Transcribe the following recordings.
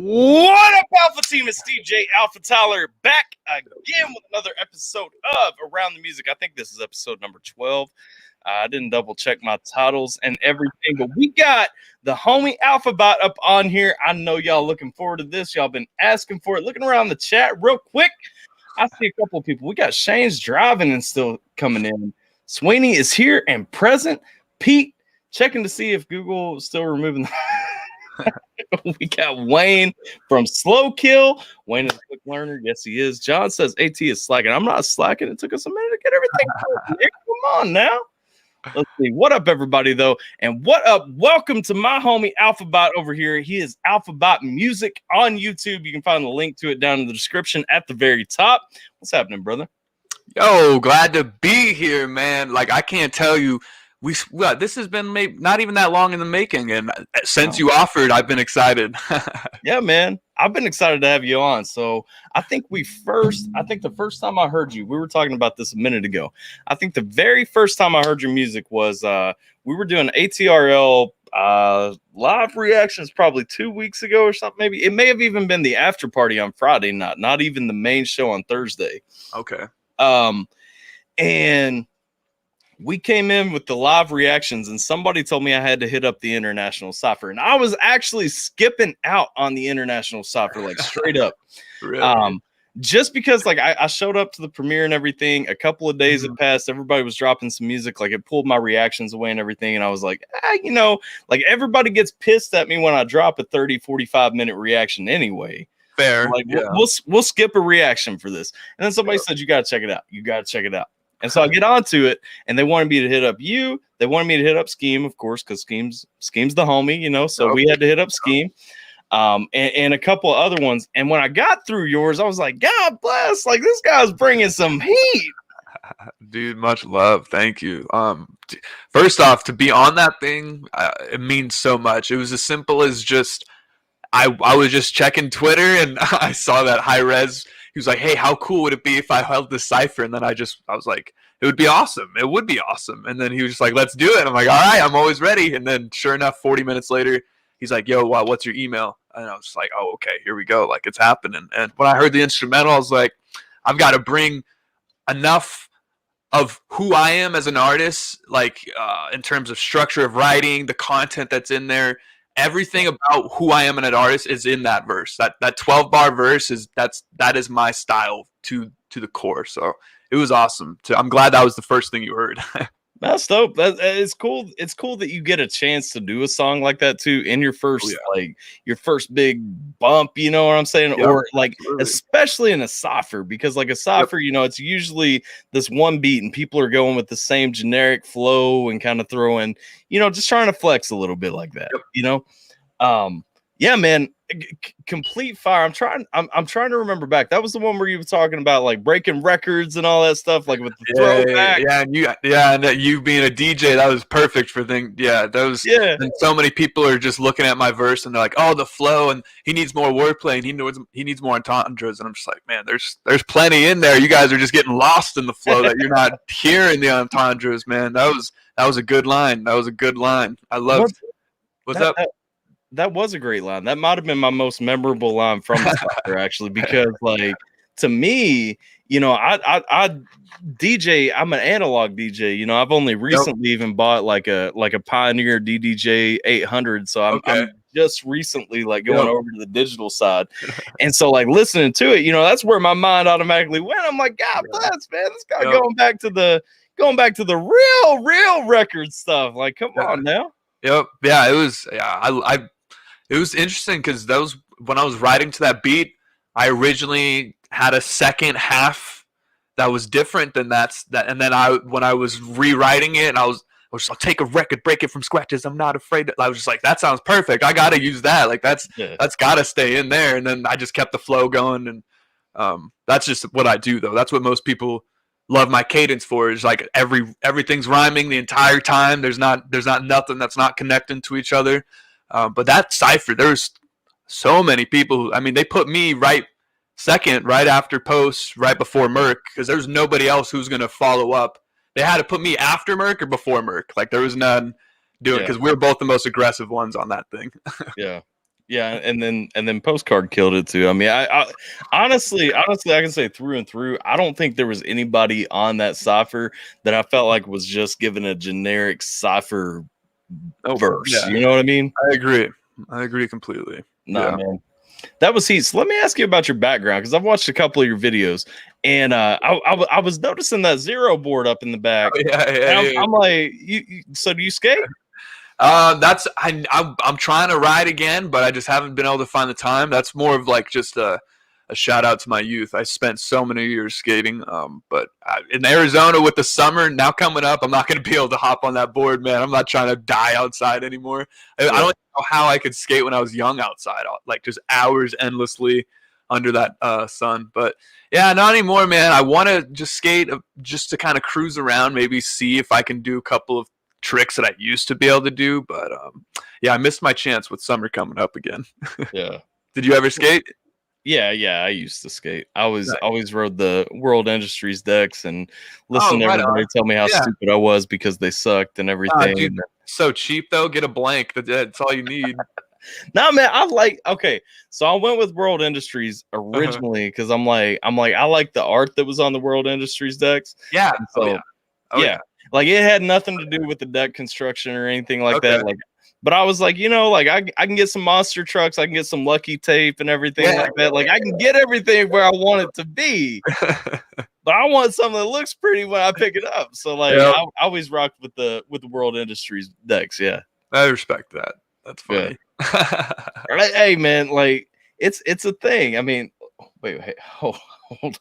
What up, Alpha Team? It's DJ AlphaTyler back again with another episode of Around the Music. I think this is episode number 12. I didn't double check my titles and everything, but we got the homie Alphabyte up on here. I know y'all looking forward to this. Y'all been asking for it. Looking around the chat real quick, I see a couple of people. We got Shane's driving and still coming in. Sweeney is here and present. Pete checking to see if Google is still removing the we got Wayne from Slow Kill. Wayne is a quick learner. Yes, he is. John says AT is slacking. I'm not slacking. It took us a minute to get everything. Come on now. Let's see. What up, everybody, though? And what up? Welcome to my homie Alphabyte over here. He is Alphabyte Music on YouTube. You can find the link to it down in the description at the very top. What's happening, brother? Yo, glad to be here, man. Like, I can't tell you. This has been maybe not even that long in the making, and since you offered, I've been excited. Yeah, man, I've been excited to have you on. So I think the first time I heard you, we were talking about this a minute ago. I think the very first time I heard your music was we were doing ATRL live reactions probably 2 weeks ago or something. Maybe it may have even been the after party on Friday, not even the main show on Thursday. Okay. And we came in with the live reactions, and somebody told me I had to hit up the International Cypher, and I was actually skipping out on the International Cypher, like straight up. Really? Just because like I showed up to the premiere and everything. A couple of days had passed. Everybody was dropping some music. Like, it pulled my reactions away and everything. And I was like, like, everybody gets pissed at me when I drop a 30, 45-minute reaction anyway. Fair. Like, yeah. we'll skip a reaction for this. And then somebody said, you got to check it out. You got to check it out. And so I get onto it, and they wanted me to hit up you. They wanted me to hit up Scheme, of course, because Scheme's the homie, So we had to hit up Scheme, and a couple of other ones. And when I got through yours, I was like, God bless! Like, this guy's bringing some heat, dude. Much love, thank you. First off, to be on that thing, it means so much. It was as simple as just I was just checking Twitter, and I saw that high res. He was like, hey, how cool would it be if I held this cipher? And then I was like, it would be awesome. It would be awesome. And then he was just like, let's do it. I'm like, all right, I'm always ready. And then sure enough, 40 minutes later, he's like, yo, wow, what's your email? And I was like, oh, okay, here we go. Like, it's happening. And when I heard the instrumental, I was like, I've got to bring enough of who I am as an artist, like in terms of structure of writing, the content that's in there. Everything about who I am as an artist is in that verse. That 12-bar verse that is my style to the core. So it was awesome. I'm glad that was the first thing you heard. That's dope. It's cool. It's cool that you get a chance to do a song like that too in your first your first big bump. You know what I'm saying? Yep, or like absolutely. Especially in a cipher, because like a cipher, it's usually this one beat, and people are going with the same generic flow and kind of throwing, just trying to flex a little bit like that. Yep. Yeah, man. Complete fire. I'm trying to remember back. That was the one where you were talking about like breaking records and all that stuff, like with the throwback. And you being a DJ, that was perfect for things. And so many people are just looking at my verse and they're like, oh, the flow, and he needs more wordplay, and he needs more entendres. And I'm just like, man, there's plenty in there. You guys are just getting lost in the flow that you're not hearing the entendres, man. That was a good line. That was a good line. I loved it. What's up? That was a great line. That might have been my most memorable line from the Cypher, actually, because like to me, I DJ. I'm an analog DJ. I've only recently even bought like a Pioneer DDJ 800. So I'm just recently like going over to the digital side, and so like listening to it, that's where my mind automatically went. I'm like, God bless, man. This guy going back to the real record stuff. Like, come on now. Yep. Yeah. It was. Yeah. It was interesting because when I was writing to that beat, I originally had a second half that was different than that. And then when I was rewriting it, and I was I'll take a record, break it from scratches. I'm not afraid. I was just like, that sounds perfect. I got to use that. Like that's got to stay in there. And then I just kept the flow going, and that's just what I do though. That's what most people love my cadence for, is like everything's rhyming the entire time. There's not nothing that's not connecting to each other. But that cipher, there's so many people they put me right after Post, right before Merc, because there's nobody else who's going to follow up. They had to put me after Merc or before Merc. Like, there was none doing it, because we were both the most aggressive ones on that thing. Yeah. Yeah, and then Postcard killed it too. I mean, I honestly, I can say through and through, I don't think there was anybody on that cipher that I felt like was just given a generic cipher verse. Yeah. You know what I mean? I agree completely. Nah, man. That was heat. So let me ask you about your background, because I've watched a couple of your videos, and I was noticing that zero board up in the back. I'm like, so do you skate? I'm trying to ride again, but I just haven't been able to find the time. That's more of like just a shout out to my youth. I spent so many years skating, but in Arizona with the summer now coming up, I'm not going to be able to hop on that board, man. I'm not trying to die outside anymore. I don't know how I could skate when I was young outside, like just hours endlessly under that sun. But yeah, not anymore, man. I want to just skate just to kind of cruise around, maybe see if I can do a couple of tricks that I used to be able to do, but yeah, I missed my chance with summer coming up again. Yeah. Did you ever skate? Yeah, I used to skate. I always rode the World Industries decks and listened to everybody tell me how stupid I was because they sucked and everything. Dude, so cheap though. Get a blank. That's all you need. Nah, man. So I went with World Industries originally because I'm like I like the art that was on the World Industries decks. Yeah. So, yeah. Like it had nothing to do with the deck construction or anything like that. Like, but I was like, like I can get some monster trucks, I can get some lucky tape and everything like that. Like I can get everything where I want it to be, but I want something that looks pretty when I pick it up. So like I always rocked with the World Industries decks. Yeah, I respect that. That's funny. Hey man, like it's a thing. I mean, wait, hold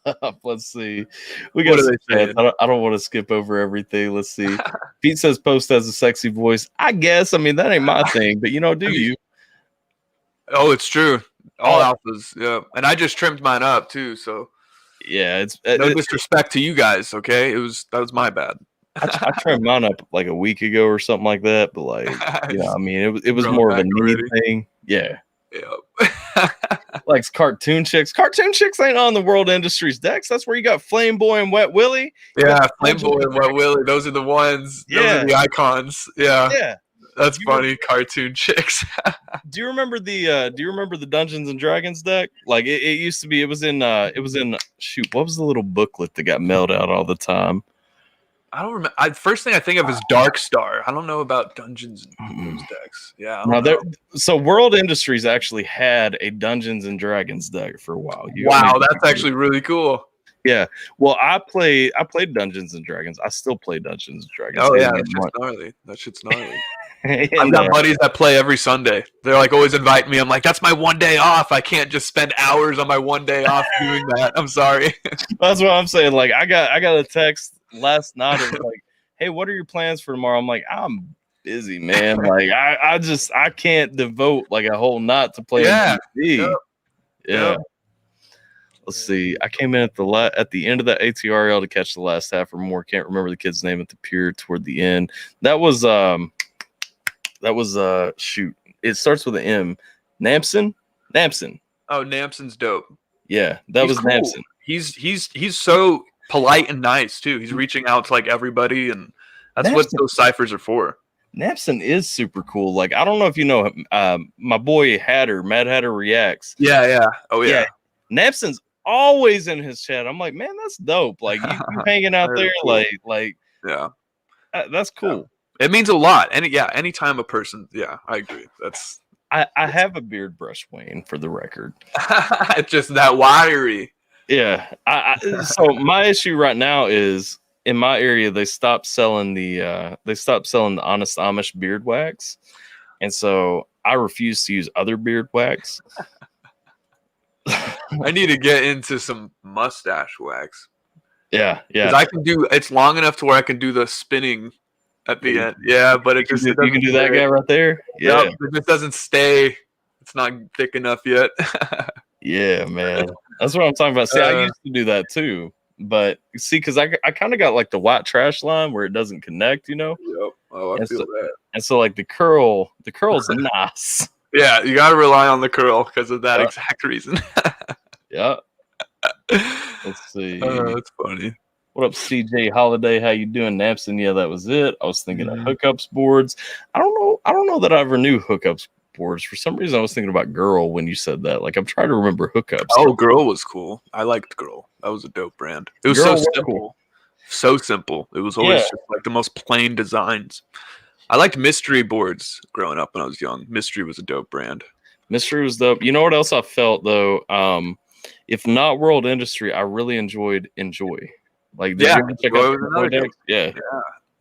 up. Let's see. We got. I don't want to skip over everything. Let's see. Pete says Post has a sexy voice. I guess. I mean, that ain't my thing, but do you? Oh, it's true. All alphas. Yeah, and I just trimmed mine up too. So yeah, it's no disrespect to you guys. Okay, that was my bad. I trimmed mine up like a week ago or something like that. But like, I mean, it was more of a neat thing. Yeah. Like cartoon chicks. Cartoon chicks ain't on the World Industries decks. That's where you got Flame Boy and Wet Willie. Yeah, Flame Boy and Wet Willie. Those are the ones. Those are the icons. Yeah. Yeah. That's funny. Cartoon chicks. Do you remember the Dungeons and Dragons deck? Like it used to be. It was in shoot. What was the little booklet that got mailed out all the time? I don't remember. First thing I think of is Dark Star. I don't know about Dungeons and decks. Yeah. So World Industries actually had a Dungeons and Dragons deck for a while. That's actually really cool. Yeah. Well, I played Dungeons and Dragons. I still play Dungeons and Dragons. Oh yeah, that shit's gnarly. I've got buddies that play every Sunday. They're like always inviting me. I'm like, that's my one day off. I can't just spend hours on my one day off doing that. I'm sorry. That's what I'm saying. Like I got a text last night. It was like, hey, what are your plans for tomorrow? I'm like, I'm busy, man. Like I can't devote like a whole night to play D&D. Yeah. Let's see. I came in at the end of the ATRL to catch the last half or more. Can't remember the kid's name at the pier toward the end. That was shoot. It starts with an M. Namson. Oh, Namson's dope. Yeah, that was cool. Namson. He's so polite and nice too. He's reaching out to like everybody, and that's what those ciphers are for. Namson is super cool. Like I don't know if you know my boy Hatter, Mad Hatter Reacts. Yeah. Oh yeah. Namson's always in his chat. I'm like, man, that's dope. Like you hanging out there, cool. like yeah, that's cool. Yeah. It means a lot. Anytime a person, yeah, I agree. I have a beard brush, Wayne, for the record. It's just that wiry. Yeah. So my issue right now is in my area they stopped selling the Honest Amish beard wax, and so I refuse to use other beard wax. I need to get into some mustache wax. Yeah. I can do. It's long enough to where I can do the spinning at the end. Yeah, but you can do that guy right there. Yeah, it just doesn't stay. It's not thick enough yet. Yeah, man, that's what I'm talking about. See, I used to do that too, but see, because I kind of got like the white trash line where it doesn't connect, Yep. Oh, I feel that. And so like the curl's nice. Yeah, you got to rely on the curl because of that exact reason. Yeah. Let's see. That's funny. What up, CJ Holiday? How you doing, Namson? Yeah, that was it. I was thinking of hookups boards. I don't know that I ever knew hookups boards. For some reason, I was thinking about Girl when you said that. Like, I'm trying to remember hookups. Oh, Girl was cool. I liked Girl. That was a dope brand. It was Girl so was simple. cool. So simple. It was always just like the most plain designs. I liked Mystery boards growing up when I was young. Mystery was a dope brand. Mystery was dope. You know what else I felt though? If not World Industry, I really enjoyed Enjoy. Like, did you ever check out another Enjoy? Yeah.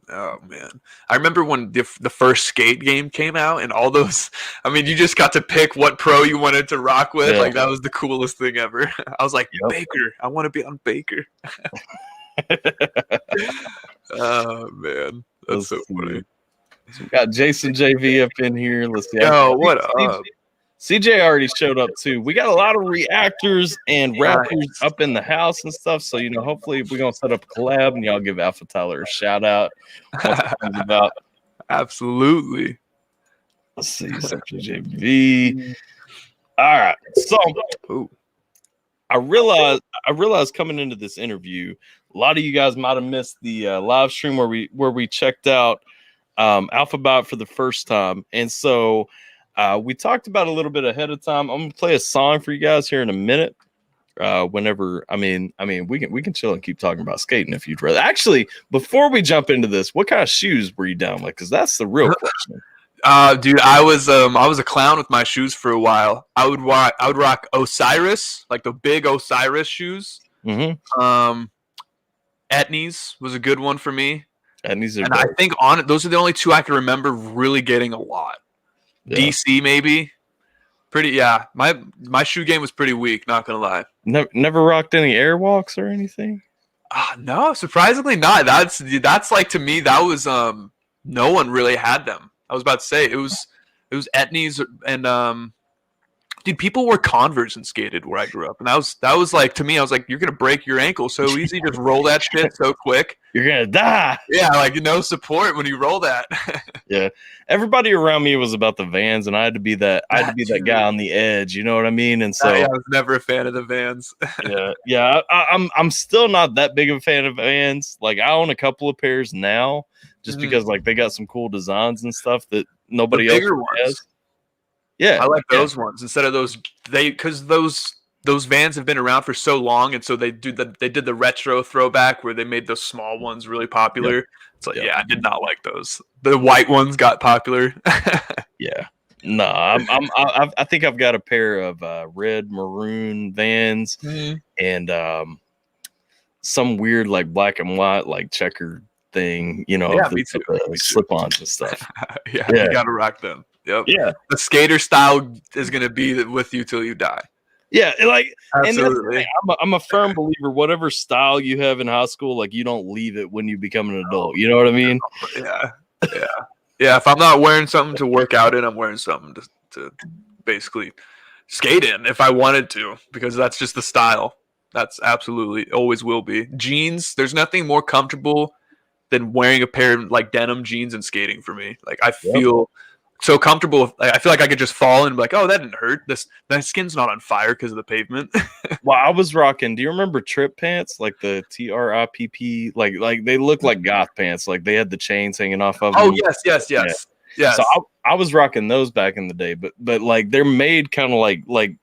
Oh man, I remember when the first skate game came out, and all those. I mean, you just got to pick what pro you wanted to rock with. Yeah. Like that was the coolest thing ever. I was like, Yep. Baker. I want to be on Baker. Oh man, that's so funny. So we got Jason JV up in here. Let's see. Yo, what up? CJ already showed up too. We got a lot of reactors and rappers up in the house and stuff. So, you know, hopefully we're going to set up a collab and y'all give AlphaTyler a shout out. About. Absolutely. Let's see. JV. All right. So I realized coming into this interview, a lot of you guys might have missed the live stream where we checked out Alphabyte for the first time. And so we talked about a little bit ahead of time. I'm gonna play a song for you guys here in a minute. Whenever I mean, we can chill and keep talking about skating if you'd rather. Actually, before we jump into this, what kind of shoes were you down with? Because that's the real question. Dude, I was a clown with my shoes for a while. I would rock Osiris, like the big Osiris shoes. Mm-hmm. Etnies was a good one for me. Etnies are and I think on it, those are the only two I can remember really getting a lot. Yeah. DC maybe. Pretty my shoe game was pretty weak, not gonna lie. Never rocked any Airwalks or anything? No, surprisingly not. That's like, to me, that was no one really had them. I was about to say it was Etnies and dude, people wore Converse and skated where I grew up, and that was like, to me, I was like, you're gonna break your ankle so easy, just roll that shit so quick, you're gonna die. Yeah, like no support when you roll that. Yeah, everybody around me was about the Vans, and I had to be that guy on the edge. You know what I mean? And so I was never a fan of the Vans. yeah. I'm still not that big of a fan of Vans. Like, I own a couple of pairs now, just because like they got some cool designs and stuff that nobody else has. Yeah, I like those ones instead of those. Because those Vans have been around for so long, and so they did the retro throwback where they made those small ones really popular. Yep. So I did not like those. The white ones got popular. Yeah, no, I think I've got a pair of red maroon Vans and some weird like black and white like checker thing. You know, me too. Slip-ons and stuff. You gotta rock them. Yep. Yeah. The skater style is going to be with you till you die. Yeah. Like, absolutely. And I'm a firm believer, whatever style you have in high school, like, you don't leave it when you become an adult. You know what I mean? Yeah. If I'm not wearing something to work out in, I'm wearing something to basically skate in if I wanted to, because that's just the style. That's absolutely always will be. Jeans, there's nothing more comfortable than wearing a pair of like denim jeans and skating for me. Like, I feel so comfortable. I feel like I could just fall and be like, oh, that didn't hurt. My skin's not on fire because of the pavement. Well, I was rocking. Do you remember Trip pants? Like the TRIPP? Like they look like goth pants. Like they had the chains hanging off of them. Oh, yes. Yeah. So I was rocking those back in the day, but like they're made kind of like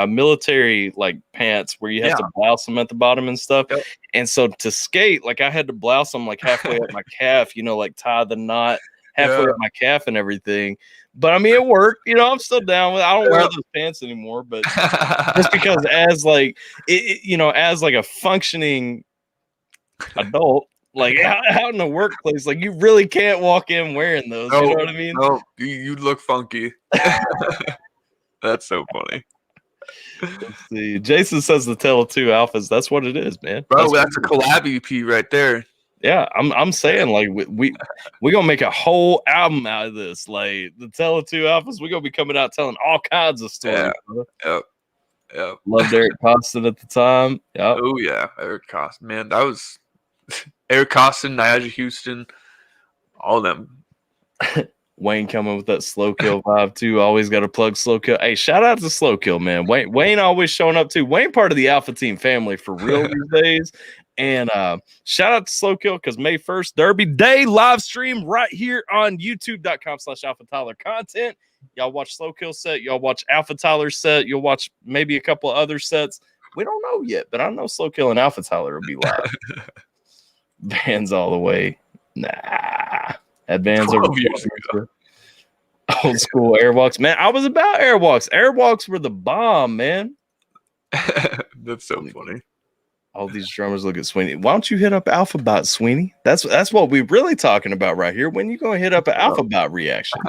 military like pants where you have to blouse them at the bottom and stuff. Yep. And so to skate, like I had to blouse them like halfway up my calf, you know, like tie the knot halfway up my calf and everything. But I mean, it worked. You know, I'm still down with it. I don't wear those pants anymore, but just because as like as like a functioning adult, like out in the workplace, like you really can't walk in wearing those. You know what I mean? No, you look funky. That's so funny. Let's see. Jason says the Tele 2 Alphas. That's what it is, man. Bro, that's a collab EP right there. Yeah, I'm saying like we gonna make a whole album out of this. Like the Tele 2 Alphas, we're gonna be coming out telling all kinds of stories. Yep. Loved Eric Costin at the time. Yep. Oh yeah, Eric Costin. Man, that was Eric Costin, Niagara Houston, all of them. Wayne coming with that Slow Kill vibe too. Always got to plug Slow Kill. Hey, shout out to Slow Kill, man. Wayne always showing up too. Wayne part of the Alpha Team family for real these days. And shout out to Slow Kill because May 1st, Derby Day live stream right here on youtube.com/AlphaTyler content. Y'all watch Slow Kill set. Y'all watch AlphaTyler set. You'll watch maybe a couple of other sets. We don't know yet, but I know Slow Kill and AlphaTyler will be live. Bands all the way. Nah. Had bands over 12 years ago. Old school Airwalks. Man, I was about Airwalks. Airwalks were the bomb, man. That's so funny. All these drummers look at Sweeney. Why don't you hit up Alphabyte, Sweeney? That's what we're really talking about right here. When you going to hit up an Alphabyte reaction?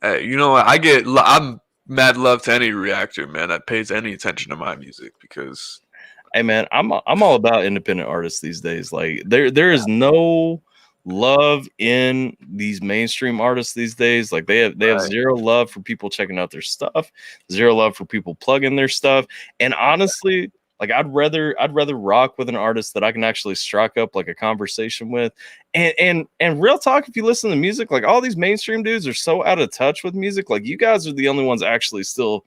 Hey, you know what? I'm mad love to any reactor, man, that pays any attention to my music because. Hey, man, I'm all about independent artists these days. Like there is no love in these mainstream artists these days. Like they have zero love for people checking out their stuff, zero love for people plugging their stuff. And honestly, like I'd rather rock with an artist that I can actually strike up like a conversation with. And real talk, if you listen to music, like all these mainstream dudes are so out of touch with music. Like you guys are the only ones actually still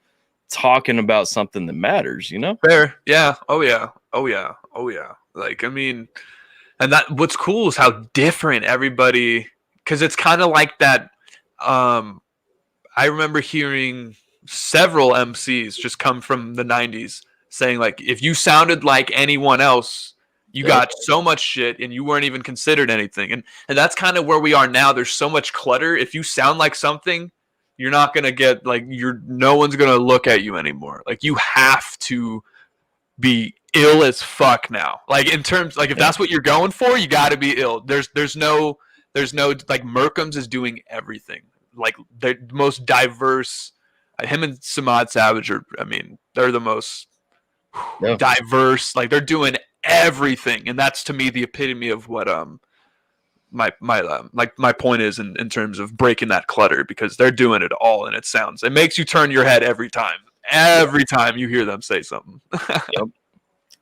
talking about something that matters, you know? Fair. Yeah. Oh yeah. Like, I mean, and that what's cool is how different everybody, because it's kind of like that. I remember hearing several MCs just come from the 90s saying like, if you sounded like anyone else, you got so much shit and you weren't even considered anything. And that's kind of where we are now. There's so much clutter. If you sound like something, you're not going to get like, no one's going to look at you anymore. Like you have to be ill as fuck now. Like in terms, like if that's what you're going for, you got to be ill. There's no like Merkham's is doing everything. Like the most diverse. Him and Samad Savage are. I mean, they're the most diverse. Like they're doing everything, and that's to me the epitome of what my point is in terms of breaking that clutter, because they're doing it all, and it makes you turn your head every time you hear them say something. Yep.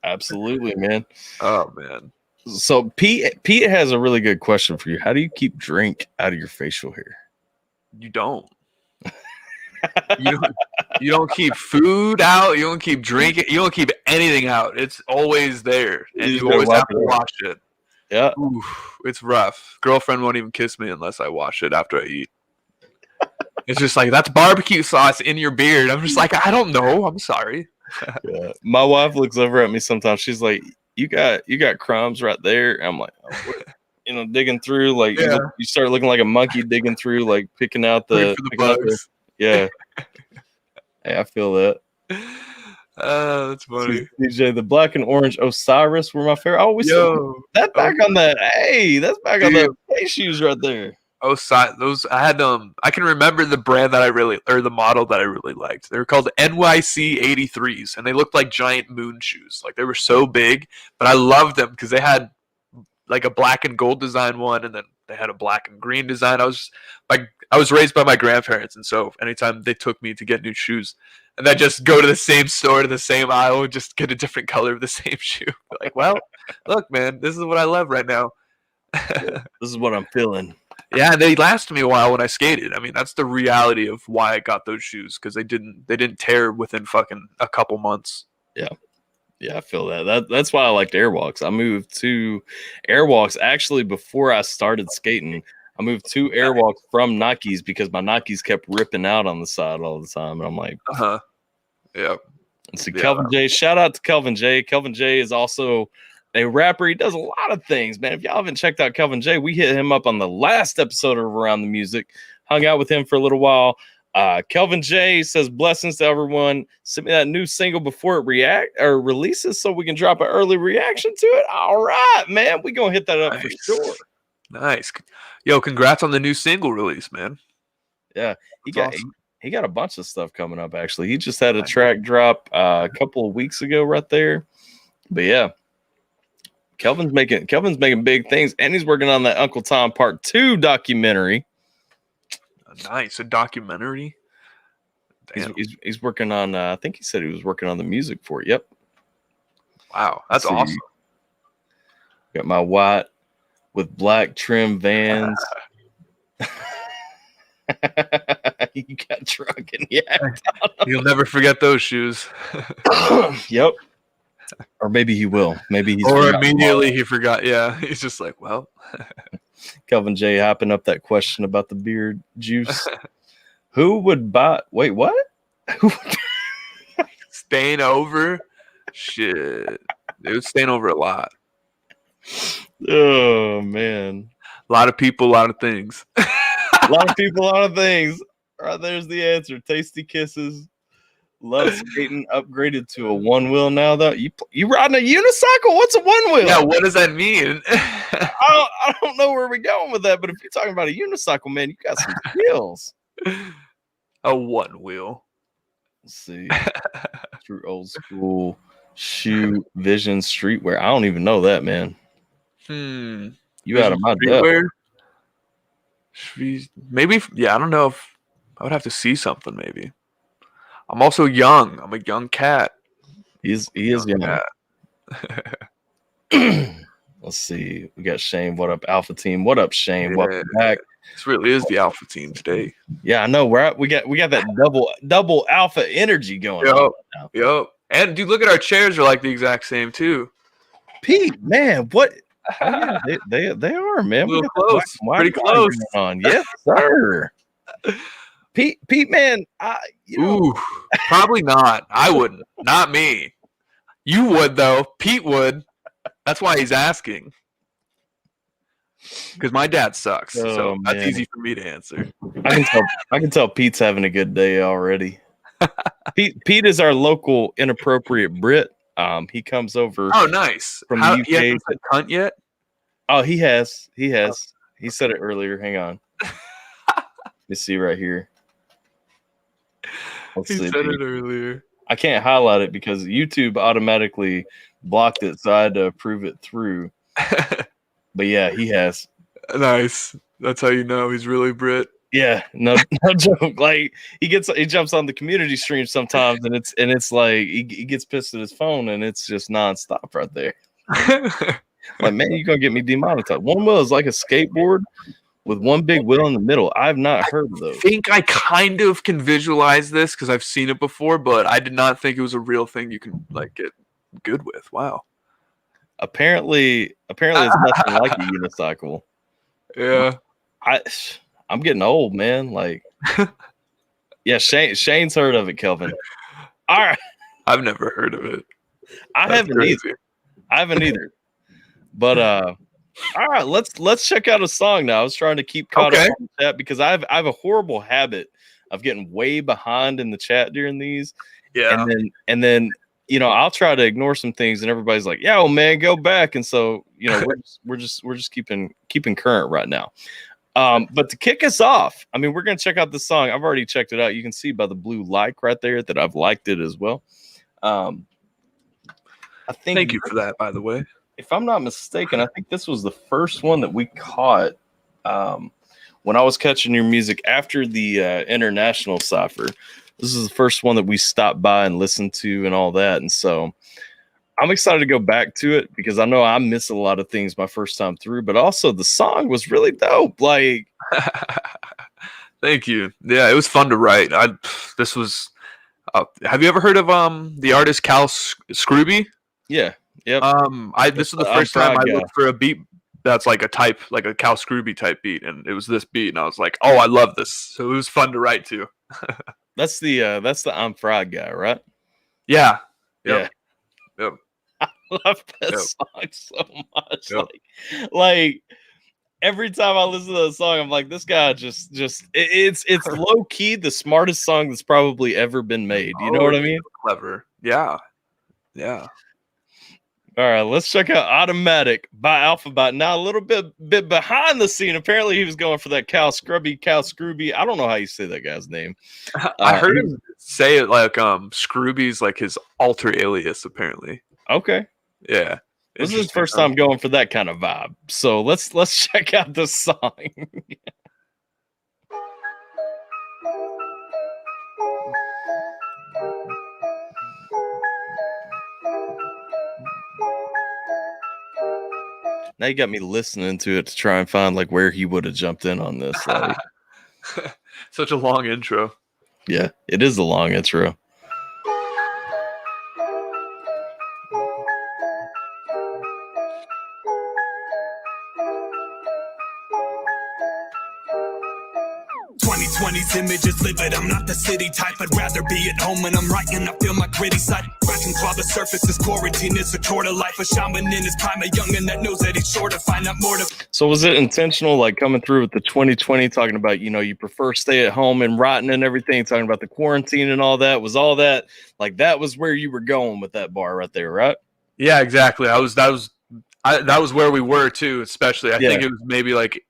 Absolutely, man. Oh man. So Pete has a really good question for you. How do you keep drink out of your facial hair? You don't. You don't keep food out. You don't keep drinking. You don't keep anything out. It's always there, and you always have to wash it. Yeah, oof, it's rough. Girlfriend won't even kiss me unless I wash it after I eat. It's just like, that's barbecue sauce in your beard. I'm just like, I don't know. I'm sorry. Yeah. My wife looks over at me sometimes. She's like, you got crumbs right there. I'm like, oh, digging through. Like you start looking like a monkey digging through, like picking out the bugs. Yeah. Hey, I feel that. That's funny. DJ, the black and orange Osiris were my favorite. Oh, that's back on that. Hey, that's back on the face shoes right there. Those I had I can remember the brand that the model that I really liked. They were called NYC 83s, and they looked like giant moon shoes. Like they were so big, but I loved them because they had like a black and gold design one, and then they had a black and green design. I was raised by my grandparents, and so anytime they took me to get new shoes, and I just go to the same store, to the same aisle, and just get a different color of the same shoe. Like, well, look, man, this is what I love right now. This is what I'm feeling. Yeah, they lasted me a while when I skated. I mean, that's the reality of why I got those shoes, because they didn't tear within fucking a couple months. Yeah. Yeah, I feel that. That's why I liked Airwalks. I moved to Airwalks actually before I started skating. I moved to Airwalks from Nikes because my Nikes kept ripping out on the side all the time. And I'm like, yeah. And so Kelvin J, shout out to Kelvin J. Kelvin J is also a rapper. He does a lot of things, man. If y'all haven't checked out Kelvin J, we hit him up on the last episode of Around the Music. Hung out with him for a little while. Kelvin J says, blessings to everyone. Send me that new single before it releases so we can drop an early reaction to it. All right, man. We're going to hit that up for sure. Nice. Yo, congrats on the new single release, man. Yeah. He got a bunch of stuff coming up, actually. He just had a track drop a couple of weeks ago right there. But yeah. Kelvin's making big things, and he's working on that Uncle Tom Part 2 documentary. Nice, a documentary. He's working on. I think he said he was working on the music for it. Yep. Wow, that's awesome. Got my white with black trim Vans. You got drunk and You'll never forget those shoes. Yep. Or maybe he will. Maybe he's immediately he forgot. Yeah, he's just like, well. Kelvin J hopping up that question about the beer juice. Who would buy? Wait, what? Who would Staying over? Shit. It was staying over a lot. Oh man. A lot of people, a lot of things. A lot of people, a lot of things. Right, there's the answer. Tasty kisses. Love skating. Upgraded to a one wheel now though. You riding a unicycle? What's a one wheel? Yeah, what does that mean? I don't know where we're going with that, but if you're talking about a unicycle, man, you got some skills. A one wheel. Let's see. True old school shoe vision streetwear. I don't even know that, man. You out of my depth. Maybe, yeah, I don't know if I would have to see something, maybe. I'm also young. I'm a young cat. He is young. Let's see. We got Shane. What up, Alpha Team? What up, Shane? Yeah. Welcome back. This really is the Alpha Team today. Yeah, I know. We got that double alpha energy going on right now. Yep. And dude, look at our chairs are like the exact same too. Pete, man, what? Oh, yeah, they are, man. We got close. Pretty close. On. Yes, sir. Pete, man. Ooh, probably not. I wouldn't. Not me. You would though. Pete would. That's why he's asking. Because my dad sucks, so that's easy for me to answer. I can tell Pete's having a good day already. Pete is our local inappropriate Brit. He comes over. Oh, nice. From the UK. He hasn't said cunt yet? Oh, he has. He said it earlier. Hang on. Let me see right here. He said it earlier. I can't highlight it because YouTube automatically blocked it, so I had to approve it through. But yeah, he has. Nice. That's how you know he's really Brit. Yeah, no joke. Like he jumps on the community stream sometimes, and it's like he gets pissed at his phone, and it's just nonstop right there. Like, man, you're gonna get me demonetized. One wheel is like a skateboard with one big wheel in the middle. I've not heard of those. I think I kind of can visualize this because I've seen it before, but I did not think it was a real thing you can like get good with. Wow. Apparently it's nothing like a unicycle. Yeah. I'm getting old, man. Like, yeah, Shane's heard of it, Kelvin. All right. I've never heard of it. I haven't either. But all right, let's check out a song now. I was trying to keep caught up on the chat because I have a horrible habit of getting way behind in the chat during these. Yeah. And then you know, I'll try to ignore some things and everybody's like, yeah, well, man, go back. And so, you know, we're just keeping current right now. But to kick us off, I mean, we're going to check out this song. I've already checked it out. You can see by the blue like right there that I've liked it as well. I think. Thank you for that, by the way. If I'm not mistaken, I think this was the first one that we caught when I was catching your music after the international cipher. This is the first one that we stopped by and listened to and all that. And so I'm excited to go back to it because I know I missed a lot of things my first time through, but also the song was really dope. Like, thank you. Yeah, it was fun to write. This was, have you ever heard of the artist Cal Scrooby? Yeah. Yep. This was the first time I looked for a beat that's like a Cal Scrooby type beat, and it was this beat, and I was like, oh, I love this. So it was fun to write to. That's the I'm Fried guy, right? Yeah. Yep. Yeah. Yep. I love that song so much. Yep. Like every time I listen to the song, I'm like, this guy just it's low key the smartest song that's probably ever been made. You know what I mean? Clever. Yeah. Yeah. All right, let's check out Automatic by Alphabyte. Now, a little bit behind the scene. Apparently, he was going for that Cal Scrooby. I don't know how you say that guy's name. I heard him say it like Scrooby's like his alter alias, apparently. Okay. Yeah. This is his first time going for that kind of vibe. So let's check out this song. Now you got me listening to it to try and find like where he would have jumped in on this. Like. Such a long intro. Yeah, it is a long intro. 2020's image is livid. I'm not the city type. I'd rather be at home when I'm writing. I feel my gritty side. Scratch and claw the surface. This quarantine is a chore to life. A shaman in his prime. A youngin' that knows that he's sure to find out more to. So was it intentional, like coming through with the 2020, talking about, you know, you prefer stay at home and rotting and everything, talking about the quarantine and all that? Was all that, like, that was where you were going with that bar right there, right? Yeah, exactly. That was where we were too. Especially, I think it was maybe like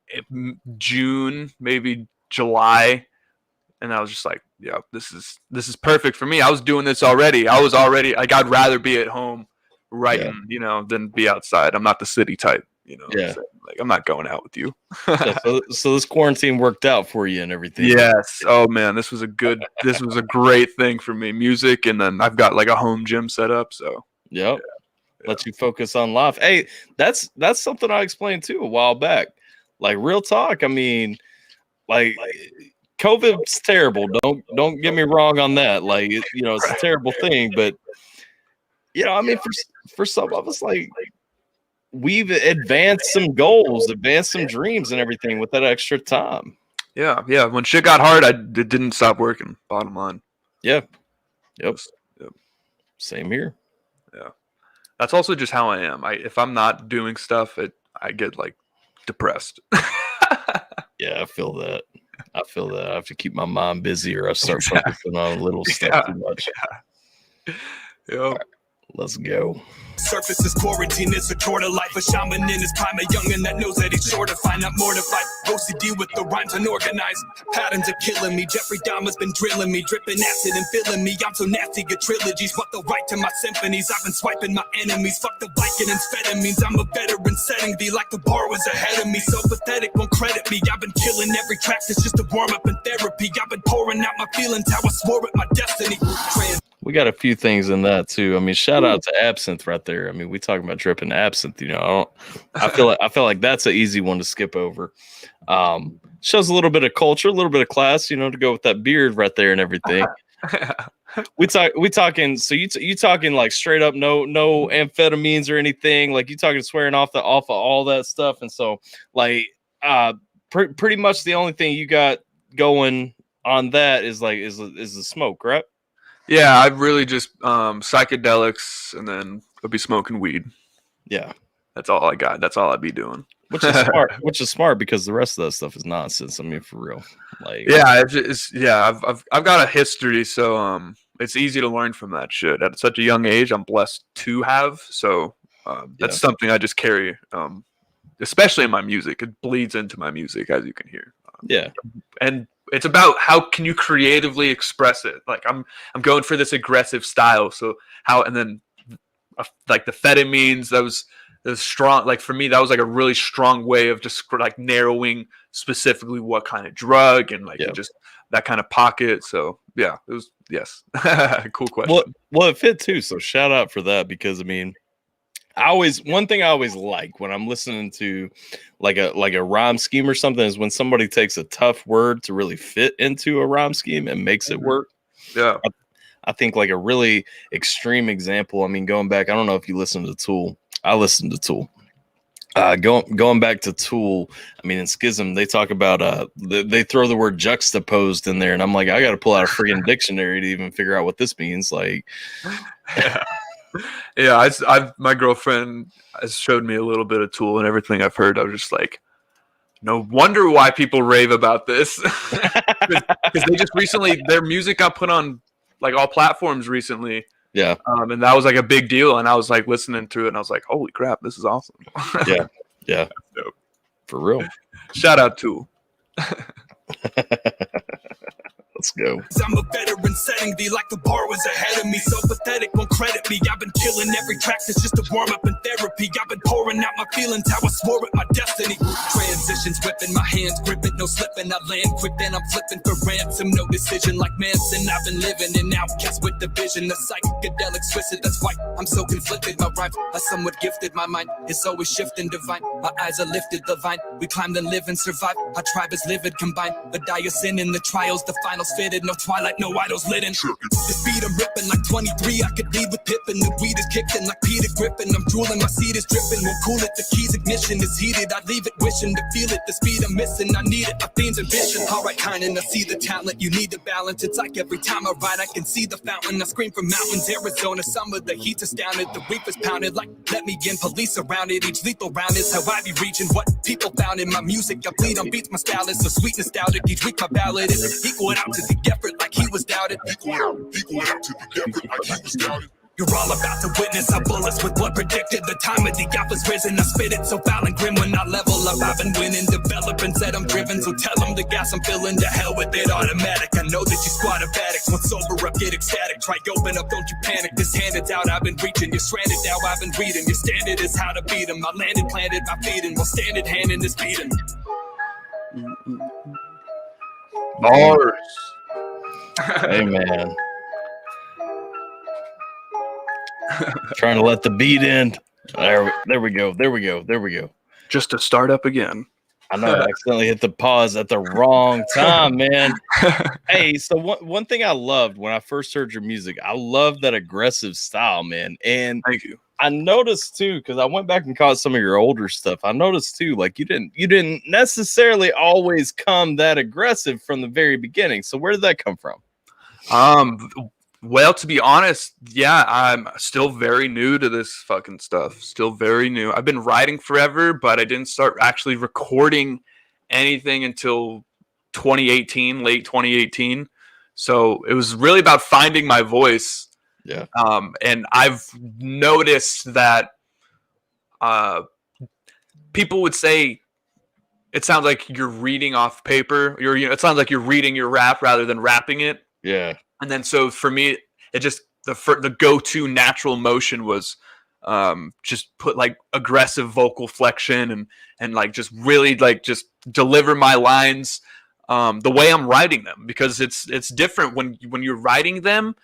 June, maybe July, and I was just like, yeah, this is perfect for me. I was doing this already. Like, I'd rather be at home writing, you know, than be outside. I'm not the city type, you know. Yeah. So, like, I'm not going out with you. So this quarantine worked out for you and everything. Yes. Oh man, this was a great thing for me. Music, and then I've got like a home gym set up. So yep. Let you focus on life. Hey, that's something I explained too a while back. Like, real talk. I mean, like, COVID's terrible. Don't get me wrong on that. Like, you know, it's a terrible thing, but you know, I mean, for some of us, like, we've advanced some goals, advanced some dreams and everything with that extra time. Yeah. When shit got hard, it didn't stop working. Bottom line. Yeah. Yep. Same here. Yeah. That's also just how I am. If I'm not doing stuff, I get like depressed. Yeah, I feel that. I have to keep my mind busy, or I start focusing on little stuff too much. Yeah. Yep. Right, let's go. Surface is quarantine, it's a chore to life. A shaman in his prime, a youngin' that knows that he's sure to find out more to fight. OCD with the rhymes unorganized. Patterns are killing me. Jeffrey Dahmer's been drilling me, dripping acid and filling me. I'm so nasty, good trilogies. Fuck the right to my symphonies. I've been swiping my enemies. Fuck the bike and amphetamines. I'm a veteran setting V like the bar was ahead of me. So pathetic, won't credit me. I've been killing every track that's just a warm up in therapy. I've been pouring out my feelings, how I swore at my destiny. We got a few things in that too. I mean, shout out to Absinthe right there. I mean, we talking about dripping Absinthe. You know, I feel like that's an easy one to skip over. Shows a little bit of culture, a little bit of class. You know, to go with that beard right there and everything. We talking. So you talking like straight up no amphetamines or anything. Like, you talking swearing off of all that stuff. And so like pretty much the only thing you got going on that is the smoke, right? Yeah, I've really just psychedelics, and then I'll be smoking weed. Yeah, that's all I got. That's all I'd be doing. Which is smart. Which is smart, because the rest of that stuff is nonsense. I mean, for real. Like, yeah, I've got a history, so it's easy to learn from that shit at such a young age. I'm blessed to have, so that's something I just carry, especially in my music. It bleeds into my music, as you can hear. And it's about how can you creatively express it. Like, I'm going for this aggressive style. So how, and then like the amphetamines, that was strong. Like, for me, that was like a really strong way of just like narrowing specifically what kind of drug, and like just that kind of pocket. So yeah, it was, yes. Cool question. Well, it fit too. So shout out for that, because I mean, one thing I always like when I'm listening to like a rhyme scheme or something is when somebody takes a tough word to really fit into a rhyme scheme and makes it work. Yeah. I think like a really extreme example. I mean, going back, I don't know if you listen to Tool. I listened to Tool. Going back to Tool, I mean, in Schism, they talk about they throw the word juxtaposed in there, and I'm like, I got to pull out a freaking dictionary to even figure out what this means. Like, yeah, my girlfriend has showed me a little bit of Tool, and everything I've heard, I was just like, no wonder why people rave about this. Because they just recently, their music got put on like all platforms recently. Yeah. And that was like a big deal. And I was like listening to it, and I was like, holy crap, this is awesome. Yeah. Yeah. For real. Shout out Tool. Let's go. I'm a veteran setting V like the bar was ahead of me. So pathetic, won't credit me. I've been killing every track that's just a warm up in therapy. I've been pouring out my feelings, how I swore at my destiny. Transitions whipping, my hands gripping, no slipping. I land quick, then I'm flipping for ransom. No decision like Manson. I've been living in outcast with the vision. The psychedelic twisted, that's why I'm so conflicted. My rhymes are somewhat gifted. My mind is always shifting divine. My eyes are lifted, the vine. We climb and live and survive. Our tribe is livid combined. The die of sin in the trials, the final fitted. No twilight, no idols lit in. This beat I'm ripping like 23, I could lead with Pippin. The weed is kicking like Peter Griffin. I'm drooling, my seed is dripping. Won't cool it, the keys ignition is heated. I leave it wishing to feel it, the speed I'm missing. I need it, my theme's ambition. Alright, kinda, I see the talent, you need the balance. It's like every time I ride, I can see the fountain. I scream from mountains, Arizona summer. The heat's astounded, the reef is pounded. Like, let me in, police surrounded. Each lethal round is how I be reaching. What people found in my music, I bleed on beats, my style is so sweet nostalgic. Each week my ballad is equal out to the effort like he was doubted. Equal out to the effort like he was doubted. You're all about to witness how bullets with blood predicted. The time of the alpha's risen. I spit it so foul and grim when I level up. I've been winning, developing, said I'm driven. So tell them the gas I'm filling. To hell with it, automatic. I know that you squad of addicts. Once sober up, get ecstatic. Try open up, don't you panic. This hand is out, I've been reaching. You're stranded now, I've been reading. Your standard is how to beat 'em. I landed, planted, my feet in. We'll stand at hand in this beating. Bars. Hey, man. Trying to let the beat in. There we go. Just to start up again. I know I accidentally hit the pause at the wrong time, man. Hey, so one thing I loved when I first heard your music, I love that aggressive style, man. And Thank you. I noticed too, because I went back and caught some of your older stuff. I noticed too, like you didn't necessarily always come that aggressive from the very beginning. So where did that come from? Well, to be honest, yeah, I'm still very new to this fucking stuff. Still very new. I've been writing forever, but I didn't start actually recording anything until 2018, late 2018. So it was really about finding my voice. Yeah. And I've noticed that people would say it sounds like you're reading off paper. It sounds like you're reading your rap rather than rapping it. Yeah. And then so for me, it just the go-to natural motion was just put like aggressive vocal flexion and like just really like just deliver my lines the way I'm writing them, because it's different when you're writing them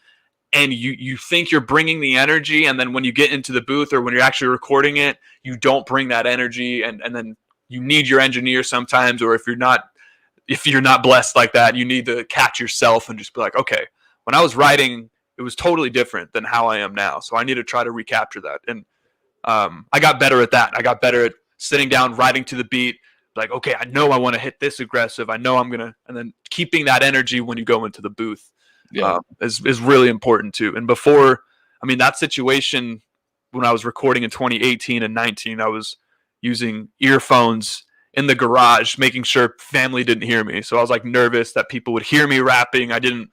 and you think you're bringing the energy, and then when you get into the booth or when you're actually recording it, you don't bring that energy, and then you need your engineer sometimes, or if you're not blessed like that, you need to catch yourself and just be like, okay, when I was writing, it was totally different than how I am now. So I need to try to recapture that. And I got better at that. I got better at sitting down, writing to the beat, like, okay, I know I want to hit this aggressive. I know I'm going to, and then keeping that energy when you go into the booth is really important too. And before, I mean, that situation when I was recording in 2018 and 19, I was using earphones in the garage, making sure family didn't hear me. So I was like nervous that people would hear me rapping. They didn't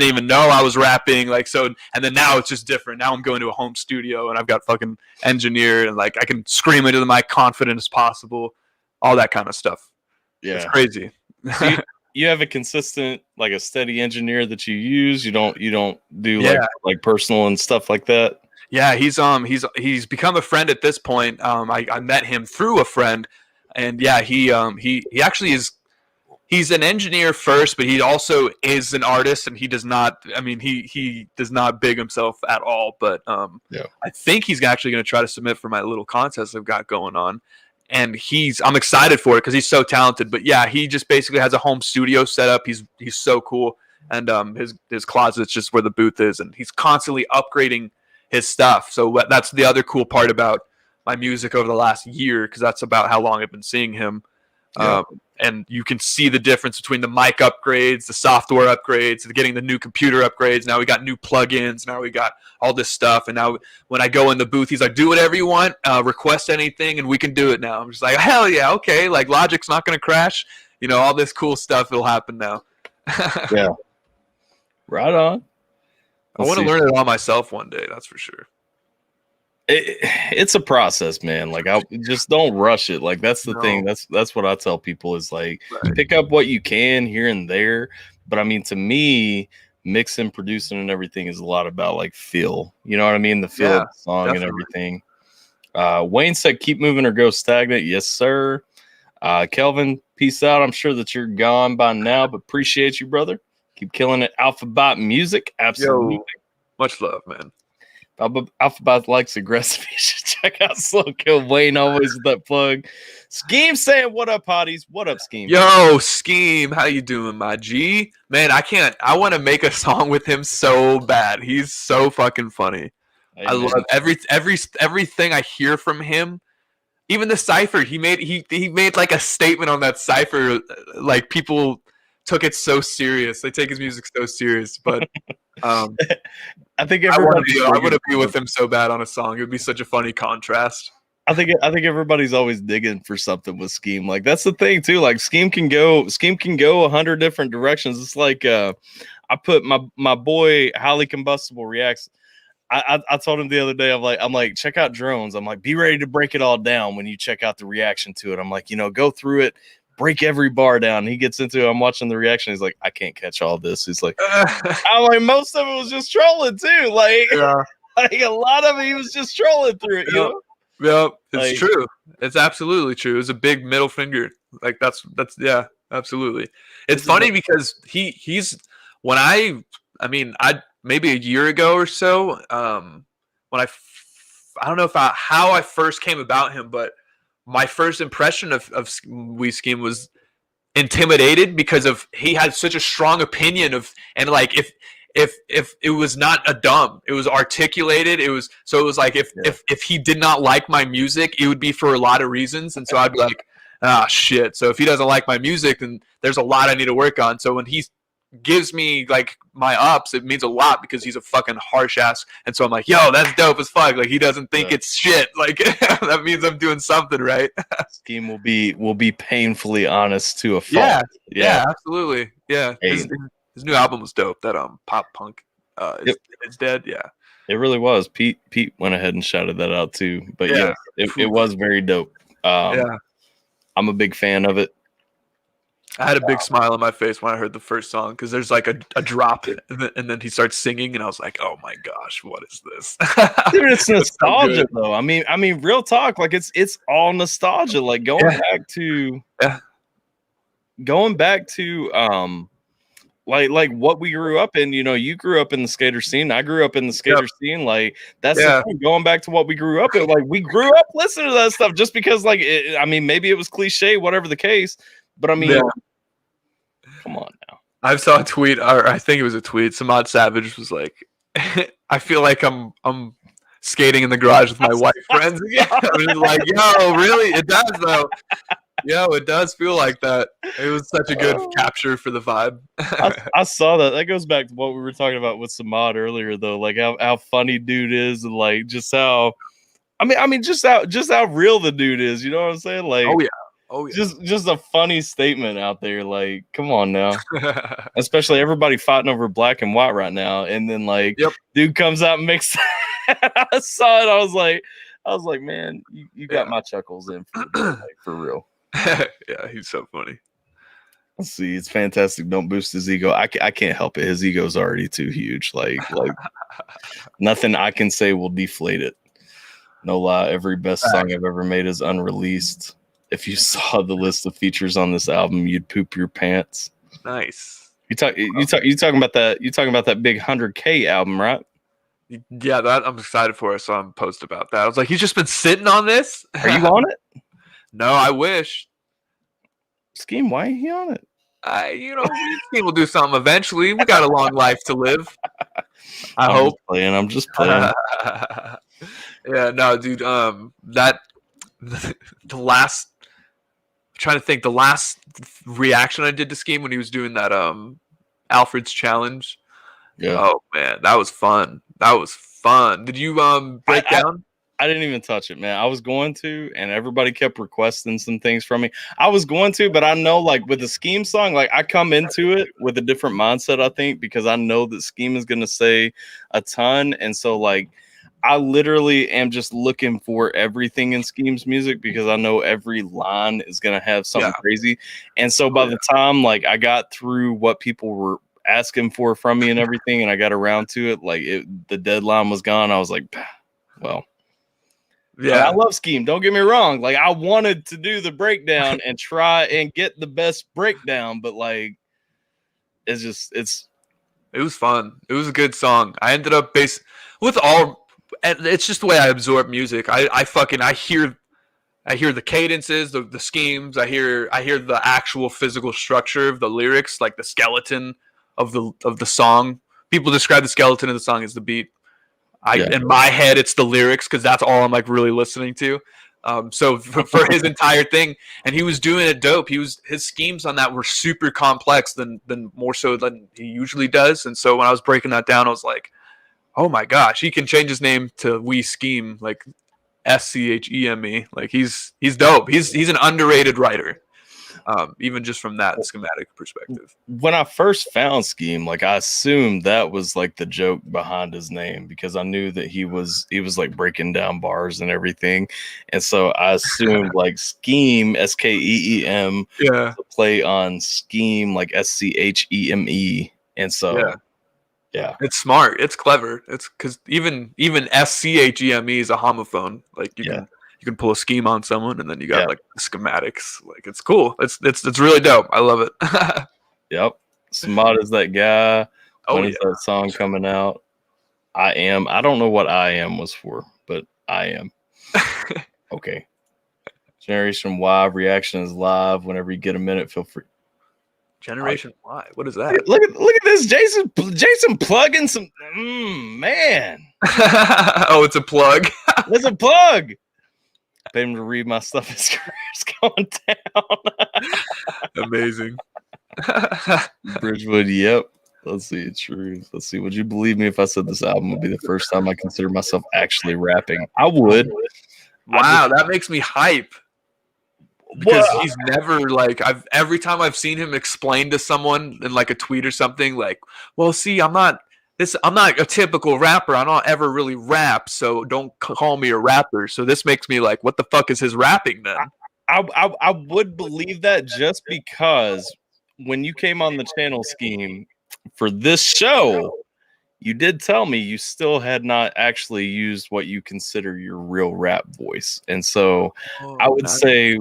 even know I was rapping. Like, so, and then now it's just different. Now I'm going to a home studio and I've got fucking engineer and like I can scream into the mic confident as possible, all that kind of stuff. Yeah. It's crazy. So you have a consistent, like a steady engineer that you use. You don't do like personal and stuff like that. Yeah. He's become a friend at this point. I met him through a friend. And yeah, he actually is. He's an engineer first, but he also is an artist, and he does not. I mean, he does not big himself at all. But I think he's actually going to try to submit for my little contest I've got going on, and I'm excited for it because he's so talented. But yeah, he just basically has a home studio set up. He's so cool, and his closet's just where the booth is, and he's constantly upgrading his stuff. So that's the other cool part about my music over the last year, because that's about how long I've been seeing him. And you can see the difference between the mic upgrades, the software upgrades, getting the new computer upgrades. Now we got new plugins. Now we got all this stuff. And now when I go in the booth, he's like, do whatever you want, request anything, and we can do it now. I'm just like, hell yeah, okay. Like Logic's not going to crash. You know, all this cool stuff will happen now. Yeah. Right on. I want to learn it all myself one day. That's for sure. It's a process, man. Like, I just don't rush it. Like, that's the thing. That's what I tell people is like, pick up what you can here and there. But I mean, to me, mixing, producing, and everything is a lot about like feel. You know what I mean? The feel of the song and everything. Wayne said, "Keep moving or go stagnant." Yes, sir. Kelvin, peace out. I'm sure that you're gone by now, but appreciate you, brother. Keep killing it. Alphabyte music, absolutely. Yo, much love, man. Alphabyte likes aggressive. You should Check out Slow Kill Wayne always with that plug. Scheme saying, "What up, hotties? What up, Scheme?" Yo, Scheme, how you doing, my G? Man, I want to make a song with him so bad. He's so fucking funny. Hey, I love everything I hear from him. Even the cipher, he made like a statement on that cipher. Like people took it so serious. They take his music so serious, but I think I everybody. want to be with him so bad on a song. It would be such a funny contrast. I think everybody's always digging for something with Scheme. Like that's the thing too. Like Scheme can go 100 different directions. It's like I put my boy Highly Combustible Reacts. I told him the other day, I'm like, check out Drones. I'm like, be ready to break it all down when you check out the reaction to it. I'm like, go through it, break every bar down. And he gets into it. I'm watching the reaction. He's like, I can't catch all this. He's like, I'm like, most of it was just trolling too. Like, like a lot of it, he was just trolling through it. You know? Yeah, it's Like, true. It's absolutely true. It was a big middle finger. Like that's yeah, absolutely. It's funny because he's when I maybe a year ago or so, when I don't know how I first came about him, but my first impression of Wee Scheme was intimidated because of he had such a strong opinion of, and like if it was not a dumb, it was articulated. It was like if he did not like my music, it would be for a lot of reasons, and so I'd be like, shit. So if he doesn't like my music, then there's a lot I need to work on. So when he gives me like my ups, it means a lot because he's a fucking harsh ass, and so I'm like, yo, that's dope as fuck. Like he doesn't think it's shit. Like that means I'm doing something right. Scheme will be painfully honest to a fault. Yeah, absolutely. Yeah, Hey. his new album was dope. That pop punk is dead. Yeah, It really was. Pete went ahead and shouted that out too. But yeah, it was very dope. I'm a big fan of it. I had a big smile on my face when I heard the first song because there's like a drop and then he starts singing and I was like, oh my gosh, what is this? Dude, it's nostalgia though. I mean, real talk. Like it's all nostalgia. Like going back to like what we grew up in. You grew up in the skater scene. I grew up in the skater scene. Like that's the thing, going back to what we grew up in. Like we grew up listening to that stuff just because like maybe it was cliche, whatever the case. But I mean, come on now. I saw a tweet, or I think it was a tweet. Samad Savage was like, "I feel like I'm skating in the garage with my white friends again." I was like, "Yo, really? It does though. Yo, it does feel like that." It was such a good capture for the vibe. I saw that. That goes back to what we were talking about with Samad earlier, though. Like how funny dude is, and like just how, just how real the dude is. You know what I'm saying? Like, oh yeah. Just a funny statement out there. Like, come on now. Especially everybody fighting over black and white right now, and then like, dude comes out and makes. I saw it. I was like, man, you got my chuckles in for real. Yeah, he's so funny. Let's see, it's fantastic. Don't boost his ego. I can't help it. His ego's already too huge. Like nothing I can say will deflate it. No lie. Every best song I've ever made is unreleased. If you saw the list of features on this album, you'd poop your pants. Nice. You talking about that? You talking about that big 100K album, right? Yeah, that I'm excited for. I saw him post about that. I was like, he's just been sitting on this. Are you on it? No, I wish. Scheme, why ain't he on it? Scheme will do something eventually. We got a long life to live. I hope. I'm just playing. Yeah, no, dude. The last reaction I did to Scheme when he was doing that Alfred's challenge. Yeah. Oh man, that was fun. Did you break down? I didn't even touch it, man. I was going to, and everybody kept requesting some things from me. I was going to, but I know, like, with the Scheme song, like, I come into it with a different mindset, I think, because I know that Scheme is going to say a ton. And so, like, I literally am just looking for everything in Scheme's music because I know every line is going to have something crazy. And so by the time, like, I got through what people were asking for from me and everything, and I got around to it, like, the deadline was gone. I was like, well. Yeah, I love Scheme. Don't get me wrong. Like, I wanted to do the breakdown and try and get the best breakdown, but like, it was fun. It was a good song. I ended up with all and it's just the way I absorb music. I hear the cadences, the schemes. I hear the actual physical structure of the lyrics, like the skeleton of the song. People describe the skeleton of the song as the beat. In my head, it's the lyrics because that's all I'm like really listening to. So for his entire thing, and he was doing it dope. His schemes on that were super complex than more so than he usually does. And so when I was breaking that down, I was like, oh my gosh, he can change his name to We Scheme, like SCHEME. Like he's dope. He's an underrated writer. Even just from that schematic perspective. When I first found Scheme, like I assumed that was like the joke behind his name because I knew that he was like breaking down bars and everything, and so I assumed like Scheme SKEEM, yeah, play on Scheme like SCHEME, and so yeah, it's smart, it's clever. It's because even SCHEME is a homophone. Like you can pull a scheme on someone, and then you got like schematics. Like it's cool. It's really dope. I love it. Yep. Smart as that guy. When is that song coming out? I Am. I don't know what I Am was for, but I Am. Okay. Generation Y reaction is live. Whenever you get a minute, feel free. Generation Y. What is that? Look at this. Jason plugging some. Man. Oh, it's a plug. It's a plug. I paid him to read my stuff. His career's going down. Amazing. Bridgewood, yep. Let's see. Truth. Let's see. Would you believe me if I said this album would be the first time I consider myself actually rapping? I would. Wow, that makes me hype. Because he's never like every time I've seen him explain to someone in like a tweet or something, like, well, see, I'm not a typical rapper. I don't ever really rap, so don't call me a rapper. So this makes me like, what the fuck is his rapping then? I would believe that just because when you came on the channel Scheme for this show, you did tell me you still had not actually used what you consider your real rap voice. And so I would say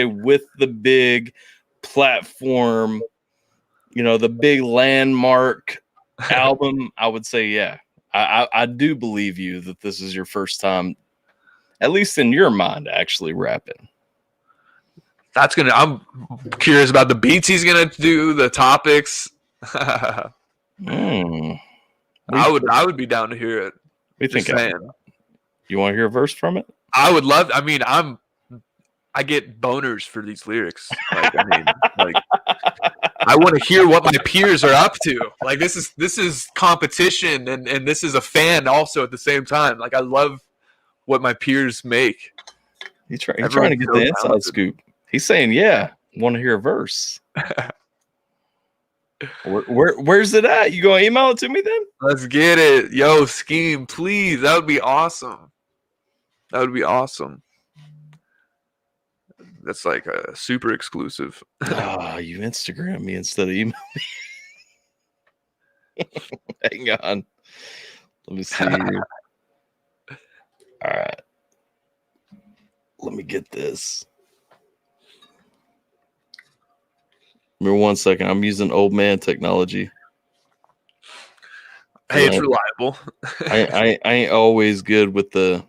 with the big platform, the big landmark album, I would say, I do believe you that this is your first time, at least in your mind, actually rapping. I'm curious about the beats he's gonna do, the topics. I would be down to hear it. We think you want to hear a verse from it? I would love. I mean, I get boners for these lyrics. Like, I want to hear what my peers are up to. Like this is competition, and this is a fan also at the same time. Like I love what my peers make. He's trying to get the inside scoop. He's saying, want to hear a verse. Where's it at? You gonna email it to me then? Let's get it. Yo, Scheme, please. That would be awesome. That's like a super exclusive. You Instagram me instead of email me. Hang on. Let me see. All right. Let me get this. Remember 1 second. I'm using old man technology. Hey, it's reliable. I ain't always good with the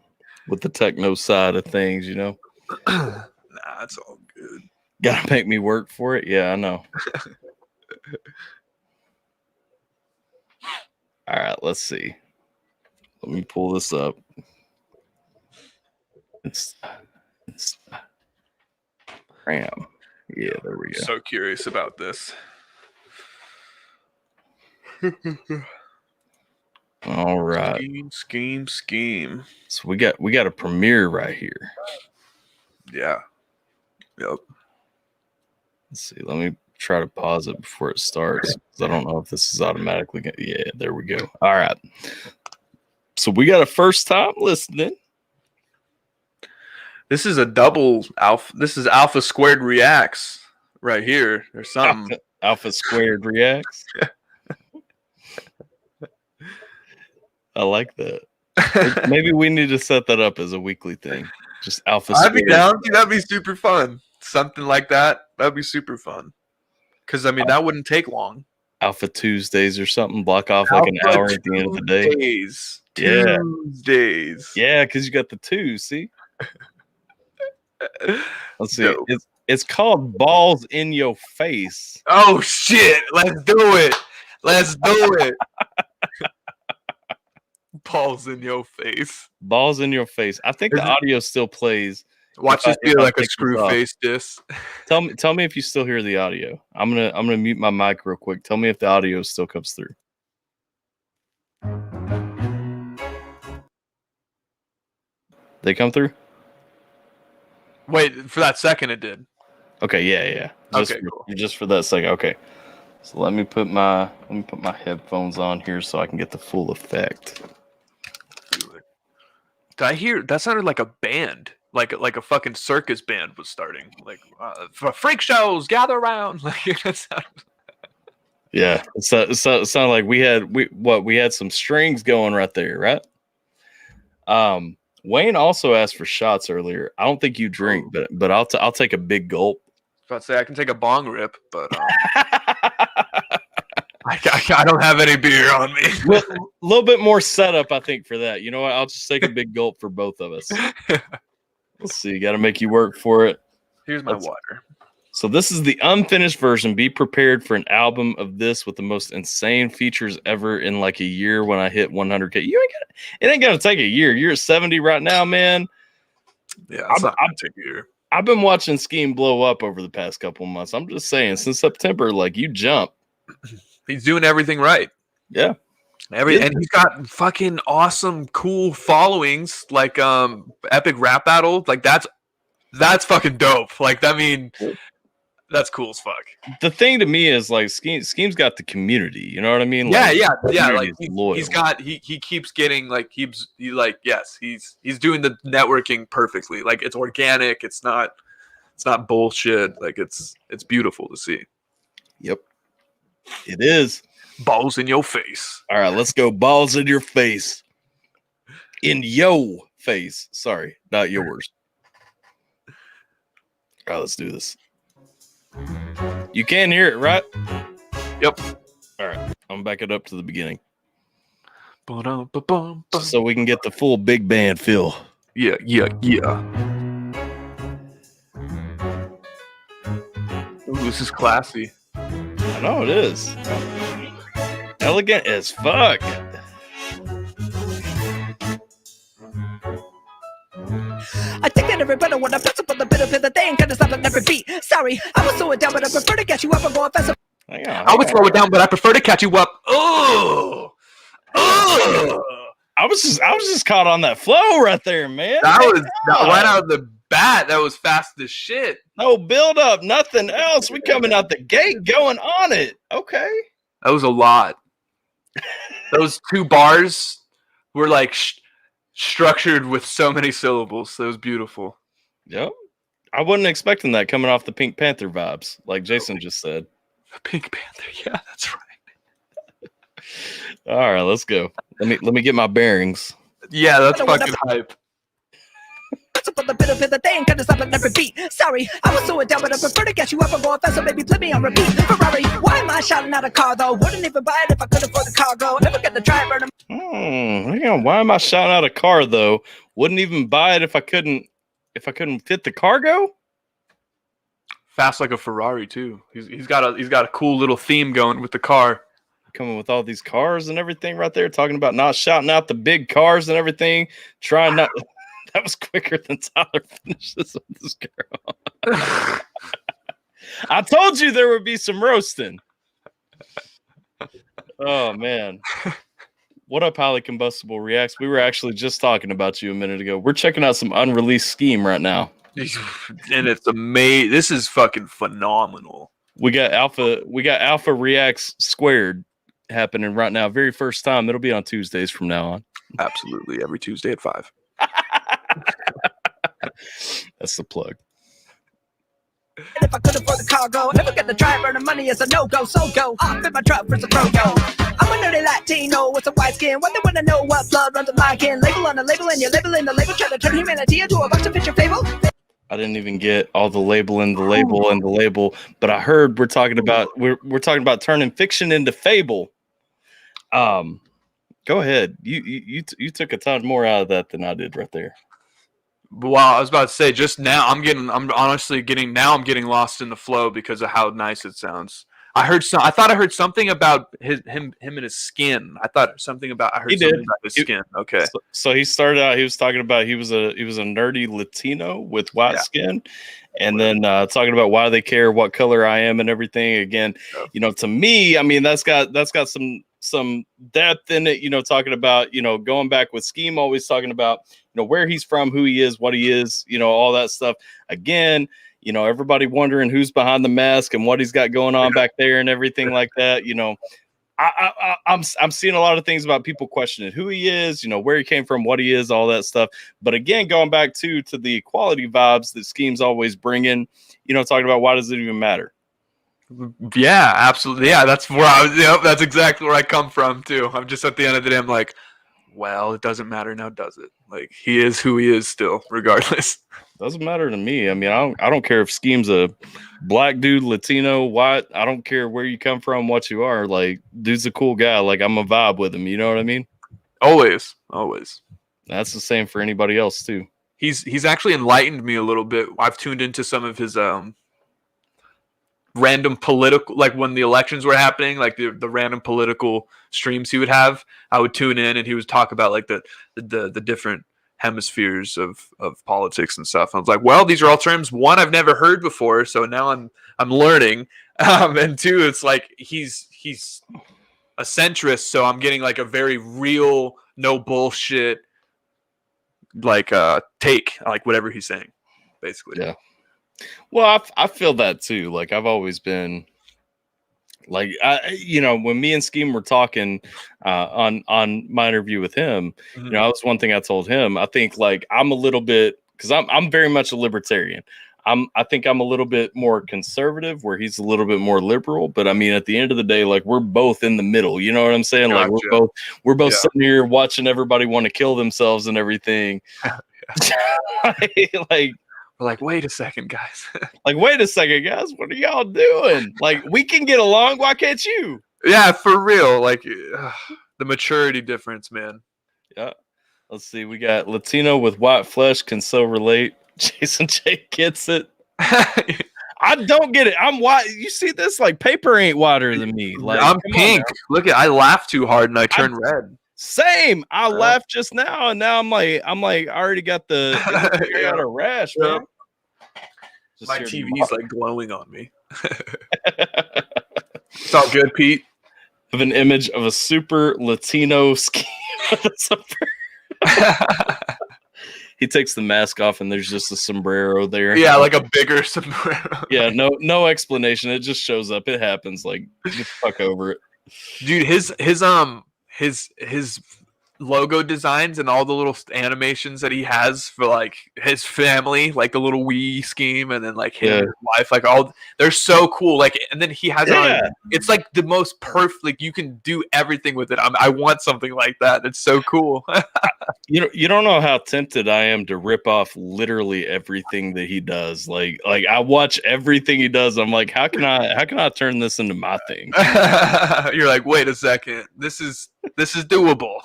techno side of things, Nah, it's all good. Gotta make me work for it. Yeah, I know. All right, let's see. Let me pull this up. It's Ram. Yeah, there we go. So curious about this. All right. Scheme. So we got a premiere right here. Yeah. Yep. Let's see. Let me try to pause it before it starts. I don't know if this is automatically gonna. Yeah, there we go. All right. So we got a first time listening. This is a double alpha. This is Alpha Squared Reacts right here. There's something. Alpha Squared Reacts. I like that. Maybe we need to set that up as a weekly thing. Just Alpha Squared. I'd be down. That'd be super fun. Something like that. That'd be super fun. Because, I mean, that wouldn't take long. Alpha Tuesdays or something. Block off like an hour at the end of the day. Tuesdays. Yeah, because you got the 2. See. Let's see. Dope. It's called Balls in Your Face. Oh shit! Let's do it. Let's do it. Balls in your face. Balls in Your Face. I think the audio still plays. Watch this be like a screw face diss. Tell me if you still hear the audio. I'm gonna mute my mic real quick. Tell me if the audio still comes through. They come through? Wait, for that second it did. Okay, yeah. Cool. Just for that second. Okay. So let me put my headphones on here so I can get the full effect. Did I hear that sounded like a band? Like a fucking circus band was starting. Like for freak shows, gather around. Like that sounded... Yeah, it sounded like we had some strings going right there, right? Wayne also asked for shots earlier. I don't think you drink, but I'll take a big gulp. I was about to say I can take a bong rip, but I don't have any beer on me. A little bit more setup, I think, for that. You know what? I'll just take a big gulp for both of us. Let's see. Got to make you work for it. Here's my water. So this is the unfinished version. Be prepared for an album of this with the most insane features ever in like a year when I hit 100K. It ain't gonna take a year. You're at 70 right now, man. Yeah, it's not gonna take a year. I've been watching Scheme blow up over the past couple of months. I'm just saying, since September, like you jump. He's doing everything right. Yeah. And he's got fucking awesome, cool followings, like Epic Rap Battle. Like that's fucking dope. Like I mean, that's cool as fuck. The thing to me is like Scheme's got the community. You know what I mean? Like, yeah. Like he keeps getting like he's doing the networking perfectly. Like it's organic. It's not bullshit. Like it's beautiful to see. Yep, it is. Balls in your face. All right, let's go. Balls in your face. In yo face. Sorry, not yours. All right, let's do this. You can hear it, right? Yep. All right, I'm gonna back it up to the beginning. Ba-dum-ba-bum. So we can get the full big band feel. Yeah. Ooh, this is classy. I know it is. Elegant as fuck. I think that everybody wanna fess up on the bit of the thing, cause it's not on every beat. Sorry, I was slow it down, but I prefer to catch you up and go fess up. I would slow it down, but I prefer to catch you up. Oh, I was just caught on that flow right there, man. That was right out of the bat. That was fast as shit. No build up, nothing else. We coming out the gate going on it. Okay. That was a lot. Those 2 bars were like structured with so many syllables. That was beautiful. Yep. I wasn't expecting that coming off the Pink Panther vibes, like Jason just said. Pink Panther, yeah, that's right. All right, let's go. Let me get my bearings. Yeah, that's fucking hype. On the bit of the thing, cause it's not on every beat. Sorry, I was slow it down, but I prefer to catch you up and go fast, so baby, play me on repeat. Ferrari, why am I shouting out a car though? Wouldn't even buy it if I could afford the cargo. Never get to try burn them. Hang on. Why am I shouting out a car though? Wouldn't even buy it if I couldn't fit the cargo. Fast like a Ferrari too. He's got a cool little theme going with the car. Coming with all these cars and everything right there, talking about not shouting out the big cars and everything. Trying not. That was quicker than Tyler finishes with this girl. I told you there would be some roasting. Oh man. What up, Highly Combustible Reacts? We were actually just talking about you a minute ago. We're checking out some unreleased Scheme right now. And it's amazing. This is fucking phenomenal. We got Alpha Reacts Squared happening right now. Very first time. It'll be on Tuesdays from now on. Absolutely. Every Tuesday at 5. That's the plug. If I could afford the cargo, never get the driver, the money is a no-go, so go off in my truck for some pro-go. I'm a nerdy Latino with some white skin. What they wanna know what blood runs in my kin. Label on the label and you're labeling the label. Try to turn humanity into a bunch of picture fable. I didn't even get all the label and the label and the label, but I heard we're talking about turning fiction into fable. Go ahead. You took a ton more out of that than I did right there. Well, I was about to say just now I'm getting lost in the flow because of how nice it sounds. I thought I heard something about him and his skin. I heard something about his skin. Okay. So he started out, he was talking about he was a nerdy Latino with white skin, and then talking about why they care what color I am and everything. Again, to me, I mean that's got some depth in it, talking about, going back with Scheme, always talking about, where he's from, who he is, what he is, all that stuff. Again, everybody wondering who's behind the mask and what he's got going on back there and everything like that. I'm seeing a lot of things about people questioning who he is, where he came from, what he is, all that stuff. But again, going back to the equality vibes that Scheme's always bringing, talking about why does it even matter? Yeah, absolutely. Yeah, that's where that's exactly where I come from too. I'm just at the end of the day, I'm like, well, it doesn't matter now, does it? Like, he is who he is still, regardless. Doesn't matter to me. I mean, I don't care if Scheme's a black dude, Latino, white. I don't care where you come from, what you are. Like, dude's a cool guy. Like, I'm a vibe with him. You know what I mean? Always. That's the same for anybody else too. He's actually enlightened me a little bit. I've tuned into some of his random political, like when the elections were happening, like the random political streams he would have. I would tune in and he would talk about like the different hemispheres of politics and stuff. I was like, well, these are all terms, one, I've never heard before, so now I'm learning. And two, it's like he's a centrist, so I'm getting like a very real, no bullshit like take, like whatever he's saying, basically. Yeah. Well, I feel that too. Like, I've always been like, when me and Scheme were talking on my interview with him, that was one thing I told him. I think like I'm a little bit, because I'm very much a libertarian. I think I'm a little bit more conservative, where he's a little bit more liberal. But I mean, at the end of the day, like, we're both in the middle. You know what I'm saying? Gotcha. Like, we're both sitting here watching everybody want to kill themselves and everything. Like. We're like, wait a second, guys. What are y'all doing? Like, we can get along. Why can't you? Yeah, for real. Like, the maturity difference, man. Yeah. Let's see. We got Latino with white flesh can so relate. Jason J gets it. I don't get it. I'm white. You see this? Like, paper ain't whiter than me. Like, I'm pink. Look I laughed too hard and I turned red. Same. I laughed just now, and now I'm like, I already got I got a rash, man. My TV's like glowing on me. It's all good, Pete. I have an image of a super Latino Scheme. He takes the mask off, and there's just a sombrero there. Yeah, like a bigger sombrero. Yeah, no explanation. It just shows up. It happens. Like, get the fuck over it, dude. His logo designs and all the little animations that he has for like his family, like the little Wii Scheme, and then like his wife, like all, they're so cool. Like, and then he has it's like the most perfect. Like, you can do everything with it. I want something like that. It's so cool. You don't know how tempted I am to rip off literally everything that he does. Like I watch everything he does. I'm like, how can I turn this into my thing? You're like, wait a second, this is doable.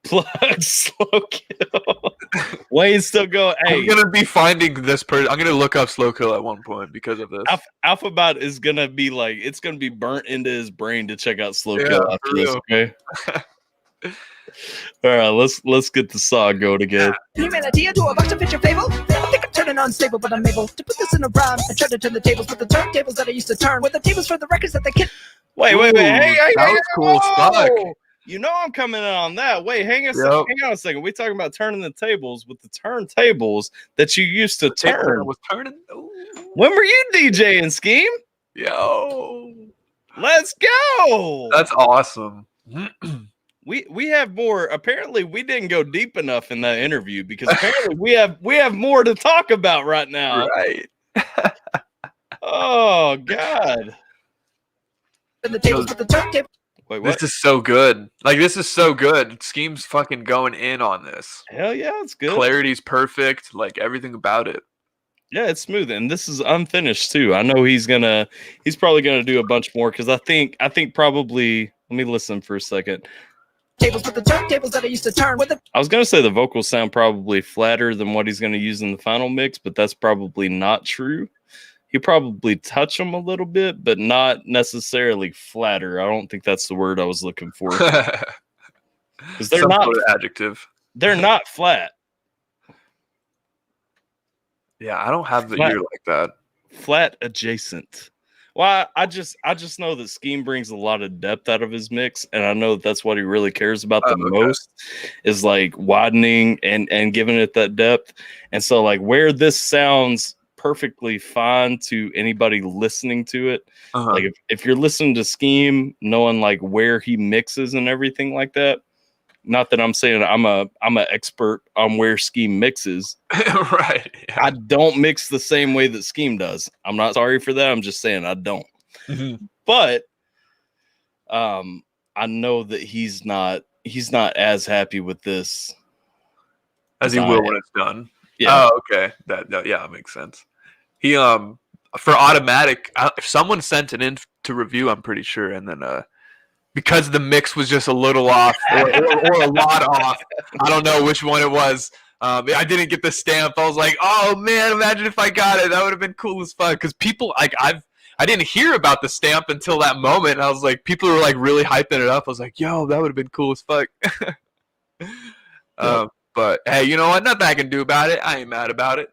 Plug slow kill. Wayne's still going. Hey, I'm gonna be finding this person. I'm gonna look up slow kill at one point because of this. Alphabyte is gonna be like, it's gonna be burnt into his brain to check out slow kill after this. Okay. All right, let's get the saw going again. Humanity into a box of picture fable. I think I'm turning unstable, but I'm able to put this in a rhyme. I try to turn the tables with the turntables that I used to turn. With the tables for the records that they can. Wait. Hey, that was cool stuff. You know I'm coming in on that. Wait, hang on a second. We talking about turning the tables with the turntables that you used to turn. Was turning. Ooh. When were you DJing, Scheme? Yo, let's go. That's awesome. We have more. Apparently, we didn't go deep enough in that interview because apparently we have more to talk about right now. Right. Oh God. And the tables with the turntable. Wait, what? This is so good. Like, this is so good. Scheme's fucking going in on this. Hell yeah, it's good. Clarity's perfect. Like, everything about it. Yeah, it's smooth, and this is unfinished too. I know he's probably gonna do a bunch more because I think probably. Let me listen for a second. Tables with the turntables that I used to turn with the. I was gonna say the vocals sound probably flatter than what he's gonna use in the final mix, but that's probably not true. He probably touch them a little bit, but not necessarily flatter. I don't think that's the word I was looking for. Because they're Some not sort of adjective. they're not flat. Yeah, I don't have the Flat. ear like that. Flat adjacent. Well, I just know that Scheme brings a lot of depth out of his mix, and I know that's what he really cares about the most is like widening and giving it that depth. And so like where this sounds perfectly fine to anybody listening to it, like if you're listening to Scheme, knowing like where he mixes and everything like that. Not that I'm saying I'm an expert on where Scheme mixes. Right. Yeah. I don't mix the same way that Scheme does. I'm not sorry for that. I'm just saying I don't. But I know that he's not as happy with this as he will when it's done. Yeah. Oh, okay. That makes sense. He for automatic, if someone sent it in to review, I'm pretty sure, and then because the mix was just a little off or a lot off. I don't know which one it was. I didn't get the stamp. I was like, oh man, imagine if I got it. That would have been cool as fuck. Because people like I didn't hear about the stamp until that moment. I was like, people were like really hyping it up. I was like, yo, that would have been cool as fuck. But hey, you know what? Nothing I can do about it. I ain't mad about it.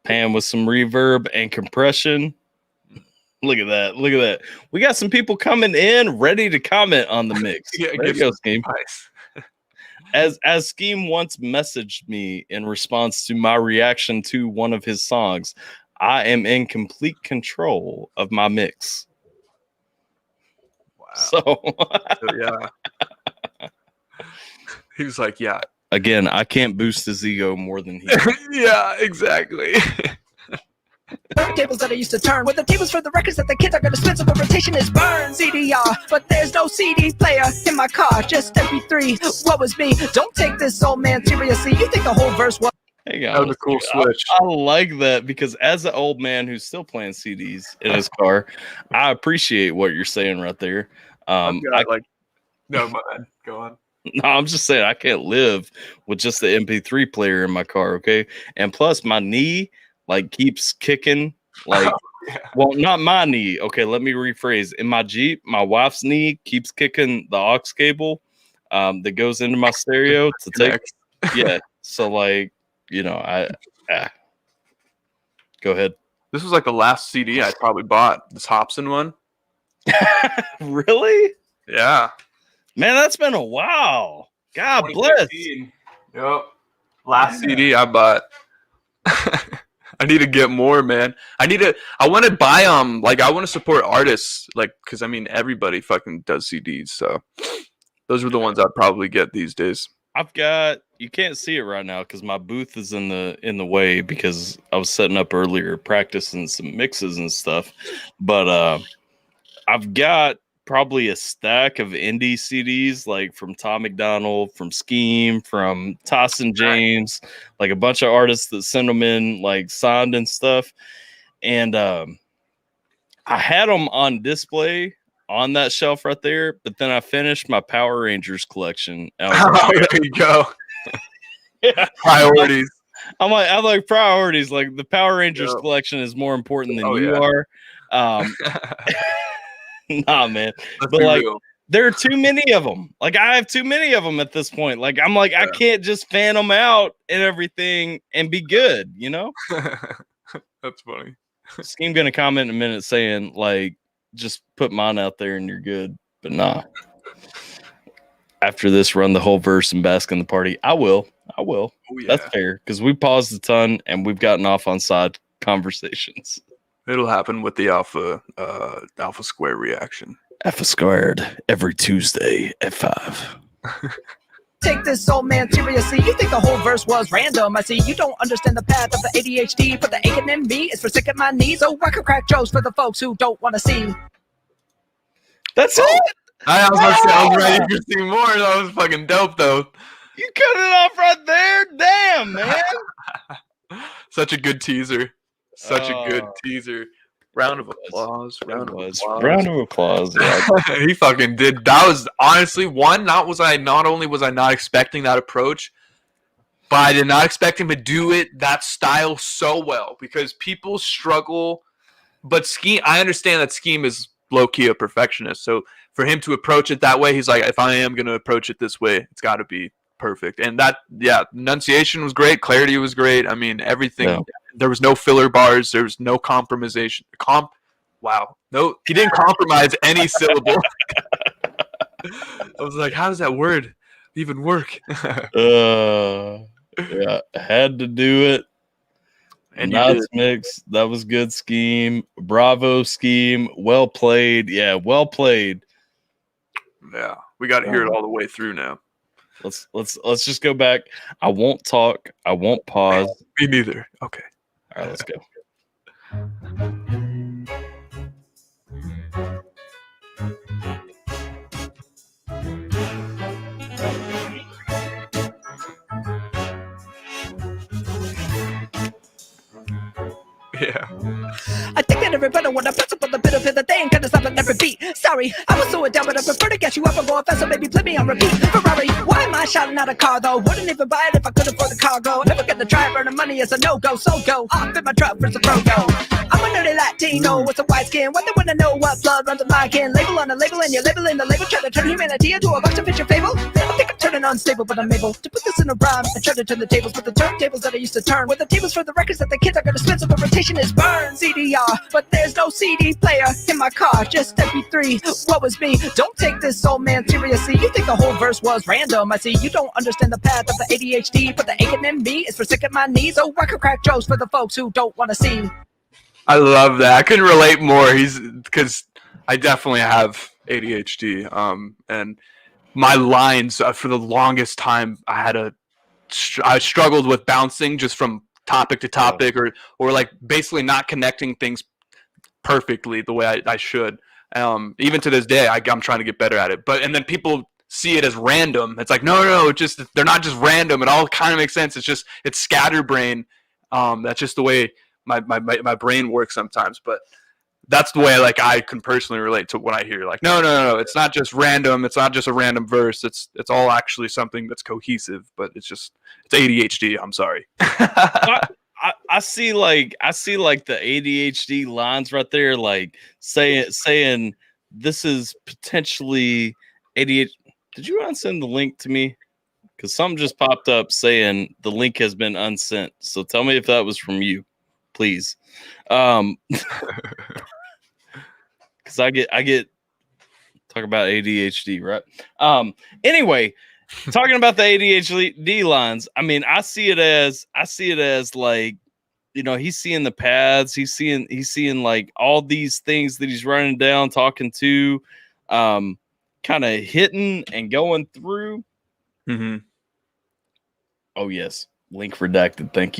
Pan with some reverb and compression. Look at that. Look at that. We got some people coming in ready to comment on the mix. Yeah, there you go, Scheme. Nice. As Scheme once messaged me in response to my reaction to one of his songs, I am in complete control of my mix. Wow. So yeah. He was like, yeah. Again, I can't boost his ego more than he. Yeah, exactly. Tables that I used to turn with the tables for the records that the kids are gonna spin, so the rotation is burn CDR. But there's no CD player in my car, just MP3. What was me? Don't take this old man seriously. You think the whole verse was? Hey guys, that was a cool switch. I like that because as an old man who's still playing CDs in his car, I appreciate what you're saying right there. No, man, go on. No, I'm just saying I can't live with just the MP3 player in my car, okay? And plus my knee like keeps kicking like well, not my knee. Okay, let me rephrase. In my Jeep, my wife's knee keeps kicking the aux cable that goes into my stereo to take yeah. So like, you know, go ahead. This was like the last CD I probably bought. This Hobson one. Really? Yeah. Man, that's been a while. God bless. Yep. Last CD I bought. I need to get more, man. I want to buy like I want to support artists, like, because I mean everybody fucking does CDs, so those are the ones I'd probably get these days. You can't see it right now because my booth is in the way because I was setting up earlier, practicing some mixes and stuff. But I've got probably a stack of indie CDs, like from Tom McDonald, from Scheme, from Tyson James, like a bunch of artists that send them in, like signed and stuff. And I had them on display on that shelf right there, but then I finished my Power Rangers collection. Oh, there you go. Yeah. Priorities. I'm like priorities. Like the Power Rangers collection is more important than you are. Nah, man. But like, there are too many of them. Like, I have too many of them at this point. Like, I'm like, I can't just fan them out and everything and be good, you know? That's funny. Scheme gonna comment in a minute saying, like, just put mine out there and you're good. But nah. After this, run the whole verse and bask in the party. I will. Oh, yeah. That's fair because we paused a ton and we've gotten off on side conversations. It'll happen with the alpha square reaction. Alpha squared every Tuesday at 5. Take this old man seriously. You think the whole verse was random. I see you don't understand the path of the ADHD. But the aching in me is for sick at my knees. Oh, I can crack jokes for the folks who don't want to see. That's it. I was about to say, I was ready to see more. That was fucking dope, though. You cut it off right there. Damn, man. Such a good teaser. Such a good teaser. Round of applause. Round of applause. Round of applause. Yeah. He fucking did. That was honestly one. Not only was I not expecting that approach, but I did not expect him to do it that style so well because people struggle. But Scheme, I understand that Scheme is low key a perfectionist. So for him to approach it that way, he's like, if I am going to approach it this way, it's got to be perfect. And that, yeah, enunciation was great. Clarity was great. I mean, everything. Yeah. There was no filler bars. There was no compromisation. Wow. No, he didn't compromise any syllable. I was like, how does that word even work? Yeah, had to do it. And Knots mix. That was good Scheme. Bravo Scheme. Well played. Yeah, well played. Yeah, we got to hear it all the way through now. Let's just go back. I won't talk. I won't pause. Me neither. Okay. All right, let's go. Yeah. I think that everybody wanna press up on the bit of the thing, kinda stop and never beat. Sorry, I was so down, but I prefer to get you up and go faster, baby, play me on repeat. Ferrari, why am I shouting out a car though? Wouldn't even buy it if I could afford the cargo. Never gonna try, burning money is a no-go, so go off in my truck for some pro-go. I'm a nerdy Latino with some white skin. What they wanna know what blood runs in my kin. Label on a label and you're labeling the label. Try to turn humanity into a box of fish fable. I think I'm turning unstable, but I'm able to put this in a rhyme and try to turn the tables with the turntables that I used to turn. With the tables for the records that the kids are gonna spin, so the rotation is burned. CDR, but there's no CD player in my car, just MP3. What was me? Don't take this old man seriously. You think the whole verse was random. I see you don't understand the path of the ADHD, but the aching in me is for sick at my knees. Oh, I could crack jokes for the folks who don't want to see. I love that. I couldn't relate more. Because I definitely have ADHD. And my lines for the longest time, I struggled with bouncing just from topic to topic, or like basically not connecting things perfectly the way I should. Even to this day, I'm trying to get better at it. And then people see it as random. It's like no, they're not just random. It all kind of makes sense. It's scatterbrain. That's just the way my brain works sometimes. But that's the way like I can personally relate to when I hear like no, it's not just random. It's not just a random verse. It's all actually something that's cohesive. But it's ADHD. I'm sorry. I see like the ADHD lines right there, like saying this is potentially ADHD. Did you unsend the link to me? Because something just popped up saying the link has been unsent. So tell me if that was from you, please. Because I get talk about ADHD, right? Anyway. Talking about the ADHD lines, I mean, I see it as like, you know, he's seeing the paths, he's seeing like all these things that he's running down, talking to, kind of hitting and going through. Mm-hmm. Oh yes, link redacted. Thank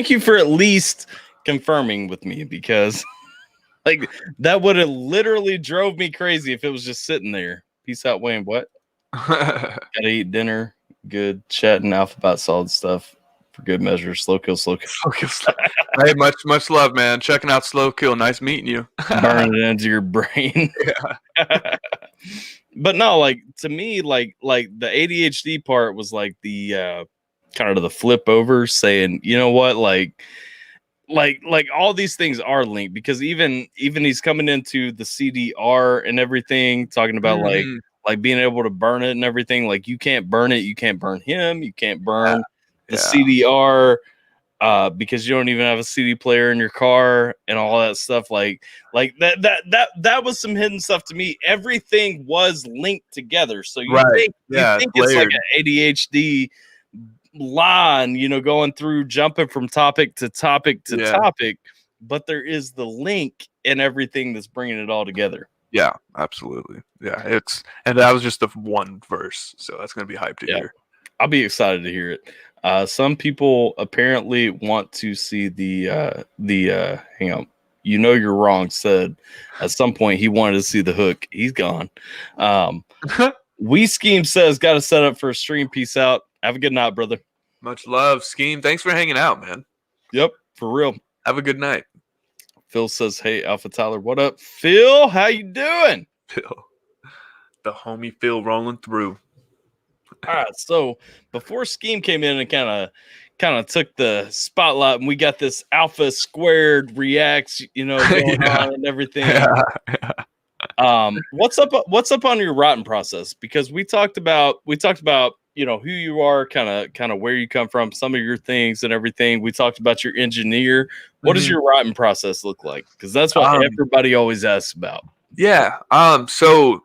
you for at least confirming with me, because like that would have literally drove me crazy if it was just sitting there. Peace out, Wayne. What? Gotta eat dinner. Good chatting. Alphabyte, solid stuff for good measure. Slow kill. Hey, much love, man. Checking out Slow Kill. Nice meeting you. Burning it into your brain. Yeah. But no, like to me, like the ADHD part was like the kind of the flip over, saying, you know what, like all these things are linked, because even he's coming into the CDR and everything, talking about like being able to burn it and everything. Like you can't burn it, you can't burn him, you can't burn the CDR because you don't even have a CD player in your car and all that stuff. Like that was some hidden stuff to me. Everything was linked together. So you think it's like an ADHD line, you know, going through, jumping from topic to topic to topic, but there is the link and everything that's bringing it all together. Yeah, absolutely. Yeah, and that was just the one verse, so that's gonna be hyped to hear. I'll be excited to hear it. Some people apparently want to see the hang on, you know you're wrong said at some point he wanted to see the hook. He's gone. We Scheme says, got to set up for a stream. Peace out. Have a good night, brother. Much love, Scheme. Thanks for hanging out, man. Yep, for real. Have a good night. Phil says, hey, AlphaTyler, what up? Phil, how you doing? Phil. The homie Phil rolling through. All right, so before Scheme came in and kind of took the spotlight, and we got this Alpha Squared Reacts, going on and everything. What's up on your writing process? Because we talked about who you are, kind of where you come from, some of your things and everything. We talked about your engineer. What does your writing process look like? Because that's what everybody always asks about. Yeah. So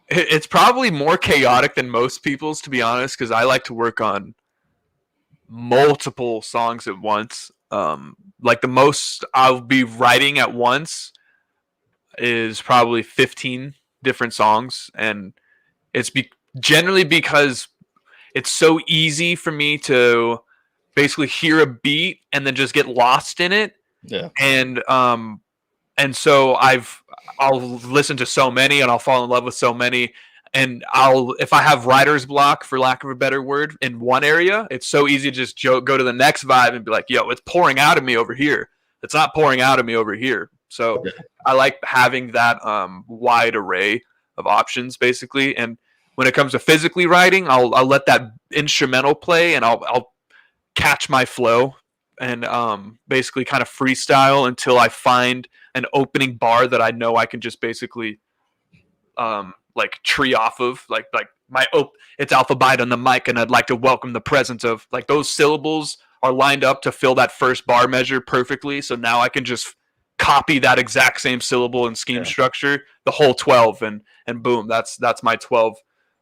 it's probably more chaotic than most people's, to be honest, because I like to work on multiple songs at once. Like the most I'll be writing at once is probably 15 different songs, and it's generally because it's so easy for me to basically hear a beat and then just get lost in it. Yeah. And so I'll listen to so many and I'll fall in love with so many. And if I have writer's block, for lack of a better word, in one area, it's so easy to just go to the next vibe and be like, yo, it's pouring out of me over here. It's not pouring out of me over here. So I like having that wide array of options, basically. And when it comes to physically writing, I'll let that instrumental play and I'll catch my flow and basically kind of freestyle until I find an opening bar that I know I can just basically like tree off of, like it's Alphabyte on the mic, and I'd like to welcome the presence of, like, those syllables are lined up to fill that first bar measure perfectly. So now I can just copy that exact same syllable and scheme structure, the whole 12, and boom, that's my 12.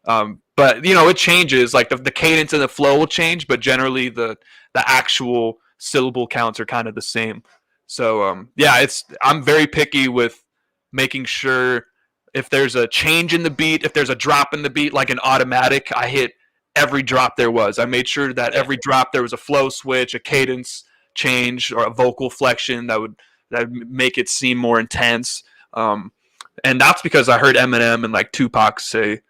But it changes, like the cadence and the flow will change, but generally the actual syllable counts are kind of the same. So I'm very picky with making sure if there's a change in the beat, if there's a drop in the beat, like an automatic, I hit every drop there was. I made sure that every drop there was a flow switch, a cadence change, or a vocal flexion that would make it seem more intense. And that's because I heard Eminem and like Tupac say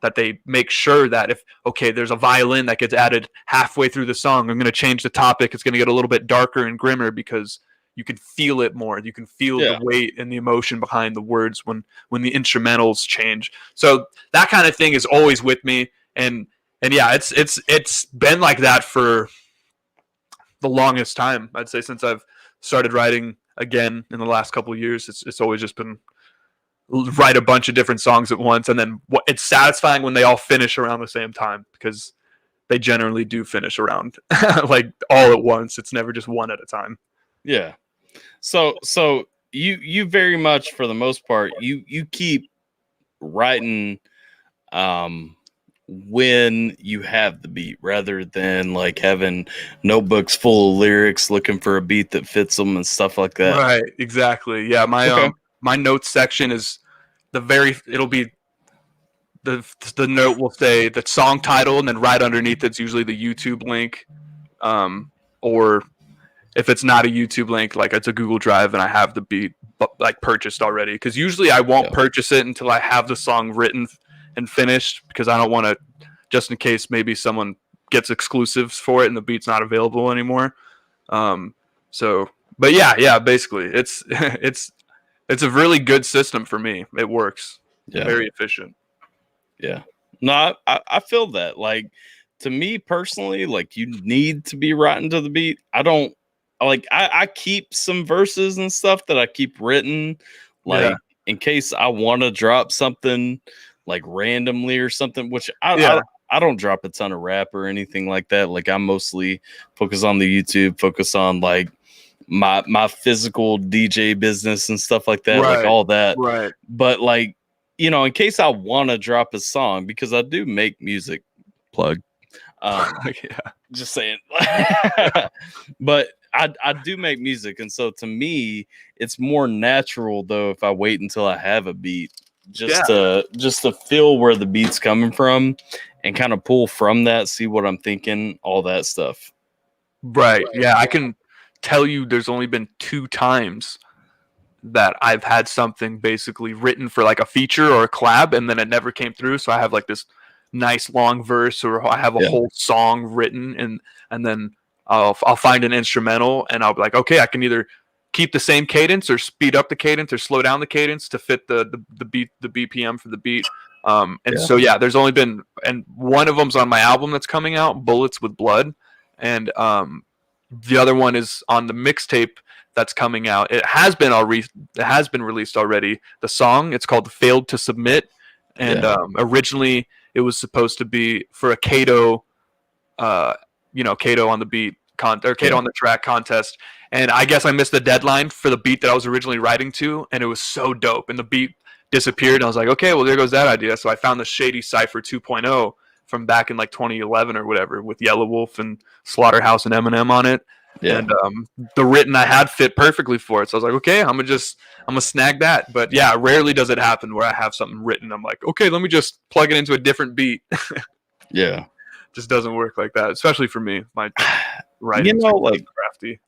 that they make sure that if, there's a violin that gets added halfway through the song, I'm going to change the topic. It's going to get a little bit darker and grimmer because you can feel it more. You can feel the weight and the emotion behind the words when the instrumentals change. So that kind of thing is always with me. And yeah, it's been like that for the longest time. I'd say since I've started writing again in the last couple of years, it's always just been write a bunch of different songs at once, and then it's satisfying when they all finish around the same time, because they generally do finish around like all at once. It's never just one at a time. Yeah. So you very much, for the most part, you keep writing when you have the beat, rather than like having notebooks full of lyrics looking for a beat that fits them and stuff like that. Right. Exactly. Yeah. My notes section is it'll be the note will say the song title, and then right underneath it's usually the YouTube link, or if it's not a YouTube link, like it's a Google Drive and I have the beat like purchased already, because usually I won't purchase it until I have the song written and finished, because I don't want to, just in case maybe someone gets exclusives for it and the beat's not available anymore. But yeah, basically it's a really good system for me. It works. Very efficient. Yeah. No, I feel that. Like, to me personally, like, you need to be writing to the beat. I keep some verses and stuff that I keep written, like, in case I want to drop something like randomly or something, which I don't drop a ton of rap or anything like that. Like, I mostly focus on the YouTube, focus on like my physical DJ business and stuff like that, like all that. Right. But like, in case I want to drop a song, because I do make music, plug. Just saying. But I do make music, and so to me, it's more natural though if I wait until I have a beat, just to feel where the beat's coming from and kind of pull from that, see what I'm thinking, all that stuff. Right. Yeah, I can tell you there's only been 2 times that I've had something basically written for like a feature or a collab, and then it never came through. So I have like this nice long verse, or I have a whole song written, and then I'll find an instrumental, and I'll be like, okay, I can either keep the same cadence or speed up the cadence or slow down the cadence to fit the BPM for the beat. So there's only been, and one of them's on my album that's coming out, Bullets with Blood, and the other one is on the mixtape that's coming out. It has been released already. The song, it's called "Failed to Submit," and originally it was supposed to be for a Kato, Kato on the beat or Kato on the track contest. And I guess I missed the deadline for the beat that I was originally writing to, and it was so dope. And the beat disappeared, and I was like, okay, well, there goes that idea. So I found the Shady Cypher 2.0 from back in like 2011 or whatever, with Yellow Wolf and Slaughterhouse and Eminem on it. Yeah. And the written I had fit perfectly for it. So I was like, okay, I'm gonna snag that. But yeah, rarely does it happen where I have something written. I'm like, okay, let me just plug it into a different beat. Yeah. Just doesn't work like that, especially for me. My writing, like crafty.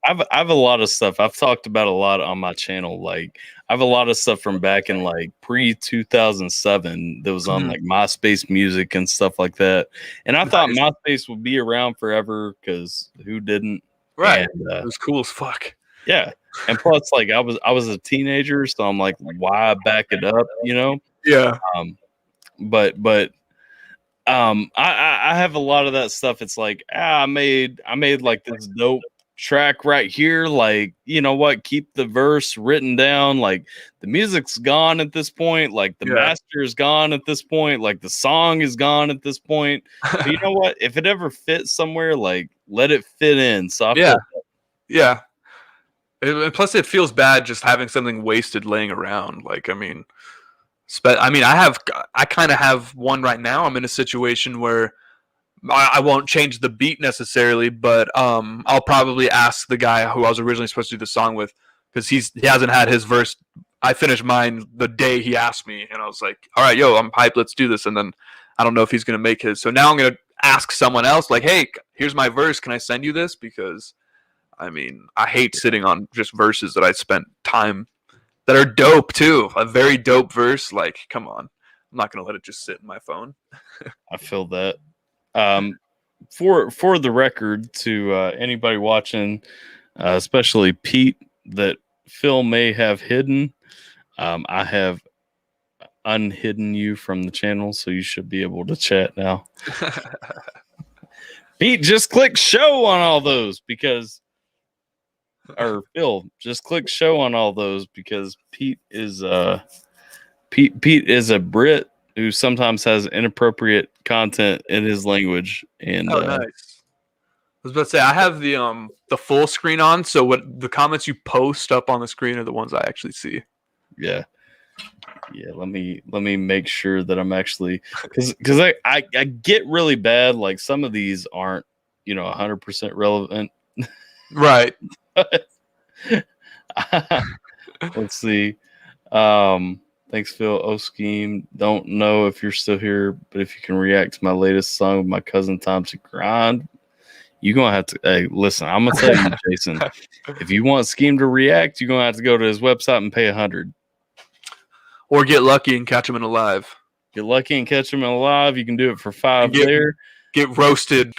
I have a lot of stuff I've talked about a lot on my channel. Like I have a lot of stuff from back in like pre 2007 that was on like MySpace music and stuff like that. And I thought MySpace would be around forever, because who didn't? Right. And, it was cool as fuck. Yeah. And plus, like I was a teenager, so I'm like, why back it up? Yeah. I have a lot of that stuff. It's like, I made like this dope track right here. Like, you know what? Keep the verse written down. Like the music's gone at this point. Like the master is gone at this point. Like the song is gone at this point. But you know what? If it ever fits somewhere, like let it fit in. So yeah. And plus, it feels bad just having something wasted laying around. Like, I mean, I kind of have one right now. I'm in a situation where I won't change the beat necessarily, but I'll probably ask the guy who I was originally supposed to do the song with, because he hasn't had his verse. I finished mine the day he asked me, and I was like, all right, yo, I'm hyped, let's do this. And then I don't know if he's going to make his. So now I'm going to ask someone else, like, hey, here's my verse. Can I send you this? Because, I mean, I hate sitting on just verses that I spent time that are dope too. A very dope verse. Like, come on. I'm not going to let it just sit in my phone. I feel that. For the record, to anybody watching, especially Pete, that Phil may have hidden, I have unhidden you from the channel, so you should be able to chat now. Pete, just click show on all those, because, or Phil, just click show on all those, because Pete is Pete is a Brit who sometimes has inappropriate content in his language. And nice. I was about to say, I have the full screen on, so what the comments you post up on the screen are the ones I actually see. Yeah. Let me make sure that I'm actually, because I get really bad. Like some of these aren't 100% relevant. Right. Let's see. Thanks, Phil. Oh, Scheme. Don't know if you're still here, but if you can react to my latest song with my cousin Tom to Grind, you're going to have to. Hey, listen, I'm going to tell you, Jason, if you want Scheme to react, you're going to have to go to his website and pay $100. Or get lucky and catch him in a live. Get lucky and catch him in a live. You can do it for $5 there. Get roasted.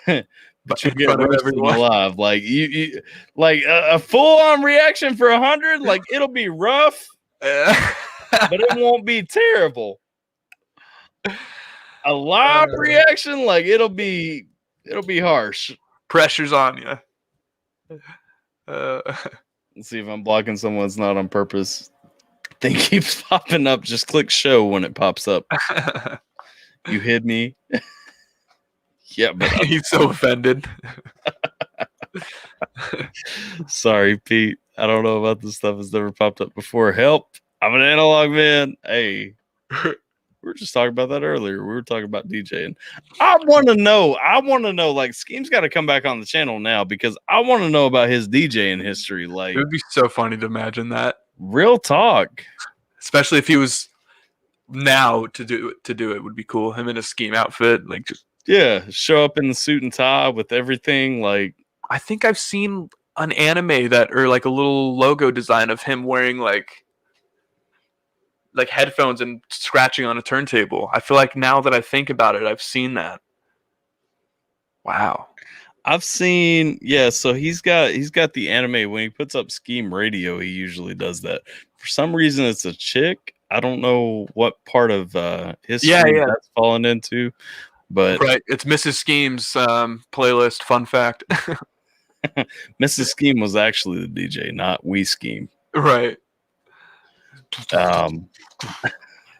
But you get roasted alive. Like you like a full-on reaction for $100. Like it'll be rough. But it won't be terrible. A live reaction, like it'll be harsh. Pressure's on you. Let's see if I'm blocking someone. It's not on purpose. Thing keeps popping up. Just click show when it pops up. You hid me. Yeah, but he's so offended. Sorry, Pete. I don't know about this stuff. It's never popped up before. Help. I'm an analog man. Hey, we were just talking about that earlier. We were talking about DJing. I want to know, like, Scheme's got to come back on the channel now, because I want to know about his DJing history. Like, it would be so funny to imagine that. Real talk. Especially if he was now to do it would be cool. Him in a Scheme outfit, like just show up in the suit and tie with everything. Like, I think I've seen an anime that, or like a little logo design of him wearing like headphones and scratching on a turntable. I feel like now that I think about it, I've seen that. Wow. I've seen, so he's got the anime when he puts up Scheme Radio, he usually does that. For some reason it's a chick. I don't know what part of history that's fallen into, but right, it's Mrs. Scheme's playlist. Fun fact. Mrs. Scheme was actually the DJ, not We Scheme. Right. That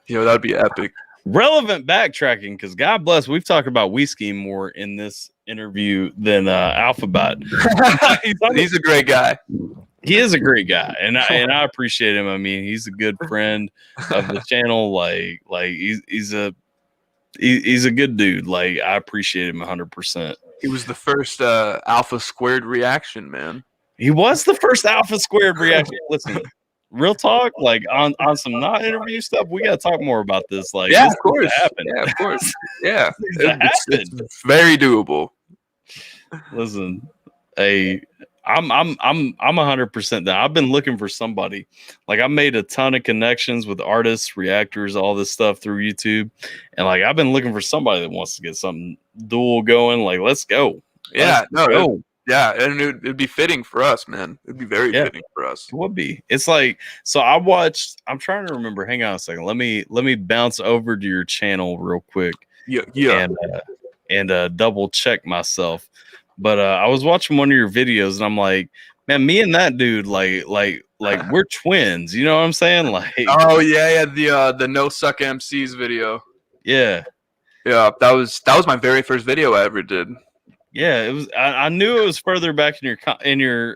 would be epic. Relevant backtracking, because God bless, we've talked about We Scheme more in this interview than Alphabyte. He's a great guy. He is a great guy, and I appreciate him. I mean, he's a good friend of the channel. Like he's a good dude. Like, I appreciate him 100%. He was the first Alpha Squared reaction, man. He was the first Alpha Squared reaction. Listen, real talk, like on some not interview stuff, we got to talk more about this. Like, yeah, this of course. Happen. Yeah, of course. Yeah, it's very doable. Listen, hey, I'm 100% down. I've been looking for somebody. Like, I made a ton of connections with artists, reactors, all this stuff through YouTube, and like I've been looking for somebody that wants to get something dual going. Like, let's go. Yeah, and it'd be fitting for us, man. It'd be very fitting for us. It would be. It's like, so I'm trying to remember. Hang on a second. Let me bounce over to your channel real quick. Yeah. And double check myself. But I was watching one of your videos, and I'm like, man, me and that dude, like we're twins. You know what I'm saying? Like, oh yeah, the No Suck MCs video. Yeah, that was my very first video I ever did. Yeah, it was. I knew it was further back in your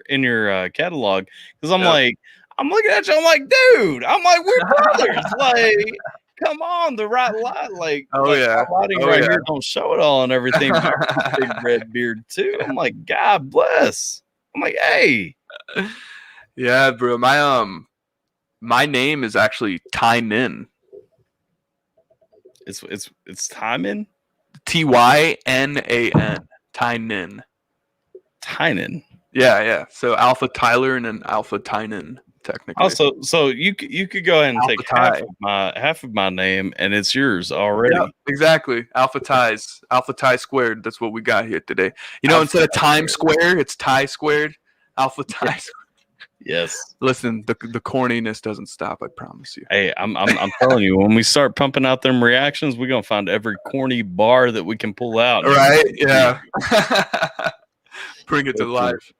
catalog, because I'm like, I'm looking at you. I'm like, dude. I'm like, we're brothers. Like, come on, the right light. Like, lighting here don't show it all and everything. Big red beard too. I'm like, God bless. I'm like, hey. Yeah, bro. My name is actually Tynan. It's Tynan. Tynan. Tynan. Tynan. Yeah. So AlphaTyler and then AlphaTynan, technically. Also, so you could go ahead and take half of my name, and it's yours already. Yeah, exactly. AlphaTy squared. That's what we got here today. You know, instead of Times Square, it's Ty squared. AlphaTy. Yes. Listen, the corniness doesn't stop. I promise you. Hey, I'm telling you, when we start pumping out them reactions, we're gonna find every corny bar that we can pull out. Right? Yeah. Bring it to life.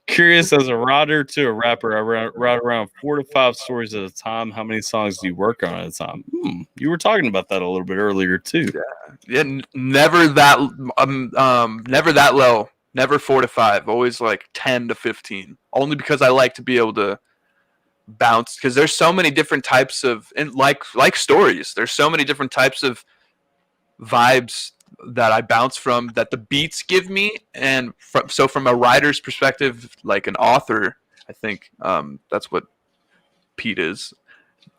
Curious, as a writer to a rapper, I write around 4 to 5 stories at a time. How many songs do you work on at a time? You were talking about that a little bit earlier too. Yeah. Never that low. Never 4 to 5. Always like 10 to 15. Only because I like to be able to bounce, because there's so many different types of, and like stories. There's so many different types of vibes that I bounce from, that the beats give me. And from a writer's perspective, like an author, I think that's what Pete is.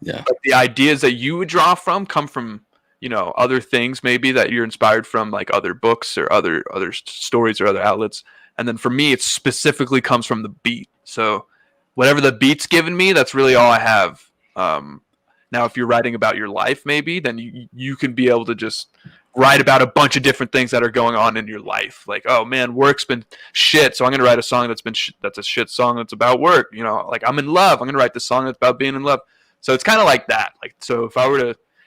Yeah. But the ideas that you would draw from come from, other things maybe that you're inspired from, like other books or other stories or other outlets. And then for me, it specifically comes from the beat. So whatever the beat's given me, that's really all I have. Now, if you're writing about your life, maybe, then you can be able to just write about a bunch of different things that are going on in your life. Like, oh man, work's been shit, so I'm going to write a song that's a shit song that's about work. Like, I'm in love, I'm going to write the song that's about being in love. So it's kind of like that. Like, so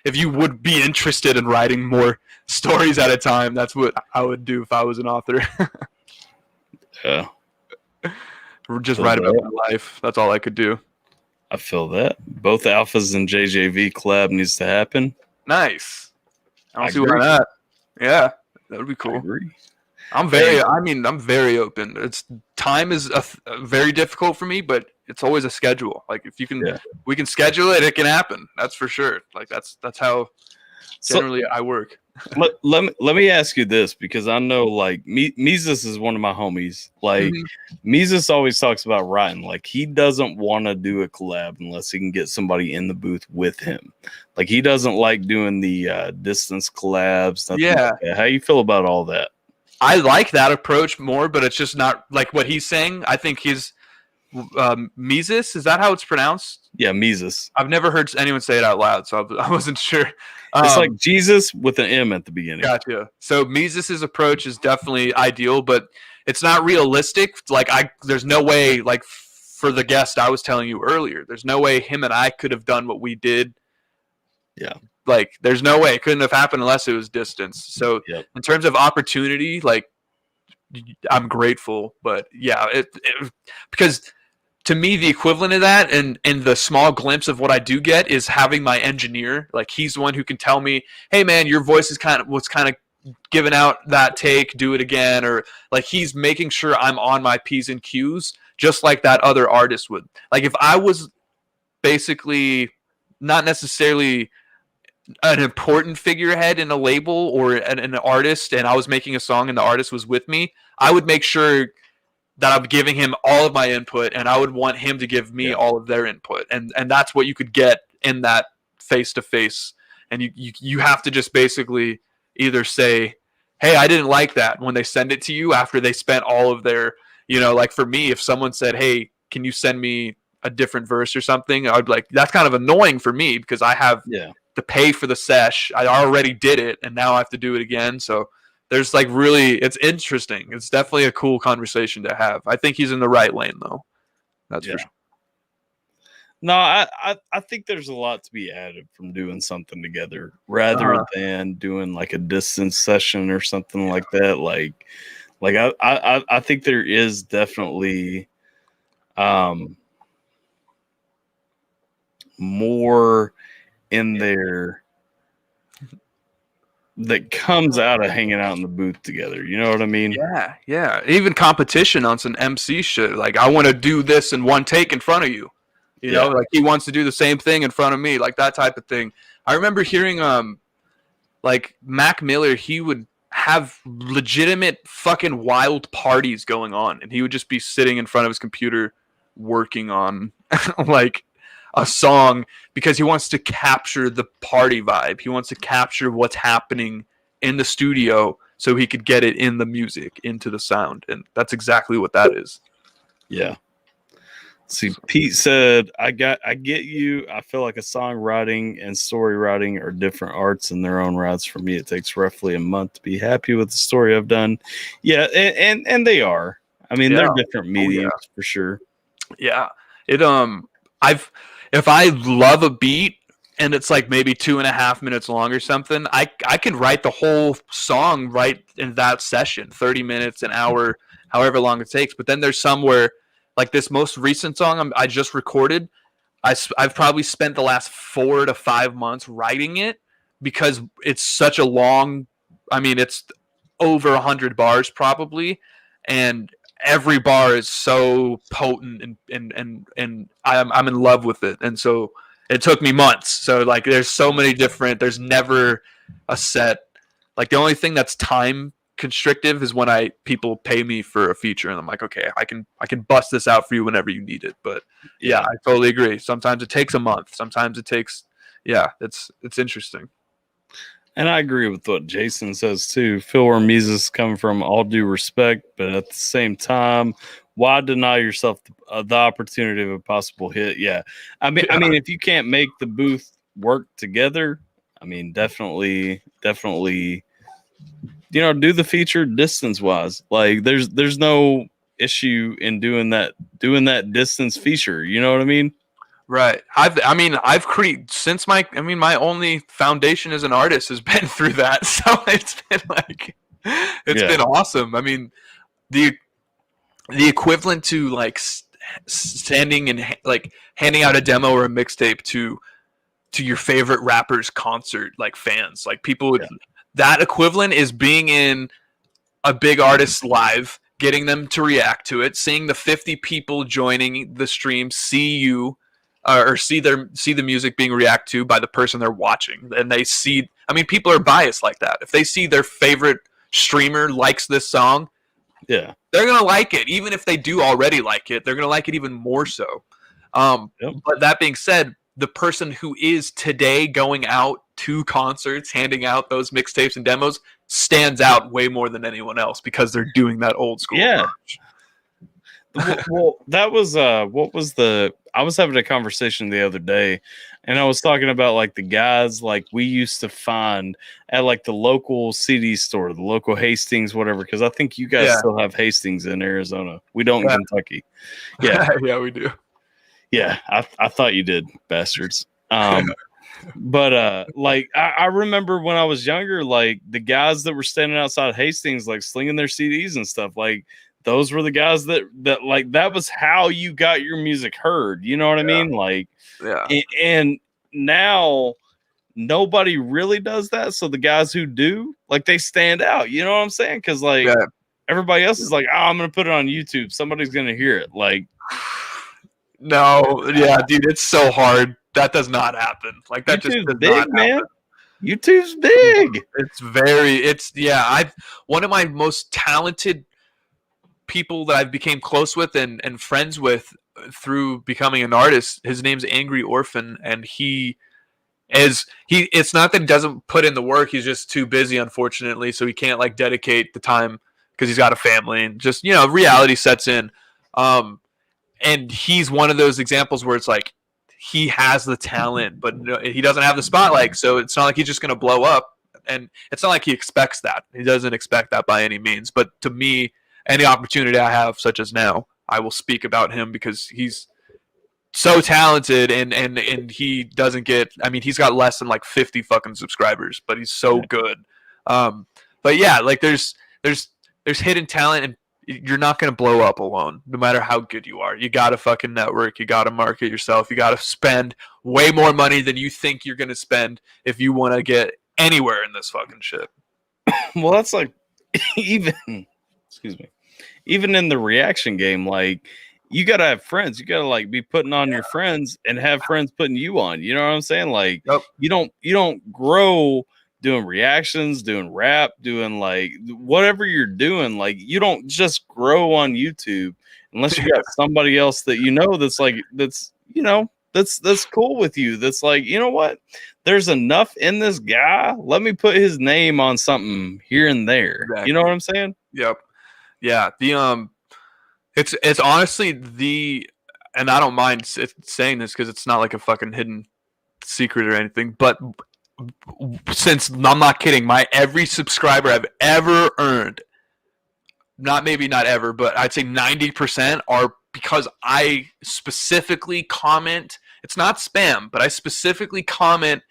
if you would be interested in writing more stories at a time, that's what I would do if I was an author. Yeah. Just write about my life. That's all I could do. I feel that. Both Alphas and JJV collab needs to happen. Nice. I don't see why not. Yeah, that would be cool. I agree. I'm very open. Time is very difficult for me, but it's always a schedule. Like, if we can schedule it, it can happen. That's for sure. Like, that's how generally I work. let me ask you this, because I know, like, Mises is one of my homies. Like, Mises always talks about writing. Like, he doesn't want to do a collab unless he can get somebody in the booth with him. Like, he doesn't like doing the distance collabs. Yeah. Like that. How you feel about all that? I like that approach more, but it's just not like what he's saying. I think his Mises, is that how it's pronounced? Yeah, Mises. I've never heard anyone say it out loud, so I wasn't sure. It's like Jesus with an M at the beginning. Gotcha. So Mises' approach is definitely ideal, but it's not realistic. Like there's no way, like for the guest I was telling you earlier, there's no way him and I could have done what we did. Yeah. Like there's no way it couldn't have happened unless it was distance. So in terms of opportunity, like I'm grateful, but yeah, because to me, the equivalent of that and the small glimpse of what I do get is having my engineer. Like he's the one who can tell me, hey man, your voice is kind of giving out that take, do it again. Or like he's making sure I'm on my P's and Q's just like that other artist would. Like if I was basically not necessarily an important figurehead in a label or an artist and I was making a song and the artist was with me, I would make sure that I'm giving him all of my input and I would want him to give me all of their input. And that's what you could get in that face-to-face. And you have to just basically either say, hey, I didn't like that when they send it to you after they spent all of their, like for me, if someone said, hey, can you send me a different verse or something? I'd be like, that's kind of annoying for me because I have to pay for the sesh. I already did it and now I have to do it again. So there's like really, it's interesting. It's definitely a cool conversation to have. I think he's in the right lane though. That's for sure. No, I think there's a lot to be added from doing something together rather than doing like a distance session or something like that. Like I think there is definitely more in there that comes out of hanging out in the booth together. You know what I mean? Yeah. Even competition on some MC shit. Like, I want to do this in one take in front of you. You know, like he wants to do the same thing in front of me, like that type of thing. I remember hearing, like Mac Miller, he would have legitimate fucking wild parties going on, and he would just be sitting in front of his computer working on like a song because he wants to capture the party vibe. He wants to capture what's happening in the studio so he could get it in the music, into the sound. And that's exactly what that is. Yeah. See, Pete said, I get you. I feel like a songwriting and story writing are different arts in their own rights. For me, it takes roughly a month to be happy with the story I've done. Yeah, and they are. I mean, they're different mediums for sure. Yeah. If I love a beat and it's like maybe 2.5 minutes long or something, I can write the whole song right in that session, 30 minutes, an hour, however long it takes. But then there's some where, like this most recent song I just recorded, I've probably spent the last 4 to 5 months writing it because it's such a long, I mean, it's over 100 bars probably, and every bar is so potent and I'm in love with it. And so it took me months. So like there's so many different, there's never a set. Like the only thing that's time constrictive is when people pay me for a feature and I'm like, okay, I can bust this out for you whenever you need it. But yeah, I totally agree. Sometimes it takes a month. Sometimes it takes, it's interesting. And I agree with what Jason says too. Feel where Mises coming from, all due respect, but at the same time, why deny yourself the opportunity of a possible hit? Yeah, I mean, if you can't make the booth work together, I mean, definitely, you know, do the feature distance wise. Like, there's no issue in doing that distance feature. You know what I mean? Right. I've created since my only foundation as an artist has been through that. So it's been like, been awesome. I mean, the equivalent to like standing and like handing out a demo or a mixtape to your favorite rapper's concert, like fans, like people would, that equivalent is being in a big artist live, getting them to react to it, seeing the 50 people joining the stream, see you, or see the music being reacted to by the person they're watching. And they see, I mean, people are biased like that. If they see their favorite streamer likes this song, they're going to like it. Even if they do already like it, they're going to like it even more so. But that being said, the person who is today going out 2 concerts handing out those mixtapes and demos stands out way more than anyone else because they're doing that old school approach. Well, that was what was the I was having a conversation the other day, and I was talking about like the guys like we used to find at like the local CD store, the local Hastings, whatever, because I think you guys still have Hastings in Arizona. We don't in Kentucky. Yeah. Yeah, we do. Yeah, I thought you did, bastards. But like I remember when I was younger, like the guys that were standing outside Hastings, like slinging their CDs and stuff, like those were the guys that like that was how you got your music heard. You know what I mean? Like, and now nobody really does that. So the guys who do, like, they stand out. You know what I'm saying? Because like everybody else is like, oh, I'm gonna put it on YouTube. Somebody's gonna hear it. Like, no, yeah, dude, it's so hard. That does not happen. Like that YouTube's just does big, not man. happen. YouTube's big. I've one of my most talented people that I've became close with and friends with through becoming an artist. His name's Angry Orphan, and it's not that he doesn't put in the work, he's just too busy, unfortunately, so he can't like dedicate the time because he's got a family and just, you know, reality sets in. And he's one of those examples where it's like he has the talent, but he doesn't have the spotlight, so it's not like he's just going to blow up, and it's not like he expects that. He doesn't expect that by any means, but to me, any opportunity I have, such as now, I will speak about him because he's so talented and he doesn't get, I mean, he's got less than like 50 fucking subscribers, but he's so good. But yeah, like there's hidden talent, and you're not going to blow up alone, no matter how good you are. You got to fucking network. You got to market yourself. You got to spend way more money than you think you're going to spend if you want to get anywhere in this fucking shit. Well, that's like even in the reaction game, like you gotta have friends. You gotta like be putting on your friends and have friends putting you on. You know what I'm saying? Like you don't grow doing reactions, doing rap, doing like whatever you're doing. Like you don't just grow on YouTube unless you got somebody else that you know that's like that's cool with you. That's like, you know what? There's enough in this guy. Let me put his name on something here and there. Exactly. You know what I'm saying? Yep. Yeah. It's honestly and I don't mind saying this because it's not like a fucking hidden secret or anything, but since I'm not kidding, my every subscriber I've ever earned, maybe not ever, but I'd say 90% are because I specifically comment. It's not spam, but I specifically comment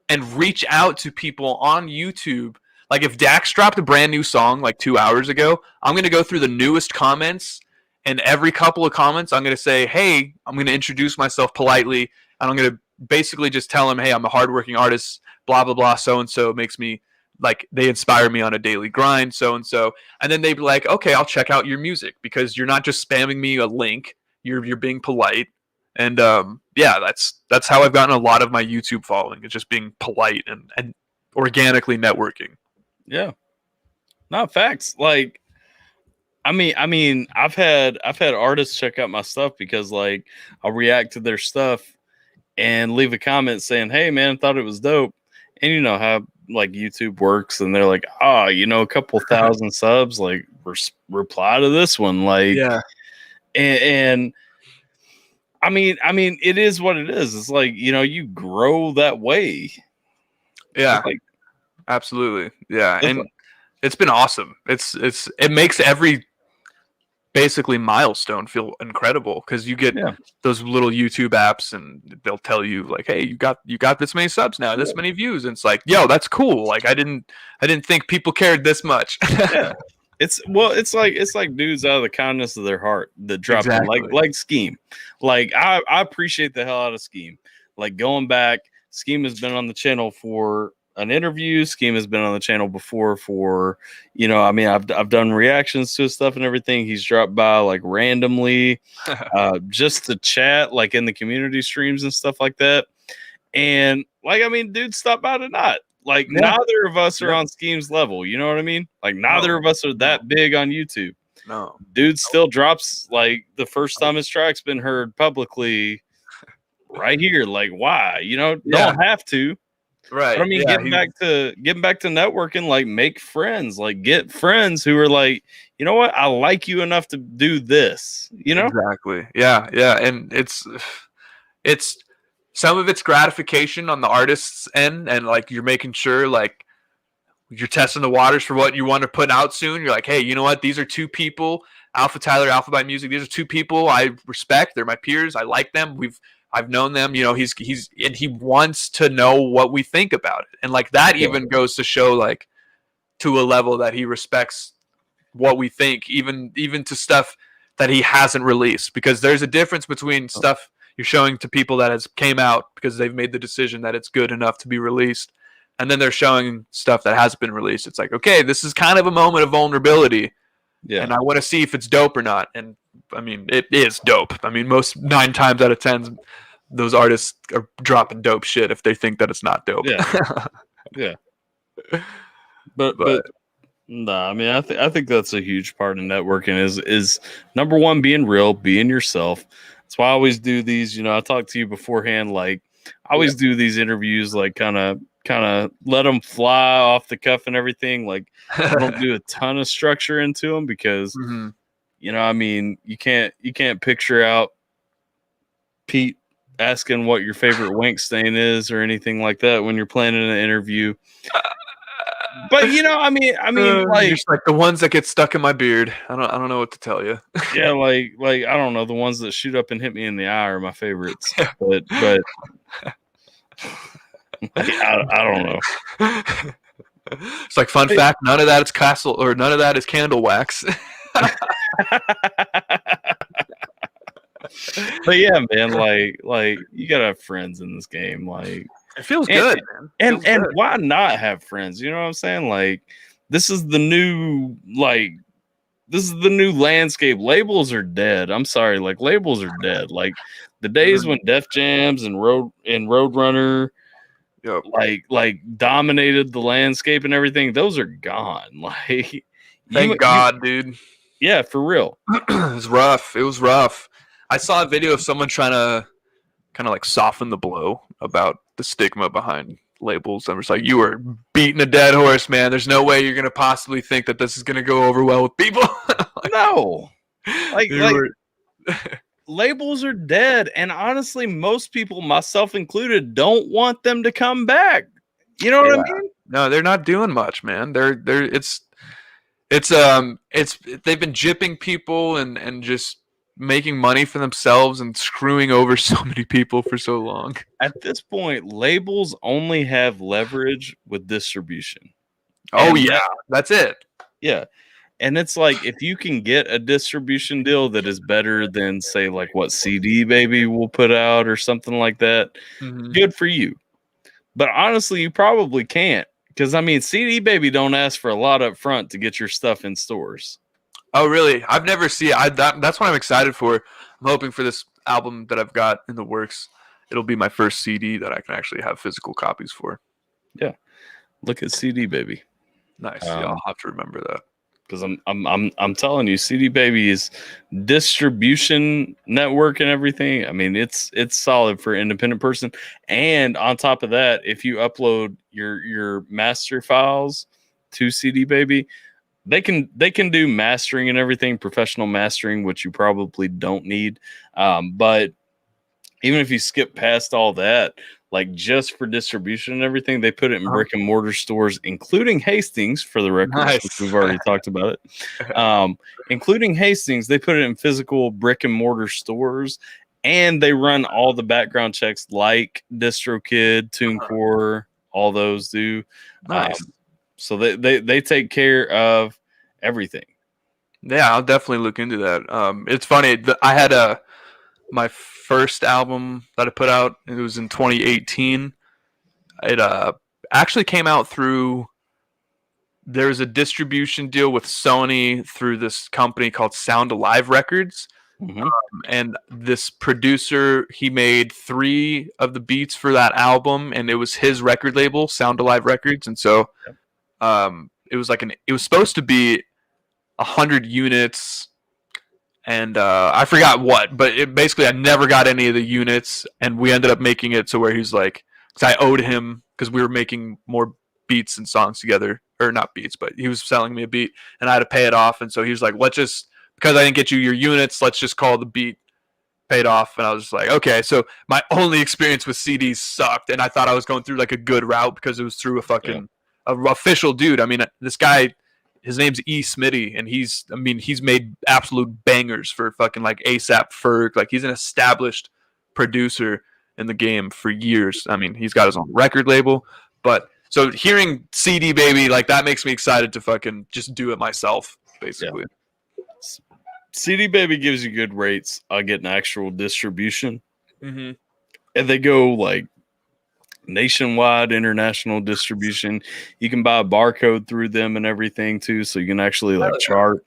and reach out to people on YouTube. Like if Dax dropped a brand new song like 2 hours ago, I'm going to go through the newest comments, and every couple of comments I'm going to say, hey, I'm going to introduce myself politely, and I'm going to basically just tell them, hey, I'm a hardworking artist, blah, blah, blah, so-and-so makes me, like, they inspire me on a daily grind, so-and-so. And then they'd be like, okay, I'll check out your music because you're not just spamming me a link. You're being polite. And yeah, that's how I've gotten a lot of my YouTube following. It's just being polite and organically networking. Yeah. Not facts. Like, I mean, I've had artists check out my stuff because like I'll react to their stuff and leave a comment saying, hey man, thought it was dope. And you know how like YouTube works, and they're like, oh, a couple thousand subs, like reply to this one. Like, yeah. And I mean, it is what it is. It's like, you grow that way. Yeah, like, absolutely. Yeah. And it's been awesome. It makes every basically milestone feel incredible because you get those little YouTube apps and they'll tell you like, hey, you got this many subs now, this many views, and it's like, yo, that's cool. Like I didn't think people cared this much. Yeah. It's like dudes out of the kindness of their heart that drop like Scheme. Like I appreciate the hell out of Scheme. Like going back, Scheme has been on the channel for an interview. Scheme has been on the channel before for, I've done reactions to his stuff and everything. He's dropped by like randomly, just to chat, like in the community streams and stuff like that. And like, dude, stop by tonight. Like neither of us are on Scheme's level. You know what I mean? Like neither of us are that big on YouTube. No, dude still drops like the first time his track's been heard publicly right here. Like why? Don't have to. Right. But I mean, yeah, getting back to networking, like make friends, like get friends who are like, you know what, I like you enough to do this, you know? exactly. Yeah, yeah, and it's some of it's gratification on the artist's end, and like you're making sure like you're testing the waters for what you want to put out soon. You're like, hey, you know what? These are two people, AlphaTyler, Alphabyte Music. These are two people I respect. They're my peers. I like them. I've known them. You know, he's and he wants to know what we think about it, and like that even goes to show like to a level that he respects what we think, even to stuff that he hasn't released, because there's a difference between stuff you're showing to people that has came out because they've made the decision that it's good enough to be released, and then they're showing stuff that has been released. It's like, okay, this is kind of a moment of vulnerability, and I want to see if it's dope or not. And I mean, it is dope. I mean, most 9 times out of 10, those artists are dropping dope shit if they think that it's not dope. Yeah. But nah, I mean, I think that's a huge part of networking is number one, being real, being yourself. That's why I always do these. You know, I talked to you beforehand. Like, I always do these interviews, like kind of let them fly off the cuff and everything. Like, I don't do a ton of structure into them because, you know, I mean, you can't picture out Pete asking what your favorite wank stain is or anything like that when you're planning an interview. But you know, I mean, like, just like the ones that get stuck in my beard. I don't know what to tell you. yeah, like I don't know, the ones that shoot up and hit me in the eye are my favorites. But like, I don't know. It's like fun fact: none of that is none of that is candle wax. But yeah, man, like you gotta have friends in this game. Like, it feels good, man. And why not have friends? You know what I'm saying? Like, this is the new landscape. Labels are dead. I'm sorry, like labels are dead. Like the days when Def Jams and Roadrunner like dominated the landscape and everything, those are gone. Like, thank God, dude. Yeah, for real. It was rough. It was rough. I saw a video of someone trying to kind of like soften the blow about the stigma behind labels. I'm just like, you were beating a dead horse, man. There's no way you're going to possibly think that this is going to go over well with people. No. Like labels are dead. And honestly, most people, myself included, don't want them to come back. You know what I mean? No, they're not doing much, man. It's they've been gypping people and just making money for themselves and screwing over so many people for so long. At this point, labels only have leverage with distribution. Oh, yeah. That's it. Yeah. And it's like, if you can get a distribution deal that is better than, say, like what CD Baby will put out or something like that, good for you. But honestly, you probably can't. Because, I mean, CD Baby don't ask for a lot up front to get your stuff in stores. Oh, really? I've never seen it. That's what I'm excited for. I'm hoping for this album that I've got in the works. It'll be my first CD that I can actually have physical copies for. Yeah. Look at CD Baby. Nice. Yeah, I'll have to remember that. Because I'm telling you, CD Baby's distribution network and everything, I mean, it's solid for an independent person. And on top of that, if you upload your master files to CD Baby, they can do mastering and everything, professional mastering, which you probably don't need. But even if you skip past all that, like just for distribution and everything, they put it in brick and mortar stores, including Hastings, for the record. Nice. We've already talked about it. Including Hastings, they put it in physical brick and mortar stores, and they run all the background checks like DistroKid, TuneCore, all those do. Nice. So they take care of everything. Yeah, I'll definitely look into that. It's funny. I had my first album that I put out. It was in 2018. It actually came out through. There's a distribution deal with Sony through this company called Sound Alive Records. And this producer, he made 3 of the beats for that album, and it was his record label, Sound Alive Records. And so it was supposed to be 100 units, and I forgot what, but basically I never got any of the units, and we ended up making it to where he's like, because I owed him because we were making more beats and songs together, or not beats, but he was selling me a beat, and I had to pay it off. And so he was like, "Let's just because I didn't get you your units, let's just call the beat paid off." And I was just like, okay. So my only experience with CDs sucked, and I thought I was going through like a good route because it was through a fucking official dude. I mean, this guy, his name's E. Smitty, and he's made absolute bangers for fucking like ASAP Ferg. Like, he's an established producer in the game for years. I mean, he's got his own record label, but so hearing CD Baby, like, that makes me excited to fucking just do it myself, basically. Yeah. CD Baby gives you good rates on getting actual distribution. Mm-hmm. And they go like nationwide, international distribution. You can buy a barcode through them and everything too, so you can actually like chart.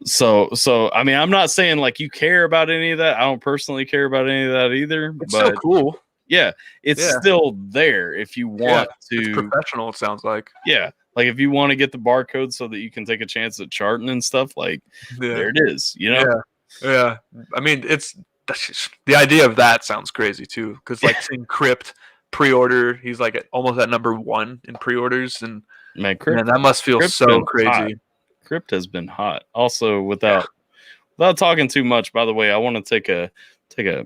So I mean, I'm not saying like you care about any of that. I don't personally care about any of that either. It's but so cool. Yeah, it's still there if you want to. It's professional, it sounds like. Yeah, like if you want to get the barcode so that you can take a chance at charting and stuff, like there it is. You know. Yeah. I mean, the idea of that sounds crazy too, because like seeing Crypt pre-order, he's like almost at number 1 in pre-orders, and man, that must feel Crypt's so crazy. Hot. Crypt has been hot. Also, without talking too much, by the way, I want to take a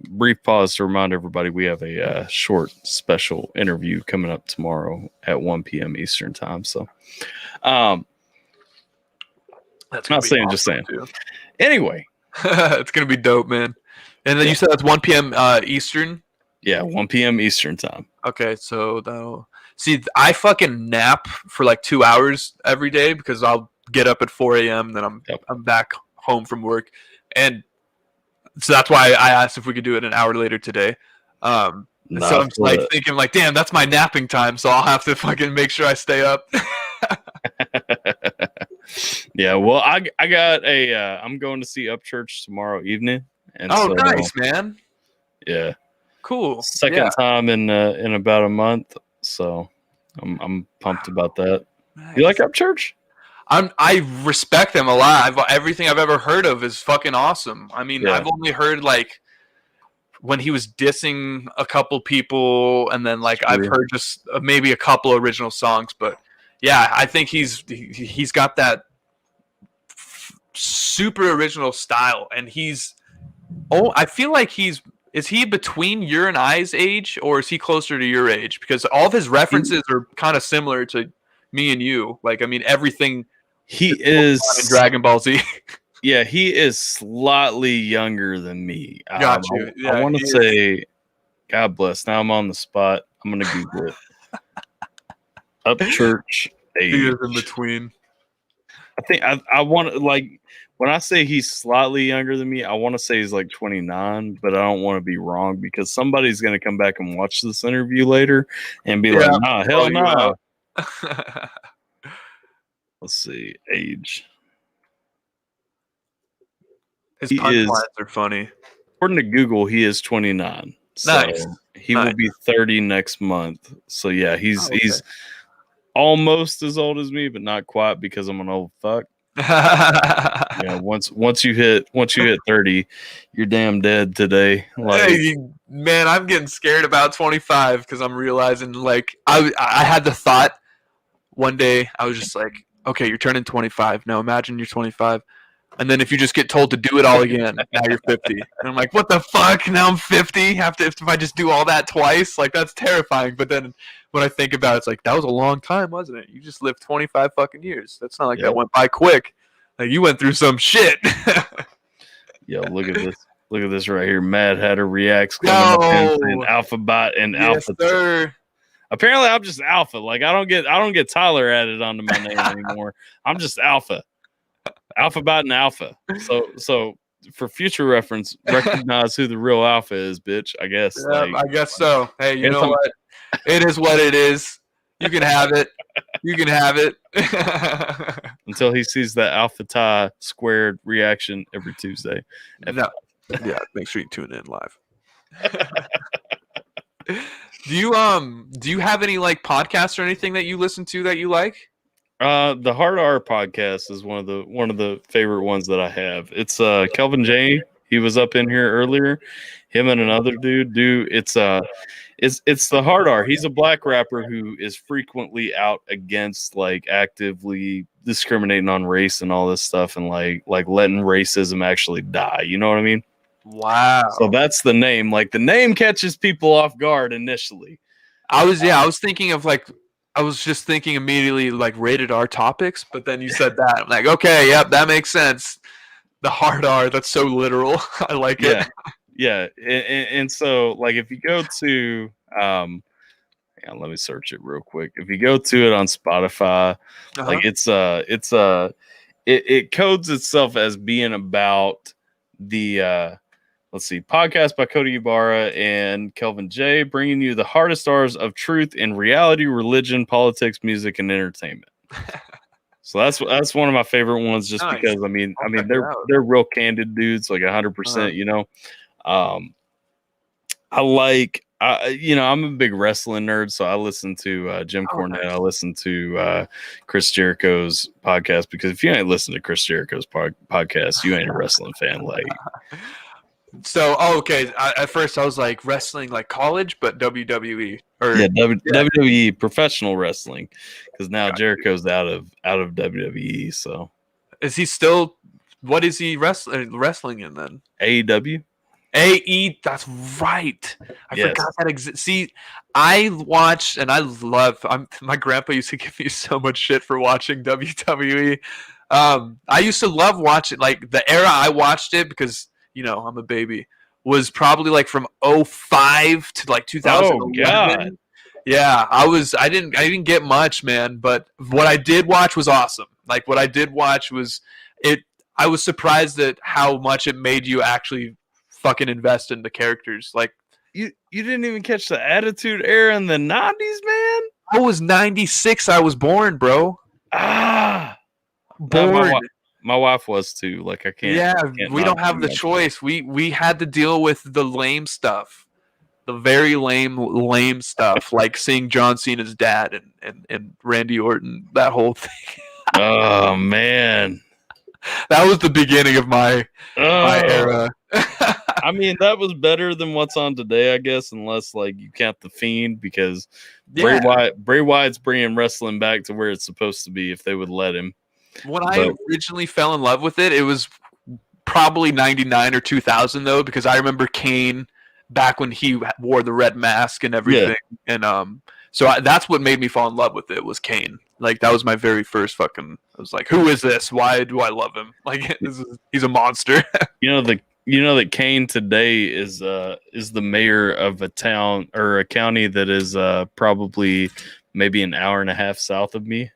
brief pause to remind everybody we have a short special interview coming up tomorrow at 1 p.m. Eastern time. So, that's not saying, just saying. Too. Anyway, it's gonna be dope, man. And then you said that's 1 p.m. Eastern. Yeah, 1 p.m. Eastern time. Okay, so that'll see. I fucking nap for like 2 hours every day because I'll get up at 4 a.m. Then I'm back home from work, and so that's why I asked if we could do it an hour later today. So I'm like thinking like, damn, that's my napping time. So I'll have to fucking make sure I stay up. Yeah, well, I got I'm going to see Upchurch tomorrow evening. And nice, man. Yeah, cool. Second time in about a month, so I'm pumped about that. Nice. You like Upchurch? I respect them a lot. Everything I've ever heard of is fucking awesome. I mean, I've only heard like when he was dissing a couple people, and then like I've heard just maybe a couple original songs. But yeah, I think he's got that super original style, and I feel like is he between your and I's age, or is he closer to your age? Because all of his references are kind of similar to me and you. Like, I mean, everything. He is in Dragon Ball Z. Yeah, he is slightly younger than me. Got you. I want to say, God bless. Now I'm on the spot. I'm going to Google it. Upchurch age. He is in between. I think I want to, like, when I say he's slightly younger than me, I want to say he's like 29, but I don't want to be wrong because somebody's going to come back and watch this interview later and be like, nah, hell no. Let's see, age. His punchlines are funny. According to Google, he is 29. So nice. He will be 30 next month. So yeah, he's almost as old as me, but not quite because I'm an old fuck. Yeah, once you hit 30, you're damn dead today. Like, hey, man, I'm getting scared about 25 because I'm realizing like I had the thought one day. I was just like, okay, you're turning 25 now. Imagine you're 25, and then if you just get told to do it all again, now you're 50. And I'm like, what the fuck? Now I'm 50. If I just do all that twice, like that's terrifying. But then when I think about it, it's like that was a long time, wasn't it? You just lived 25 fucking years. That's not like that went by quick. Like you went through some shit. Yo, look at this. Look at this right here. Mad Hatter reacts. And Alphabyte and Alpha. Sir. Apparently, I'm just Alpha. Like I don't get Tyler added onto my name anymore. I'm just Alpha. Alphabyte and Alpha. So for future reference, recognize who the real Alpha is, bitch. I guess. Yeah, I guess so. Hey, you know what? It is what it is. You can have it. You can have it. Until he sees that AlphaTyler squared reaction every Tuesday. No. Yeah, make sure you tune in live. Do you have any like podcasts or anything that you listen to that you like? The Hard R podcast is one of the favorite ones that I have. It's Kelvin J. He was up in here earlier. Him and another dude do it's it's the hard R. He's a black rapper who is frequently out against like actively discriminating on race and all this stuff, and like letting racism actually die. You know what I mean? Wow. So that's the name. Like the name catches people off guard initially. I was thinking of like, I was just thinking immediately like rated R topics, but then you said that. I'm like, okay, yep, that makes sense. The hard R, that's so literal. I like it. Yeah. And so like if you go to hang on, let me search it real quick. If you go to it on Spotify, like it codes itself as being about the let's see, podcast by Cody Ibarra and Kelvin J, bringing you the hardest R's of truth in reality, religion, politics, music, and entertainment. So that's one of my favorite ones, just Nice. because I mean they're real candid dudes, like 100%. You know, I like I'm a big wrestling nerd, so I listen to Jim Cornette. I listen to Chris Jericho's podcast, because if you ain't listening to Chris Jericho's podcast, you ain't a wrestling fan. Like. So, okay. At first, I was like wrestling, like college, but WWE or WWE professional wrestling, because now Jericho's out of WWE. So, is he still? What is he wrestling in then? AEW. That's right. I forgot that exists. See, I watched and I love. My grandpa used to give me so much shit for watching WWE. I used to love watching, like the era I watched it, because. I'm a baby, was probably like from 2005 to like 2011. Oh, God. Yeah, I didn't get much, man, but what I did watch was awesome. Like what I did watch was I was surprised at how much it made you actually fucking invest in the characters. Like you didn't even catch the Attitude Era in the 90s, man? I was 96, I was born, bro. Born. My wife was too. Like I can't. Yeah, we don't have the choice. We had to deal with the lame stuff, the very lame stuff, like seeing John Cena's dad and Randy Orton. That whole thing. Oh man, that was the beginning of my era. I mean, that was better than what's on today, I guess, unless like you count the Fiend, because Bray Wyatt's bringing wrestling back to where it's supposed to be if they would let him. When I originally fell in love with it, it was probably 99 or 2000, though, because I remember Kane back when he wore the red mask and everything. Yeah. And so that's what made me fall in love with it, was Kane. Like, that was my very first fucking... I was like, who is this? Why do I love him? Like, he's a monster. You know that Kane today is the mayor of a town or a county that is probably maybe an hour and a half south of me.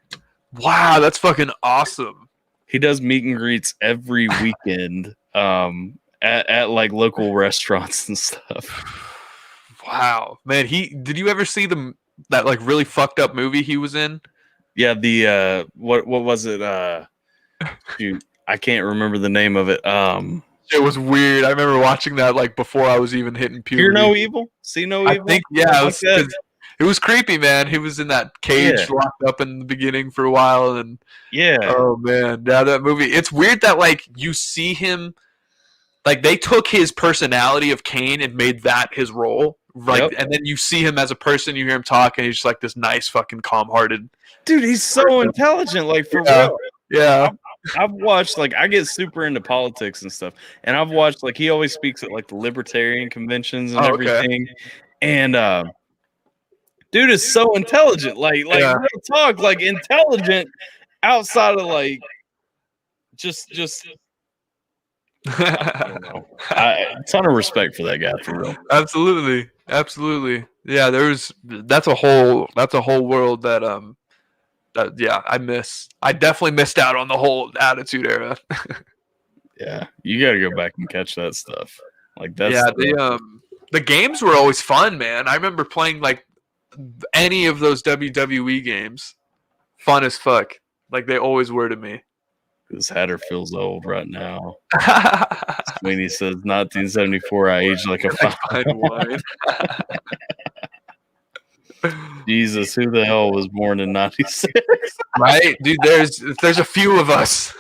Wow, that's fucking awesome. He does meet and greets every weekend at like local restaurants and stuff. Wow. Man, did you ever see that like really fucked up movie he was in? Yeah, the what was it? Shoot, I can't remember the name of it. It was weird. I remember watching that like before I was even hitting puberty. Hear no evil, see no evil. I think it was creepy, man. He was in that cage locked up in the beginning for a while, and oh man, yeah, that movie. It's weird that like you see him, like they took his personality of Kane and made that his role, right? And then you see him as a person. You hear him talk, and he's just like this nice, fucking calm-hearted dude. He's so intelligent, like for real. Yeah. I've watched, like, I get super into politics and stuff, and I've watched, like, he always speaks at like the libertarian conventions and everything, and dude is so intelligent, like real talk, like intelligent outside of like just I don't know. A ton of respect for that guy, for real. Absolutely. Yeah, that's a whole world that I miss. I definitely missed out on the whole Attitude Era. Yeah, you got to go back and catch that stuff. Like that's the games were always fun, man. I remember playing like any of those WWE games, fun as fuck. Like they always were to me. This Hatter feels old right now. Sweeney says 1974. I aged like a fine wine. Jesus, who the hell was born in 96? Right, dude. There's a few of us.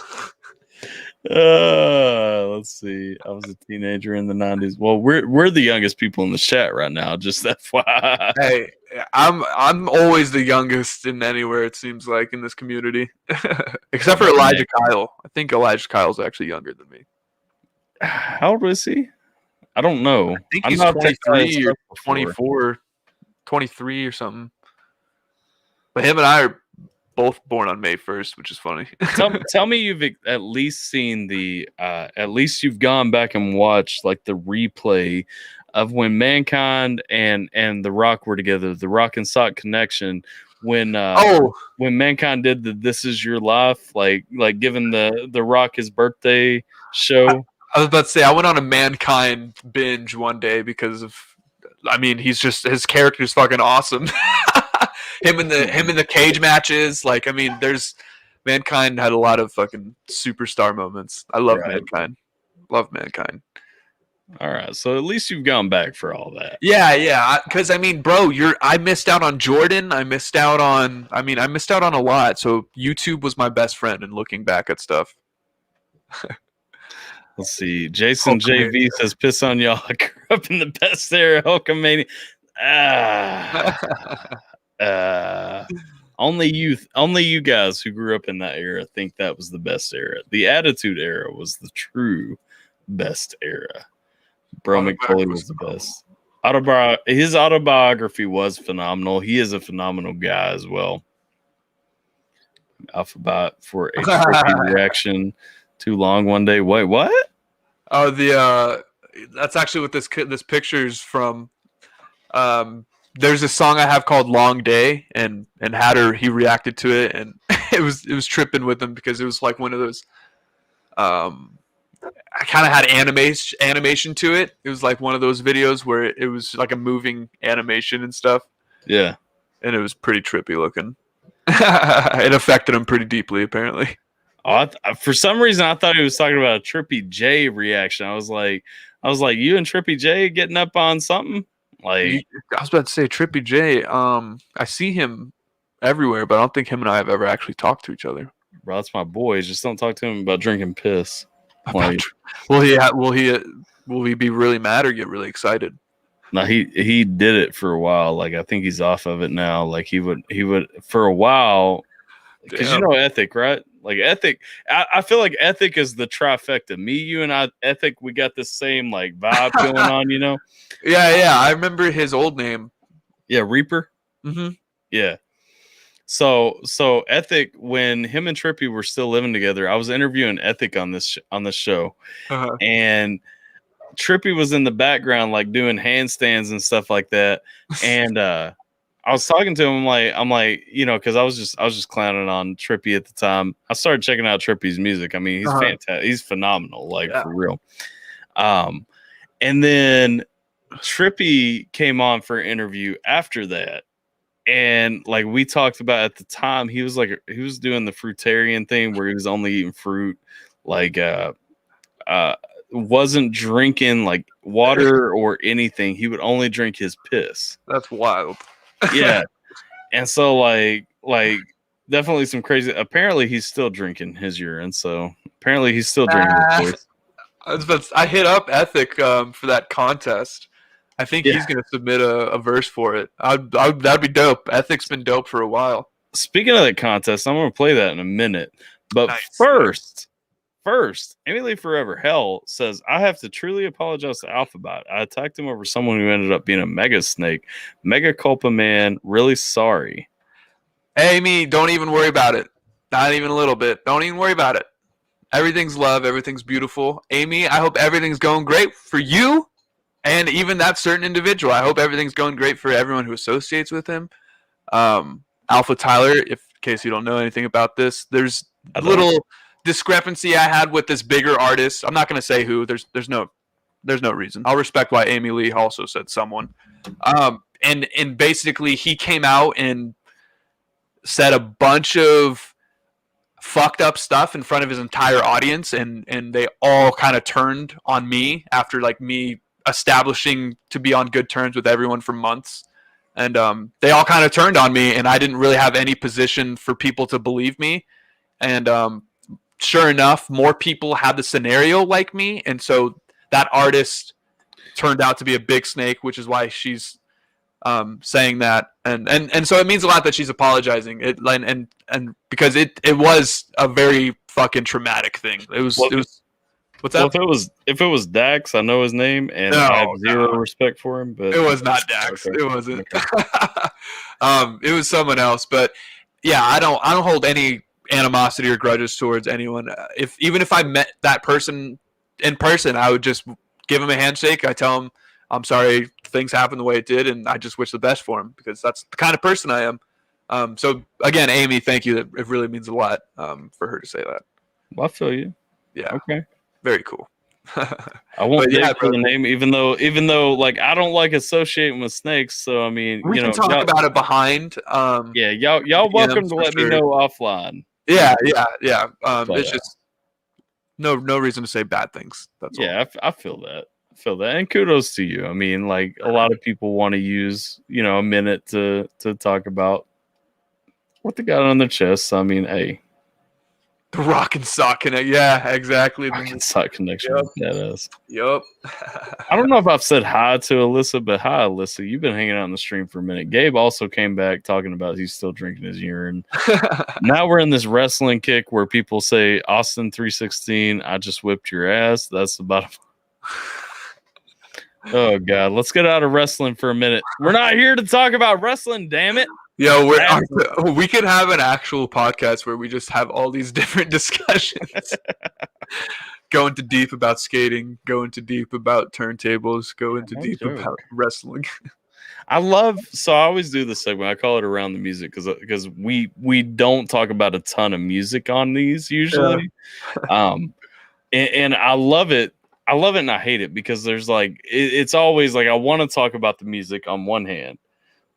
Let's see. I was a teenager in the 90s. Well, we're the youngest people in the chat right now. Just FYI. Hey, I'm always the youngest in anywhere, it seems like, in this community. Except for Elijah Kyle. I think Elijah Kyle's actually younger than me. How old is he? I don't know. I think he's 23 or 24, 23 or something. But him and I are both born on May 1st, which is funny. Tell me you've at least seen at least you've gone back and watched like the replay of when Mankind and The Rock were together, the Rock and Sock connection, when Mankind did the This Is Your Life, like giving the Rock his birthday show. I was about to say, I went on a Mankind binge one day because of, his character is fucking awesome. him in the cage matches, there's Mankind had a lot of fucking superstar moments. I love Mankind. Love Mankind. All right, so at least you've gone back for all that. Yeah, because bro, I missed out on Jordan. I missed out on a lot. So YouTube was my best friend in looking back at stuff. Let's see. Jason JV says, "Piss on y'all." I grew up in the best era. Hulkamania. Only you guys who grew up in that era think that was the best era. The Attitude Era was the true best era. Bro McFoley was the best. His autobiography was phenomenal. He is a phenomenal guy as well. Alphabyte for a trippy reaction. Too long one day. Wait, what? Oh, that's actually what this picture's from. There's a song I have called "Long Day," and Hatter, he reacted to it, and it was tripping with him because it was like one of those. I kind of had animation to it. It was like one of those videos where it was like a moving animation and stuff. Yeah, and it was pretty trippy looking. It affected him pretty deeply, apparently. For some reason, I thought he was talking about a Trippy J reaction. I was like, you and Trippy J getting up on something? Like, I was about to say Trippy J. I see him everywhere, but I don't think him and I have ever actually talked to each other. Bro, that's my boy. Just don't talk to him about drinking piss. Like, will he be really mad or get really excited? No, he did it for a while. Like, I think he's off of it now. Like, he would for a while, because you know Ethic, right? Like Ethic, I feel like Ethic is the trifecta. Me, you, and I, Ethic, we got the same like vibe going on, you know? Yeah. I remember his old name. Yeah, Reaper. Mm-hmm. Yeah. So Ethic, when him and Trippy were still living together, I was interviewing Ethic on this show, and Trippy was in the background like doing handstands and stuff like that, and I was talking to him. I'm like, you know, because I was just clowning on Trippy at the time. I started checking out Trippy's music. I mean, he's fantastic. He's phenomenal, for real. And then Trippy came on for an interview after that, and like we talked about at the time, he was doing the fruitarian thing where he was only eating fruit, wasn't drinking like water or anything. He would only drink his piss. That's wild. Yeah. And so like definitely some crazy. Apparently he's still drinking his urine, so apparently he's still drinking his piss. I hit up Ethic for that contest. I think he's going to submit a verse for it. That'd be dope. Ethic's been dope for a while. Speaking of that contest, I'm going to play that in a minute. But nice. First, Amy Lee Forever Hell says, I have to truly apologize to Alphabyte. I attacked him over someone who ended up being a mega snake. Mega culpa, man. Really sorry. Amy, don't even worry about it. Not even a little bit. Don't even worry about it. Everything's love. Everything's beautiful. Amy, I hope everything's going great for you and even that certain individual. I hope everything's going great for everyone who associates with him. AlphaTyler, in case you don't know anything about this, there's a little discrepancy I had with this bigger artist. I'm not going to say who. There's no reason. I'll respect why Amy Lee also said someone. And basically he came out and said a bunch of fucked up stuff in front of his entire audience, and they all kind of turned on me after like me establishing to be on good terms with everyone for months. And they all kind of turned on me, and I didn't really have any position for people to believe me. And sure enough, more people had the scenario like me, and so that artist turned out to be a big snake, which is why she's saying that, and so it means a lot that she's apologizing. And because it was a very fucking traumatic thing. It was what's Well, that? if it was Dax, I know his name, and I have zero respect for him. But It was not Dax. Okay. It wasn't. Okay. It was someone else. But yeah, I don't hold any animosity or grudges towards anyone. Even if I met that person in person, I would just give him a handshake. I tell him I'm sorry things happened the way it did, and I just wish the best for him because that's the kind of person I am. So again, Amy, thank you. It really means a lot for her to say that. Well, I feel you. Yeah. Okay. Very cool. I won't dig for the name, even though like I don't like associating with snakes. So I mean, we can talk about it behind. Yeah, y'all welcome to let me know offline. Yeah. It's just no reason to say bad things. That's all. I feel that. And kudos to you. I mean, like a lot of people want to use, a minute to talk about what they got on their chest. I mean, hey. The rock and sock connection. Yeah, exactly. Rock and sock connection. Yep. That is. Yep. I don't know if I've said hi to Alyssa, but hi, Alyssa. You've been hanging out on the stream for a minute. Gabe also came back talking about he's still drinking his urine. Now we're in this wrestling kick where people say, Austin 316, I just whipped your ass. That's about Oh God, let's get out of wrestling for a minute. We're not here to talk about wrestling, damn it. Yo, we could have an actual podcast where we just have all these different discussions. Go into deep about skating, go into deep about turntables, go into deep about wrestling. I always do this segment. I call it Around the Music because we don't talk about a ton of music on these usually. Yeah. And I love it. I love it and I hate it because there's like it's always like I want to talk about the music on one hand,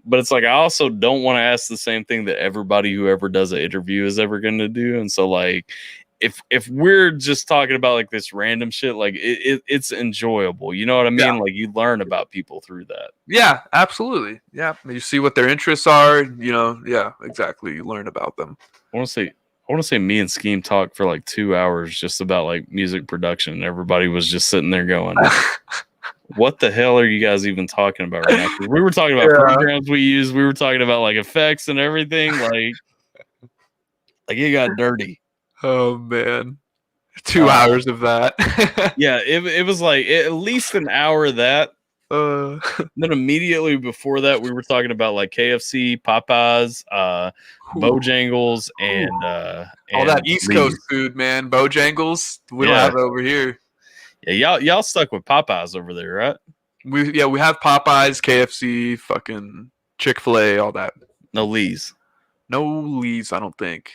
but it's like I also don't want to ask the same thing that everybody who ever does an interview is ever going to do. And so like if we're just talking about like this random shit, like it's enjoyable. You know what I mean? Yeah. Like you learn about people through that. Yeah, absolutely. Yeah, you see what their interests are. Yeah, exactly. You learn about them. I want to say me and Scheme talked for like 2 hours just about like music production. And everybody was just sitting there going, what the hell are you guys even talking about right now? We were talking about programs we use. We were talking about like effects and everything. Like it got dirty. Oh man. 2 hours of that. Yeah, it was like at least an hour of that. Then immediately before that, we were talking about like KFC, Popeyes, Bojangles, and all that East Coast food, man. Bojangles, we don't have it over here. Yeah, y'all stuck with Popeyes over there, right? We have Popeyes, KFC, fucking Chick-fil-A, all that. No Lee's, I don't think.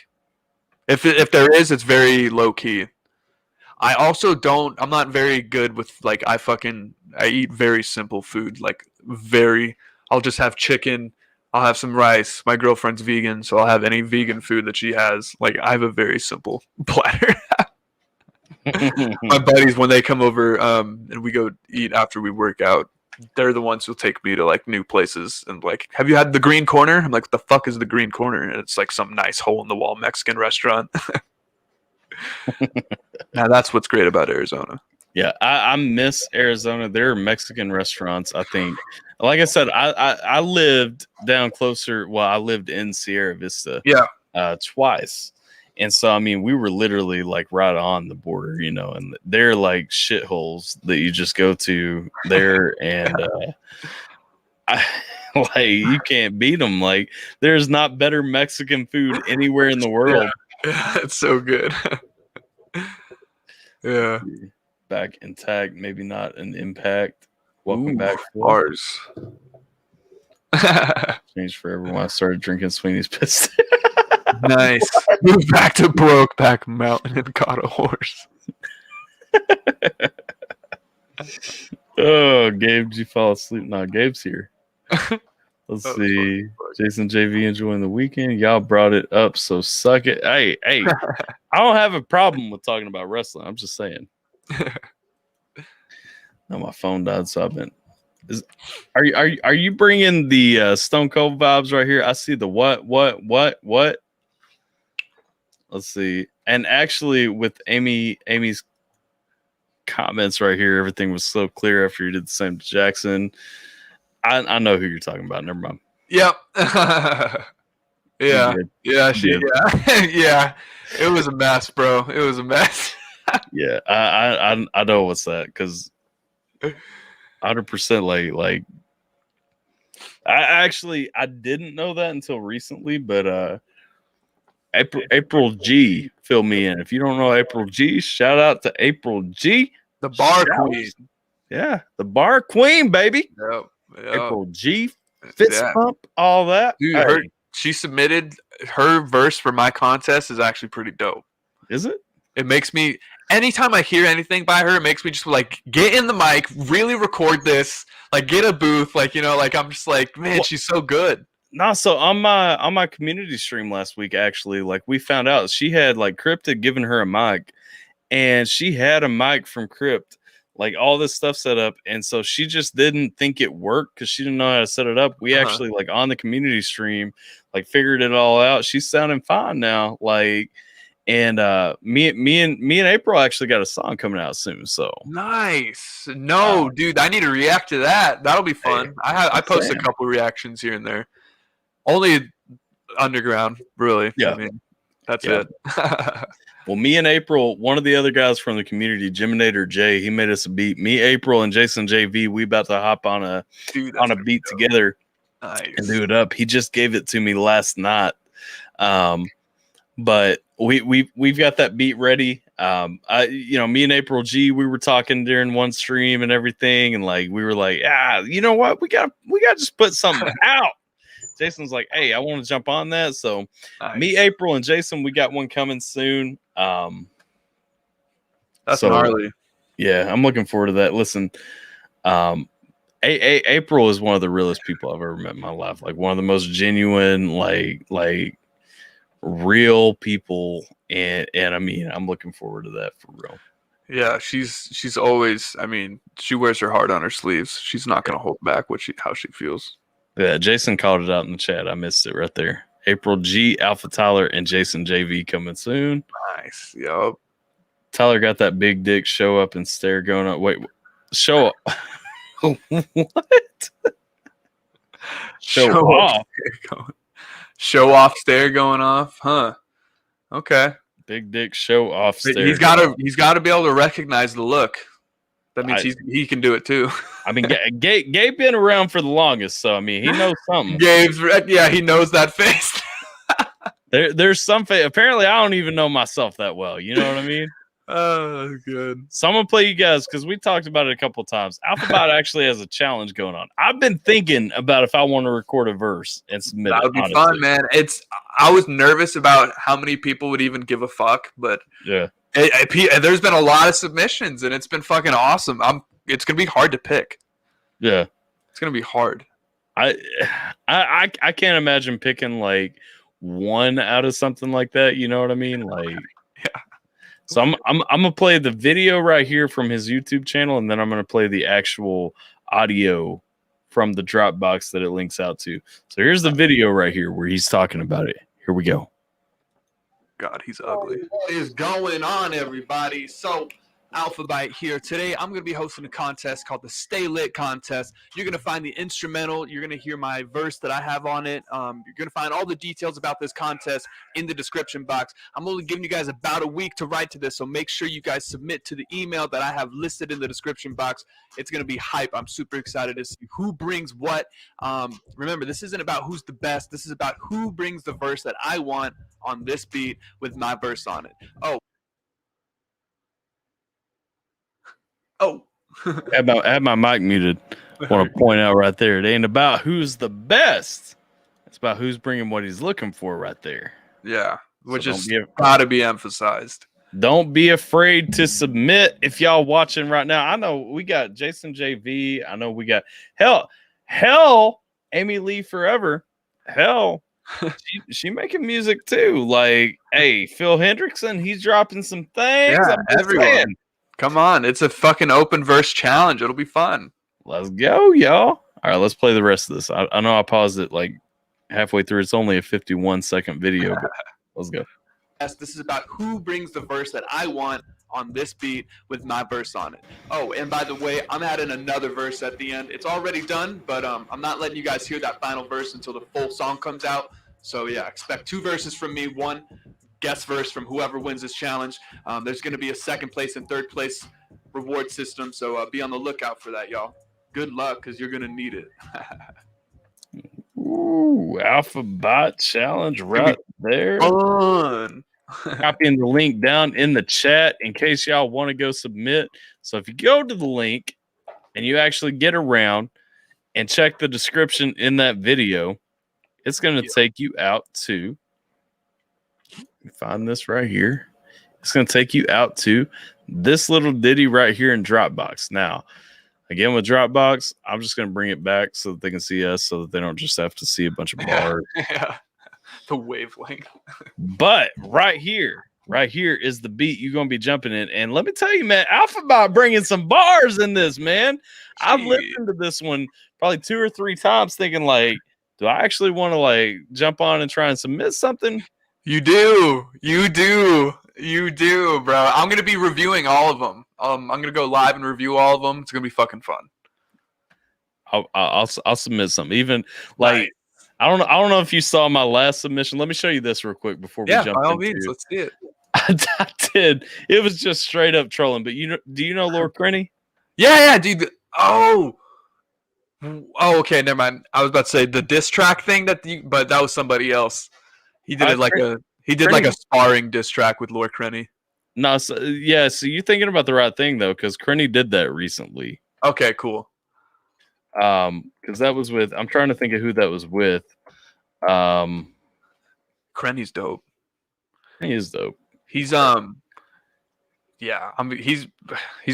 If there is, it's very low key. I'm not very good with like I eat very simple food, like I'll just have chicken, I'll have some rice. My girlfriend's vegan, so I'll have any vegan food that she has. Like I have a very simple platter. My buddies, when they come over and we go eat after we work out, they're the ones who'll take me to like new places and like, have you had the Green Corner? I'm like, what the fuck is the Green Corner? And it's like some nice hole in the wall Mexican restaurant. Now that's what's great about Arizona. Yeah, I miss Arizona. There are Mexican restaurants, I think. Like I said, I lived down closer. Well, I lived in Sierra Vista twice. And so, I mean, we were literally like right on the border, and they're like shitholes that you just go to there. And like you can't beat them. Like there's not better Mexican food anywhere in the world. Yeah, it's so good. Yeah. Back intact, maybe not an impact. Welcome back. Ours. Changed for everyone. I started drinking Sweeney's Piss. Nice. Moved back to Brokeback Mountain and caught a horse. Oh, Gabe, did you fall asleep? No, Gabe's here. Let's see. Jason JV enjoying the weekend. Y'all brought it up, so suck it. Hey, I don't have a problem with talking about wrestling. I'm just saying. No, my phone died, so I've been. Are you bringing the Stone Cold vibes right here? I see the what? Let's see. And actually, with Amy's comments right here, everything was so clear after you did the same to Jackson. I know who you're talking about. Never mind. Yep. Yeah. did. Yeah. You Yeah. Yeah. It was a mess, bro. It was a mess. Yeah, I know what's that, because 100% like I didn't know that until recently, but April G fill me in. If you don't know April G, shout out to April G, The bar Shout- queen. Yeah, the bar queen, baby. Yep. April G, fist Yeah. pump, all that. Dude, Hey, she submitted her verse for my contest is actually pretty dope. is it? It makes me, anytime I hear anything by her, it makes me just like get in the mic, really record this, like get a booth, like, you know, like I'm just like, man, Well, she's so good. No, so on my community stream last week, actually, like we found out she had like Crypt had given her a mic, and she had a mic from Crypt, like all this stuff set up, and so she just didn't think it worked because she didn't know how to set it up. We actually like on the community stream, like figured it all out. She's sounding fine now, like, and me and April actually got a song coming out soon. So Nice. No, dude, I need to react to that. That'll be fun. I post a saying. couple reactions here and there. Only underground, really. Yeah. I mean, that's Yeah. it. Well, me and April, one of the other guys from the community, Jiminator J, he made us a beat. Me, April, and Jason JV, we about to hop on a Dude, that's on a gonna beat be dope. together Nice. and do it up. He just gave it to me last night. But we've got that beat ready. Me and April G, we were talking during one stream and everything, and like we were like, you know what, we got to just put something out. Jason's like, hey, I want to jump on that. So Nice. me, April, and Jason, we got one coming soon. That's so, gnarly. Yeah, I'm looking forward to that. Listen, April is one of the realest people I've ever met in my life. Like one of the most genuine, like real people, and I mean, I'm looking forward to that for real. Yeah, she's always. I mean, she wears her heart on her sleeves. She's not gonna hold back how she feels. Yeah, Jason called it out in the chat. I missed it right there. April G, AlphaTyler, and Jason JV coming soon. Nice. Yup. Tyler got that big dick show up and stare going up. Wait, show up. What? Show off. Show off stare going off, huh? Okay. Big dick show off stare. He's got to be able to recognize the look. That means he can do it too. I mean, Gabe been around for the longest, so I mean, he knows something. He knows that face. There's some face. Apparently, I don't even know myself that well. You know what I mean? Oh, good. So I'm gonna play you guys because we talked about it a couple of times. Alphabyte actually has a challenge going on. I've been thinking about if I want to record a verse and submit That it. would be fun, man. I was nervous about how many people would even give a fuck, but Yeah. There's been a lot of submissions, and it's been fucking awesome. It's gonna be hard to pick. Yeah. It's gonna be hard. I can't imagine picking like one out of something like that. You know what I mean? Like, Yeah. So I'm gonna play the video right here from his YouTube channel, and then I'm gonna play the actual audio from the Dropbox that it links out to. So here's the video right here where he's talking about it. Here we go. God, he's ugly. What is going on, everybody? So, Alphabyte here. Today, I'm going to be hosting a contest called the Stay Lit Contest. You're going to find the instrumental. You're going to hear my verse that I have on it. You're going to find all the details about this contest in the description box. I'm only giving you guys about a week to write to this, so make sure you guys submit to the email that I have listed in the description box. It's going to be hype. I'm super excited to see who brings what. Remember, this isn't about who's the best. This is about who brings the verse that I want on this beat with my verse on it. I had my mic muted. I want to point out right there. It ain't about who's the best. It's about who's bringing what he's looking for right there. Yeah, which So is got to be emphasized. Don't be afraid to submit if y'all watching right now. I know we got Jason JV. I know we got hell, Amy Lee Forever. Hell, she making music too. Like, hey, Phil Hendrickson, he's dropping some things. Yeah, I'm just everyone. saying. Come on, it's a fucking open verse challenge. It'll be fun. Let's go, y'all. All right, let's play the rest of this. I know I paused it like halfway through. It's only a 51-second video, but let's go. This is about who brings the verse that I want on this beat with my verse on it. Oh, and by the way, I'm adding another verse at the end. It's already done, but I'm not letting you guys hear that final verse until the full song comes out. So yeah, expect 2 verses from me, 1 guest verse from whoever wins this challenge. There's going to be a 2nd place and 3rd place reward system, so be on the lookout for that, y'all. Good luck, because you're going to need it. Ooh, Alphabyte challenge right there. Fun. Copying the link down in the chat in case y'all want to go submit. So if you go to the link and you actually get around and check the description in that video, it's going to take you out to, find this right here. It's going to take you out to this little ditty right here in Dropbox. Now, again, with Dropbox, I'm just going to bring it back so that they can see us, so that they don't just have to see a bunch of bars. Yeah. The wavelength. But right here is the beat you're going to be jumping in. And let me tell you, man, Alphabyte bringing some bars in this, man. I've listened to this one probably 2 or 3 times thinking, like, do I actually want to, like, jump on and try and submit something? You do, bro. I'm going to be reviewing all of them. I'm going to go live and review all of them. It's going to be fucking fun. I'll submit some. Even, like, right. I don't know if you saw my last submission. Let me show you this real quick before we jump by all into means, let's see it. I did. It was just straight up trolling. But do you know Lord Crenny? Yeah, dude. Oh, okay, never mind. I was about to say the diss track thing but that was somebody else. He did it like a sparring diss track with Lord Crenny. No, so you're thinking about the right thing though, because Crenny did that recently. Okay, cool. Because that was with, I'm trying to think of who that was with. Crenny's dope. He is dope. He's he's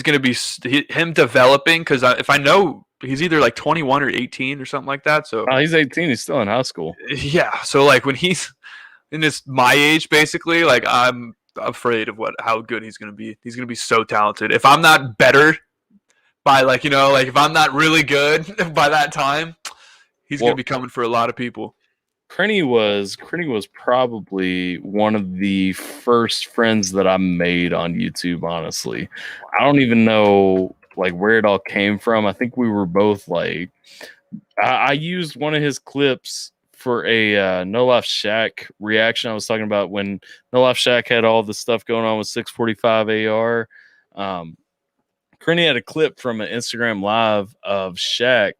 gonna be him developing, because if I know, he's either like 21 or 18 or something like that. So he's 18. He's still in high school. Yeah. So like when he's in my age, basically, like I'm afraid of how good he's gonna be. He's gonna be so talented. If I'm not better by if I'm not really good by that time, he's gonna be coming for a lot of people. Crenny was probably one of the first friends that I made on YouTube, honestly. I don't even know like where it all came from. I think we were both like, I used one of his clips for a No Life Shack reaction I was talking about when No Life Shack had all the stuff going on with 645 AR. Crenny had a clip from an Instagram live of Shaq,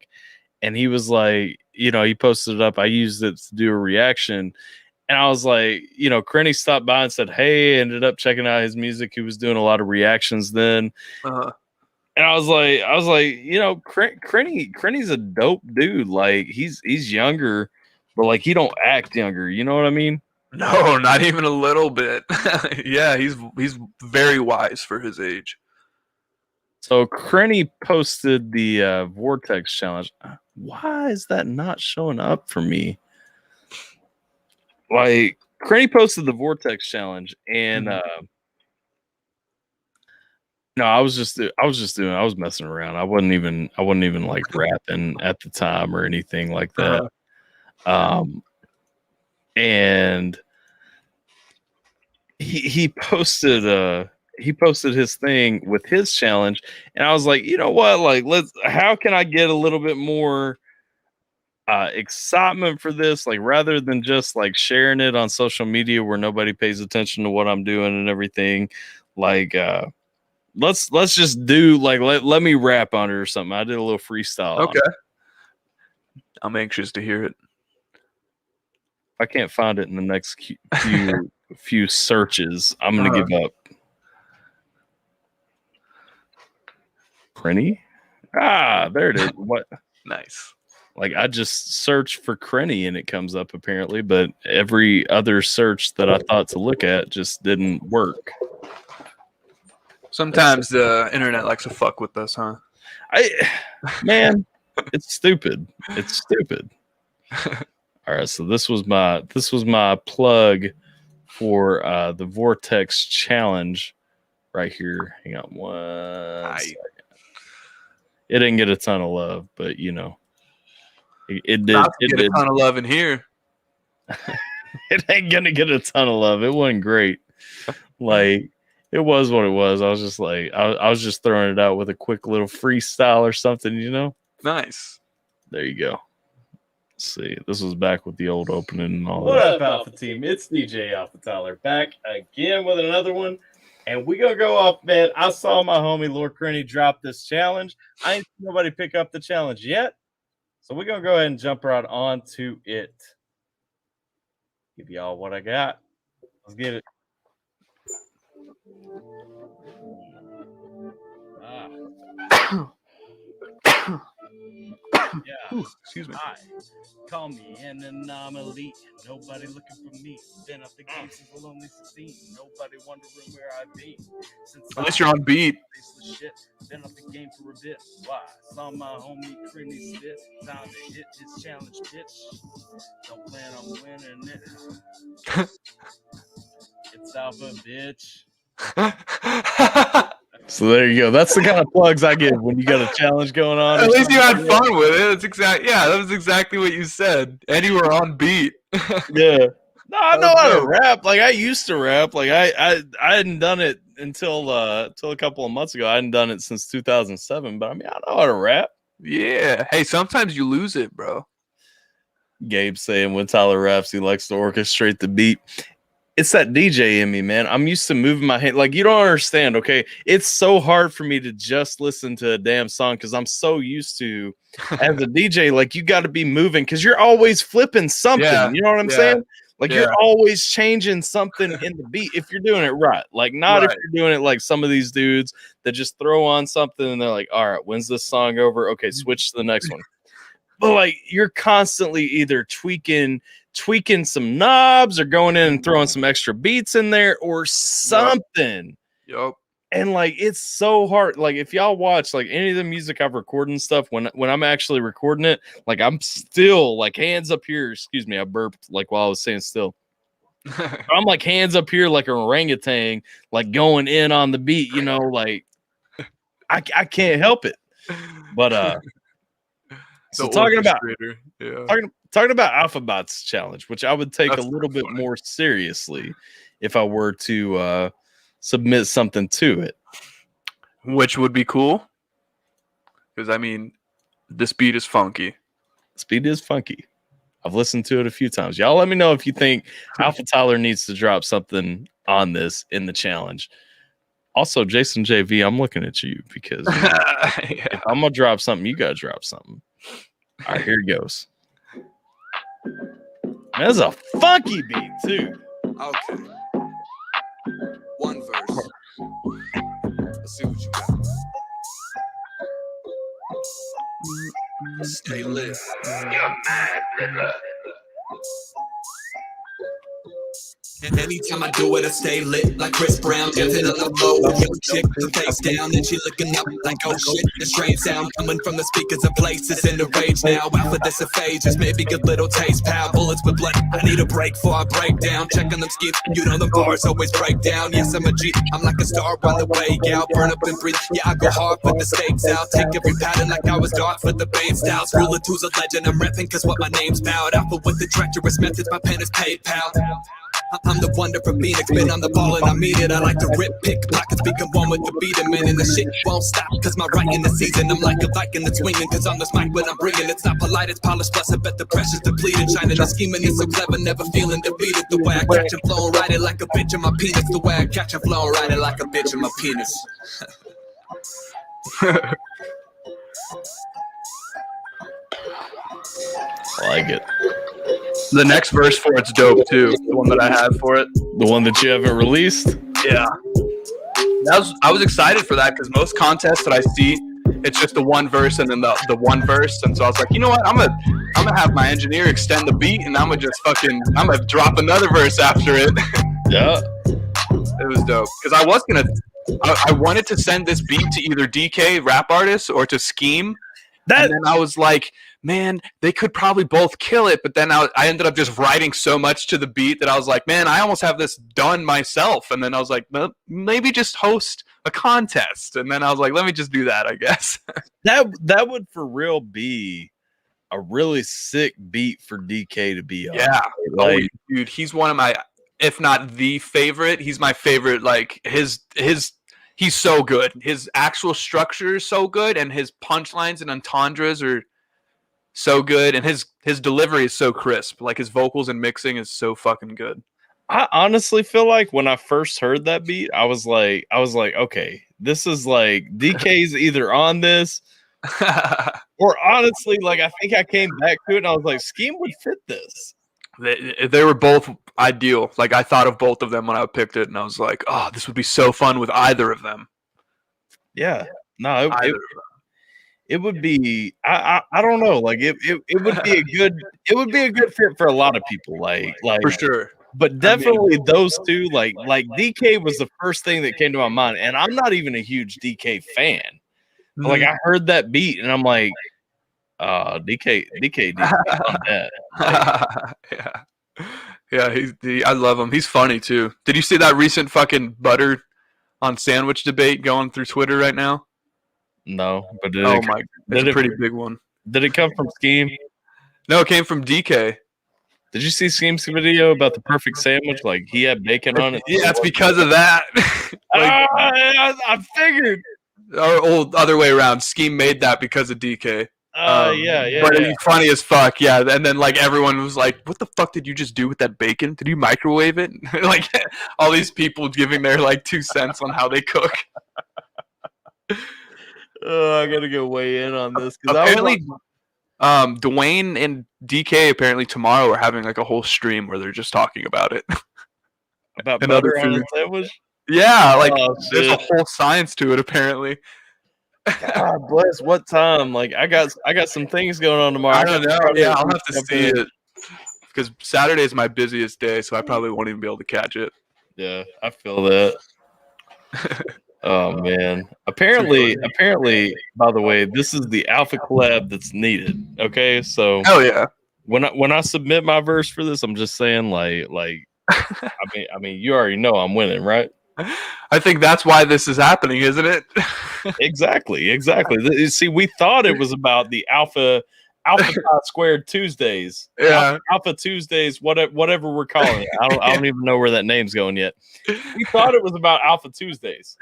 and he was like, he posted it up. I used it to do a reaction. And I was like, Crenny stopped by and said, hey, ended up checking out his music. He was doing a lot of reactions then. And I was like, Crenny's a dope dude. Like he's younger, but like he don't act younger. You know what I mean? No, not even a little bit. Yeah, he's very wise for his age. So Crenny posted the Vortex challenge. Why is that not showing up for me? Like Crenny posted the Vortex challenge, and no, I was messing around. I wasn't even like rapping at the time or anything like that. And he posted his thing with his challenge, and I was like, you know what? Like, how can I get a little bit more excitement for this? Like, rather than just like sharing it on social media where nobody pays attention to what I'm doing and everything. Like, let's just do like let me rap on it or something. I did a little freestyle. Okay, I'm anxious to hear it. I can't find it in the next few searches. I'm gonna give up. Crenny? There it is. What? Nice. Like I just searched for Crenny and it comes up apparently, but every other search that I thought to look at just didn't work. Sometimes the internet likes to fuck with us, huh? Man, it's stupid. It's stupid. All right, so this was my plug for the Vortex challenge right here. Hang on one second. It didn't get a ton of love, but it did. It did a ton of love in here. it ain't gonna get a ton of love. It wasn't great. Like it was what it was. I was just like, I was just throwing it out with a quick little freestyle or something, you know. Nice. There you go. Let's see, this was back with the old opening and all. What up, Alpha Team? It's DJ AlphaTyler back again with another one, and we gonna go off, man. I saw my homie Lord Crenny drop this challenge. I ain't seen nobody pick up the challenge yet, so we're gonna go ahead and jump right onto it. Give y'all what I got. Let's get it. Yeah. Excuse me. Hi. Call me an anomaly. Nobody looking for me. Been up the game since the lonely 16. Nobody wondering where I've been. Unless you're on beat. Shit. Been up the game for a bit. Why? Saw my homie Crenny spit. Time to hit his challenge, bitch. Don't plan on winning it. It's Alpha, bitch. So there you go. That's the kind of plugs I give when you got a challenge going on. At least you had fun with it. That was exactly what you said. And you were on beat. Yeah. No, I know how to rap. Like I used to rap. Like I hadn't done it until a couple of months ago. I hadn't done it since 2007. But I mean, I know how to rap. Yeah. Hey, sometimes you lose it, bro. Gabe saying when Tyler raps, he likes to orchestrate the beat. It's that DJ in me, man. I'm used to moving my hand. Like, you don't understand, okay? It's so hard for me to just listen to a damn song because I'm so used to, as a DJ, like, you got to be moving because you're always flipping something. Yeah. You know what I'm saying? Like, you're always changing something in the beat if you're doing it right. Like, not if you're doing it like some of these dudes that just throw on something and they're like, all right, when's this song over? Okay, switch to the next one. But, like, you're constantly either tweaking some knobs or going in and throwing some extra beats in there or something. Yep. And like it's so hard. Like if y'all watch like any of the music I've recorded and stuff, when I'm actually recording it, like I'm still like hands up here. Excuse me, I burped like while I was saying still. I'm like hands up here like an orangutan, like going in on the beat, you know, like I can't help it. But so talking about Alphabyte's challenge, which I would take a little bit more seriously if I were to submit something to it. Which would be cool. Because, I mean, this beat is funky. This beat is funky. I've listened to it a few times. Y'all let me know if you think AlphaTyler needs to drop something on this in the challenge. Also, Jason JV, I'm looking at you because if I'm going to drop something, you got to drop something. All right, here it goes. That's a funky beat, too. Okay. One verse. Let's see what you got. Stay lit. And anytime I do it, I stay lit like Chris Brown, dancing on the floor with your chick, the face down, and she looking up like, oh shit, the strange sound coming from the speakers of places in the rage now. Alpha, this a phase, just maybe a little taste, pal. Bullets with blood, I need a break before I break down. Checking them schemes, you know the bars always break down. Yes, I'm a G, I'm like a star on the way out. Burn up and breathe, yeah, I go hard with the stakes out. Take every pattern like I was dark for the bane styles. Ruler two's a legend, I'm repping cause what my name's bout. Alpha with the treacherous methods, my pen is PayPal. I'm the wonder from Phoenix, been on the ball and I mean it. I like to rip, pick, pockets, become one with the beat, man, and the shit won't stop. Cause my writing the season, I'm like a Viking that's swinging. Cause on this mic when I'm bringing, it's not polite, it's polished. Plus I bet the pressure's depleted. Shining the scheming is so clever, never feeling defeated. The way I catch and flow and ride it like a bitch in my penis. The way I catch and flow and ride it like a bitch in my penis. I like it. The next verse for it's dope too. The one that I have for it. The one that you haven't released? Yeah. I was excited for that because most contests that I see, it's just the one verse and then the one verse. And so I was like, you know what? I'm gonna have my engineer extend the beat and I'm gonna drop another verse after it. Yeah. It was dope. Because I wanted to send this beat to either DK rap artists or to Scheme. And then I was like, man, they could probably both kill it. But then I ended up just writing so much to the beat that I was like, man, I almost have this done myself. And then I was like, well, maybe just host a contest. And then I was like, let me just do that, I guess. That would for real be a really sick beat for DK to be on. Yeah, like dude, he's one of my, if not the favorite, he's my favorite. Like his, he's so good. His actual structure is so good, and his punchlines and entendres are so good, and his delivery is so crisp. Like his vocals and mixing is so fucking good. I honestly feel like when I first heard that beat, I was like, okay, this is like DK's either on this, or honestly, like I think I came back to it and I was like, Scheme would fit this. They were both ideal. Like I thought of both of them when I picked it, and I was like, oh, this would be so fun with either of them. Yeah, no, it would be. I don't know. Like it would be a good fit for a lot of people. Like for sure. But definitely those two, like DK was the first thing that came to my mind, and I'm not even a huge DK fan. But like I heard that beat, and I'm like, DK on that. Yeah. I love him. He's funny too. Did you see that recent fucking butter on sandwich debate going through Twitter right now? No, but it's a pretty big one. Did it come from Scheme? No, it came from DK. Did you see Scheme's video about the perfect sandwich? Like he had bacon on it. Yeah, it's because of that. I figured. Or other way around. Scheme made that because of DK. Yeah. But it's funny as fuck, yeah. And then like everyone was like, "What the fuck did you just do with that bacon? Did you microwave it?" Like all these people giving their like 2 cents on how they cook. I gotta go weigh in on this because apparently, Dwayne and DK apparently tomorrow are having like a whole stream where they're just talking about it. About butter on a sandwich. Yeah, like there's a whole science to it apparently. God bless. What time? Like I got some things going on tomorrow. I don't know. Yeah, I'll have to see it because Saturday is my busiest day, so I probably won't even be able to catch it. Yeah, I feel that. Oh man. Apparently, by the way, this is the alpha collab that's needed. Okay, so yeah. When I submit my verse for this, I'm just saying like I mean, you already know I'm winning, right? I think that's why this is happening, isn't it? Exactly. See, we thought it was about the Alpha Squared Tuesdays. Yeah, Alpha Tuesdays, whatever we're calling it. I don't even know where that name's going yet. We thought it was about Alpha Tuesdays.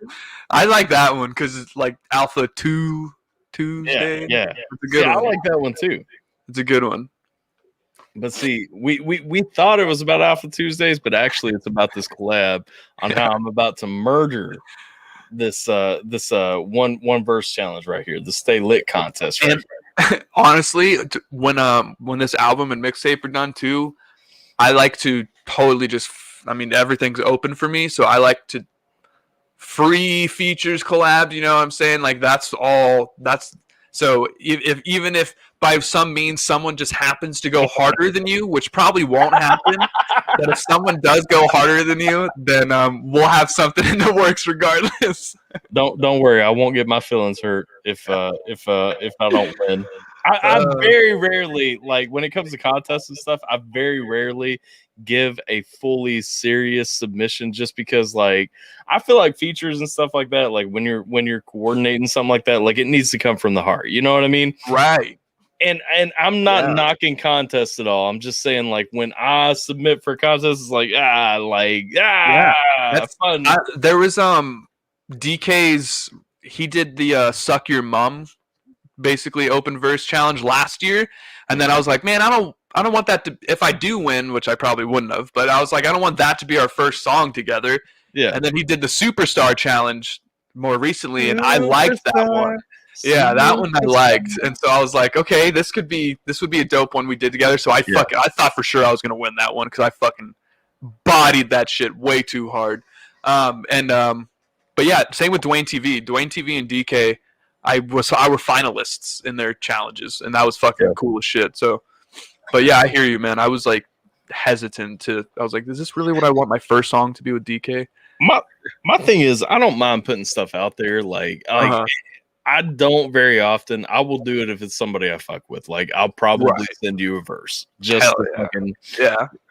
I like that one because it's like Alpha Tuesday. Yeah. It's a good one. I like that one too. It's a good one. But see, we thought it was about Alpha Tuesdays, but actually it's about this collab on how I'm about to murder this one verse challenge right here, the Stay Lit contest. Right here. Honestly, when this album and mixtape are done too, I like to totally just. I mean, everything's open for me, so I like to free features collab. You know what I'm saying? Like that's all. So even if by some means someone just happens to go harder than you, which probably won't happen, but if someone does go harder than you, then we'll have something in the works regardless. Don't worry, I won't get my feelings hurt if I don't win. I very rarely, like when it comes to contests and stuff, I very rarely give a fully serious submission just because like I feel like features and stuff like that, like when you're coordinating something like that, like it needs to come from the heart. You know what I mean? Right. And I'm not knocking contests at all. I'm just saying like when I submit for contests, it's like that's fun. There was DK's he did the Suck Your Mum basically open verse challenge last year, and then I was like, man, I don't want that to, if I do win, which I probably wouldn't have, but I was like, I don't want that to be our first song together. Yeah. And then he did the Superstar challenge more recently, and I liked that one. Yeah, that one I liked. And so I was like, okay, this would be a dope one we did together. So I thought for sure I was gonna win that one because I fucking bodied that shit way too hard. But yeah, same with Dwayne TV and DK. I were finalists in their challenges, and that was fucking cool as shit. So, but yeah, I hear you, man. I was like hesitant I was like, is this really what I want my first song to be with DK? My thing is, I don't mind putting stuff out there. Like I don't very often. I will do it if it's somebody I fuck with. Like I'll probably send you a verse just to fucking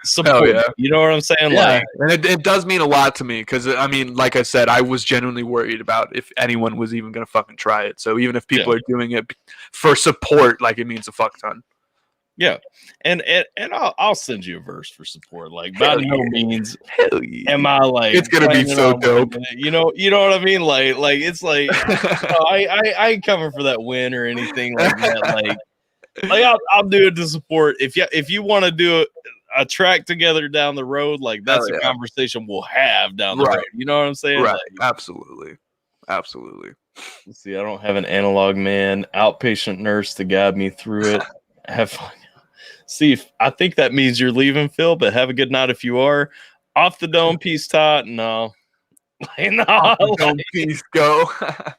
support. You know what I'm saying? Yeah. Like, and it does mean a lot to me because I mean, like I said, I was genuinely worried about if anyone was even gonna fucking try it. So even if people are doing it for support, like it means a fuck ton. Yeah, and I'll send you a verse for support. Like by no means Hell yeah. am I like It's gonna be planning so on dope. winning it. You know what I mean? Like it's like I ain't coming for that win or anything like that. Like I'll do it to support. If you want to do a track together down the road, like that's a conversation we'll have down the road. You know what I'm saying? Right. Like, Absolutely. let's see, I don't have an analog man, outpatient nurse to guide me through it. Have fun. See, I think that means you're leaving, Phil, but have a good night if you are. Off the dome, peace, Todd. No. No, Off the dome, peace, go.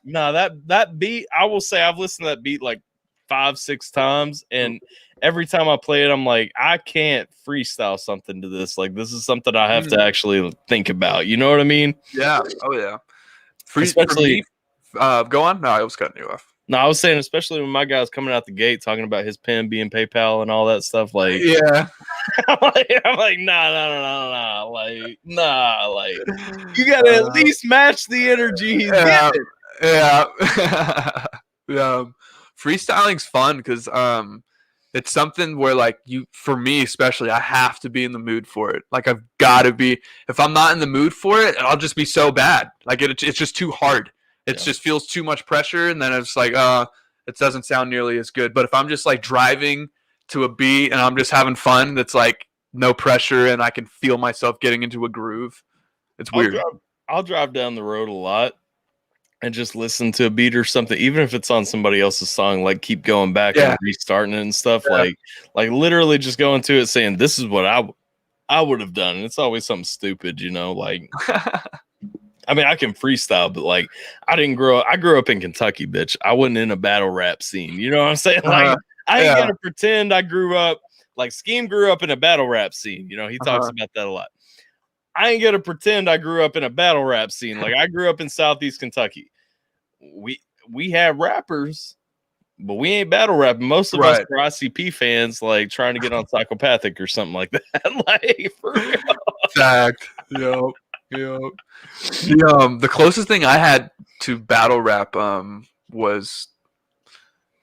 no, that beat, I will say I've listened to that beat like 5-6 times, and every time I play it, I'm like, I can't freestyle something to this. Like, this is something I have to actually think about. You know what I mean? Yeah. Oh yeah. Especially, go on. No, I was cutting you off. no, I was saying, especially when my guy's coming out the gate talking about his pen being PayPal and all that stuff. Like, yeah, I'm like, nah. Like, nah, like, you gotta at least match the energy he's giving. Yeah. Freestyling's fun because it's something where like for me especially, I have to be in the mood for it. Like I've got to be. If I'm not in the mood for it, I'll just be so bad. Like it's just too hard. It just feels too much pressure, and then it's like, it doesn't sound nearly as good. But if I'm just like driving to a beat and I'm just having fun, that's like no pressure, and I can feel myself getting into a groove. It's weird. I'll drive down the road a lot and just listen to a beat or something, even if it's on somebody else's song. Like keep going back and restarting it and stuff. Yeah. Like literally just going to it saying, "This is what I would have done." And it's always something stupid, you know, like. I mean, I can freestyle, but like, I grew up in Kentucky, bitch. I wasn't in a battle rap scene. You know what I'm saying? Like, I ain't gonna pretend I grew up like Scheme grew up in a battle rap scene. You know, he talks about that a lot. I ain't gonna pretend I grew up in a battle rap scene. Like, I grew up in Southeast Kentucky. We have rappers, but we ain't battle rapping. Most of us are ICP fans, like trying to get on Psychopathic or something like that. Like, for real. Fact. Yep. The closest thing I had to battle rap was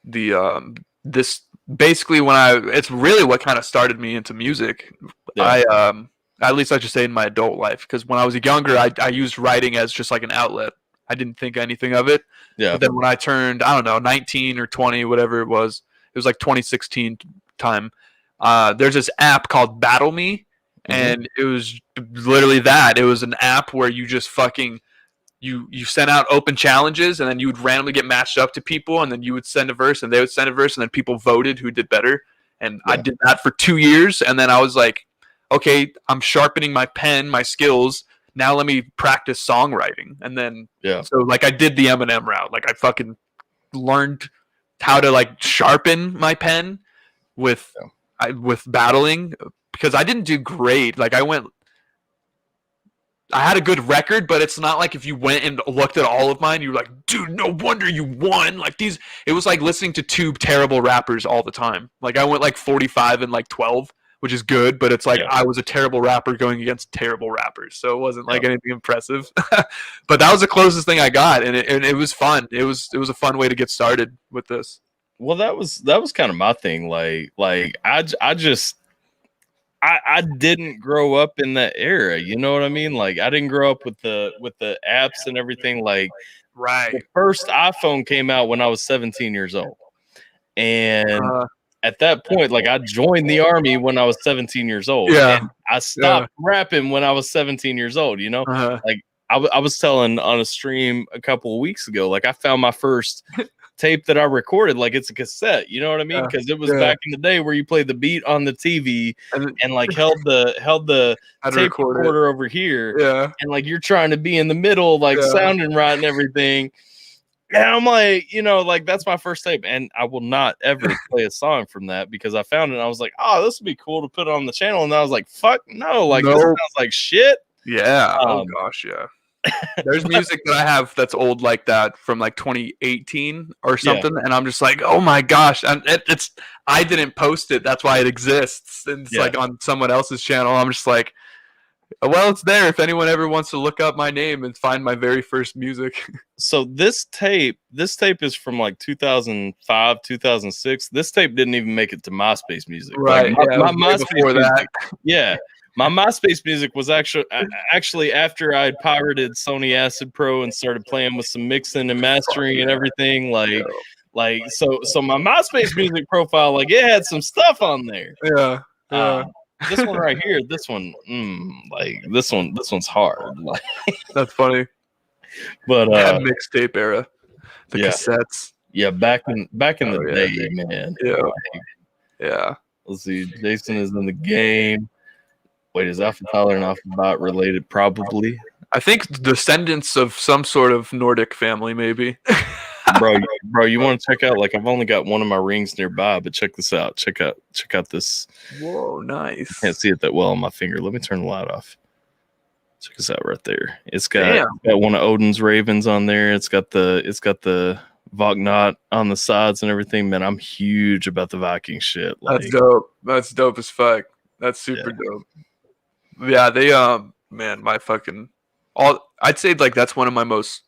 this basically when it's really what kind of started me into music. Yeah. At least I should say in my adult life, because when I was younger, I used writing as just like an outlet. I didn't think anything of it. Yeah. But then when I turned, I don't know, 19 or 20, whatever it was like 2016 time. There's this app called Battle Me. And it was literally that. It was an app where you just fucking you sent out open challenges, and then you would randomly get matched up to people, and then you would send a verse, and they would send a verse, and then people voted who did better. And I did that for 2 years, and then I was like, okay, I'm sharpening my pen, my skills. Now let me practice songwriting. And then so like I did the Eminem route. Like I fucking learned how to like sharpen my pen with battling. Because I didn't do great. Like I had a good record, but it's not like if you went and looked at all of mine, you were like, dude, no wonder you won. Like it was like listening to two terrible rappers all the time. Like I went like 45 and like 12, which is good, but it's like I was a terrible rapper going against terrible rappers. So it wasn't like anything impressive. But that was the closest thing I got, and it was fun. It was a fun way to get started with this. Well, that was kind of my thing. Like I didn't grow up in that era. You know what I mean? Like I didn't grow up with the apps and everything. Like the first iPhone came out when I was 17 years old. And at that point, like I joined the army when I was 17 years old. Yeah. And I stopped rapping when I was 17 years old, you know? Like I was telling on a stream a couple of weeks ago, like I found my first tape that I recorded, like it's a cassette, you know what I mean? Because it was back in the day where you played the beat on the TV and like held the tape recorder over here, and like you're trying to be in the middle, like sounding right and everything. And I'm like, you know, like that's my first tape, and I will not ever play a song from that because I found it and I was like, oh, this would be cool to put on the channel, and I was like, fuck no, like this sounds like shit. Yeah. Oh gosh, yeah. There's music that I have that's old like that from like 2018 or something, and I'm just like, oh my gosh, and I didn't post it, that's why it exists, and it's like on someone else's channel. I'm just like, Well, it's there if anyone ever wants to look up my name and find my very first music. So this tape is from like 2005, 2006. This tape didn't even make it to MySpace music. Right. Like, yeah, my it was way MySpace before that. music, yeah. My MySpace music was actually after I pirated Sony Acid Pro and started playing with some mixing and mastering and everything. So my MySpace music profile, like it had some stuff on there. Yeah. This one right here, this one's hard. Like, that's funny. But mixtape era, the cassettes. Yeah, back in the day, dude. man. Yeah. Like, Yeah. let's see. Jason is in the game. Wait, is AlphaTyler and Alphabyte related? Probably. I think descendants of some sort of Nordic family, maybe. bro, you want to check out? Like, I've only got one of my rings nearby, but check this out. Check out this. Whoa, nice. Can't see it that well on my finger. Let me turn the light off. Check this out right there. It's got one of Odin's ravens on there. It's got the Vognot on the sides and everything. Man, I'm huge about the Viking shit. Like, that's dope. That's dope as fuck. That's super dope. Yeah, they man, my fucking I'd say like that's one of my most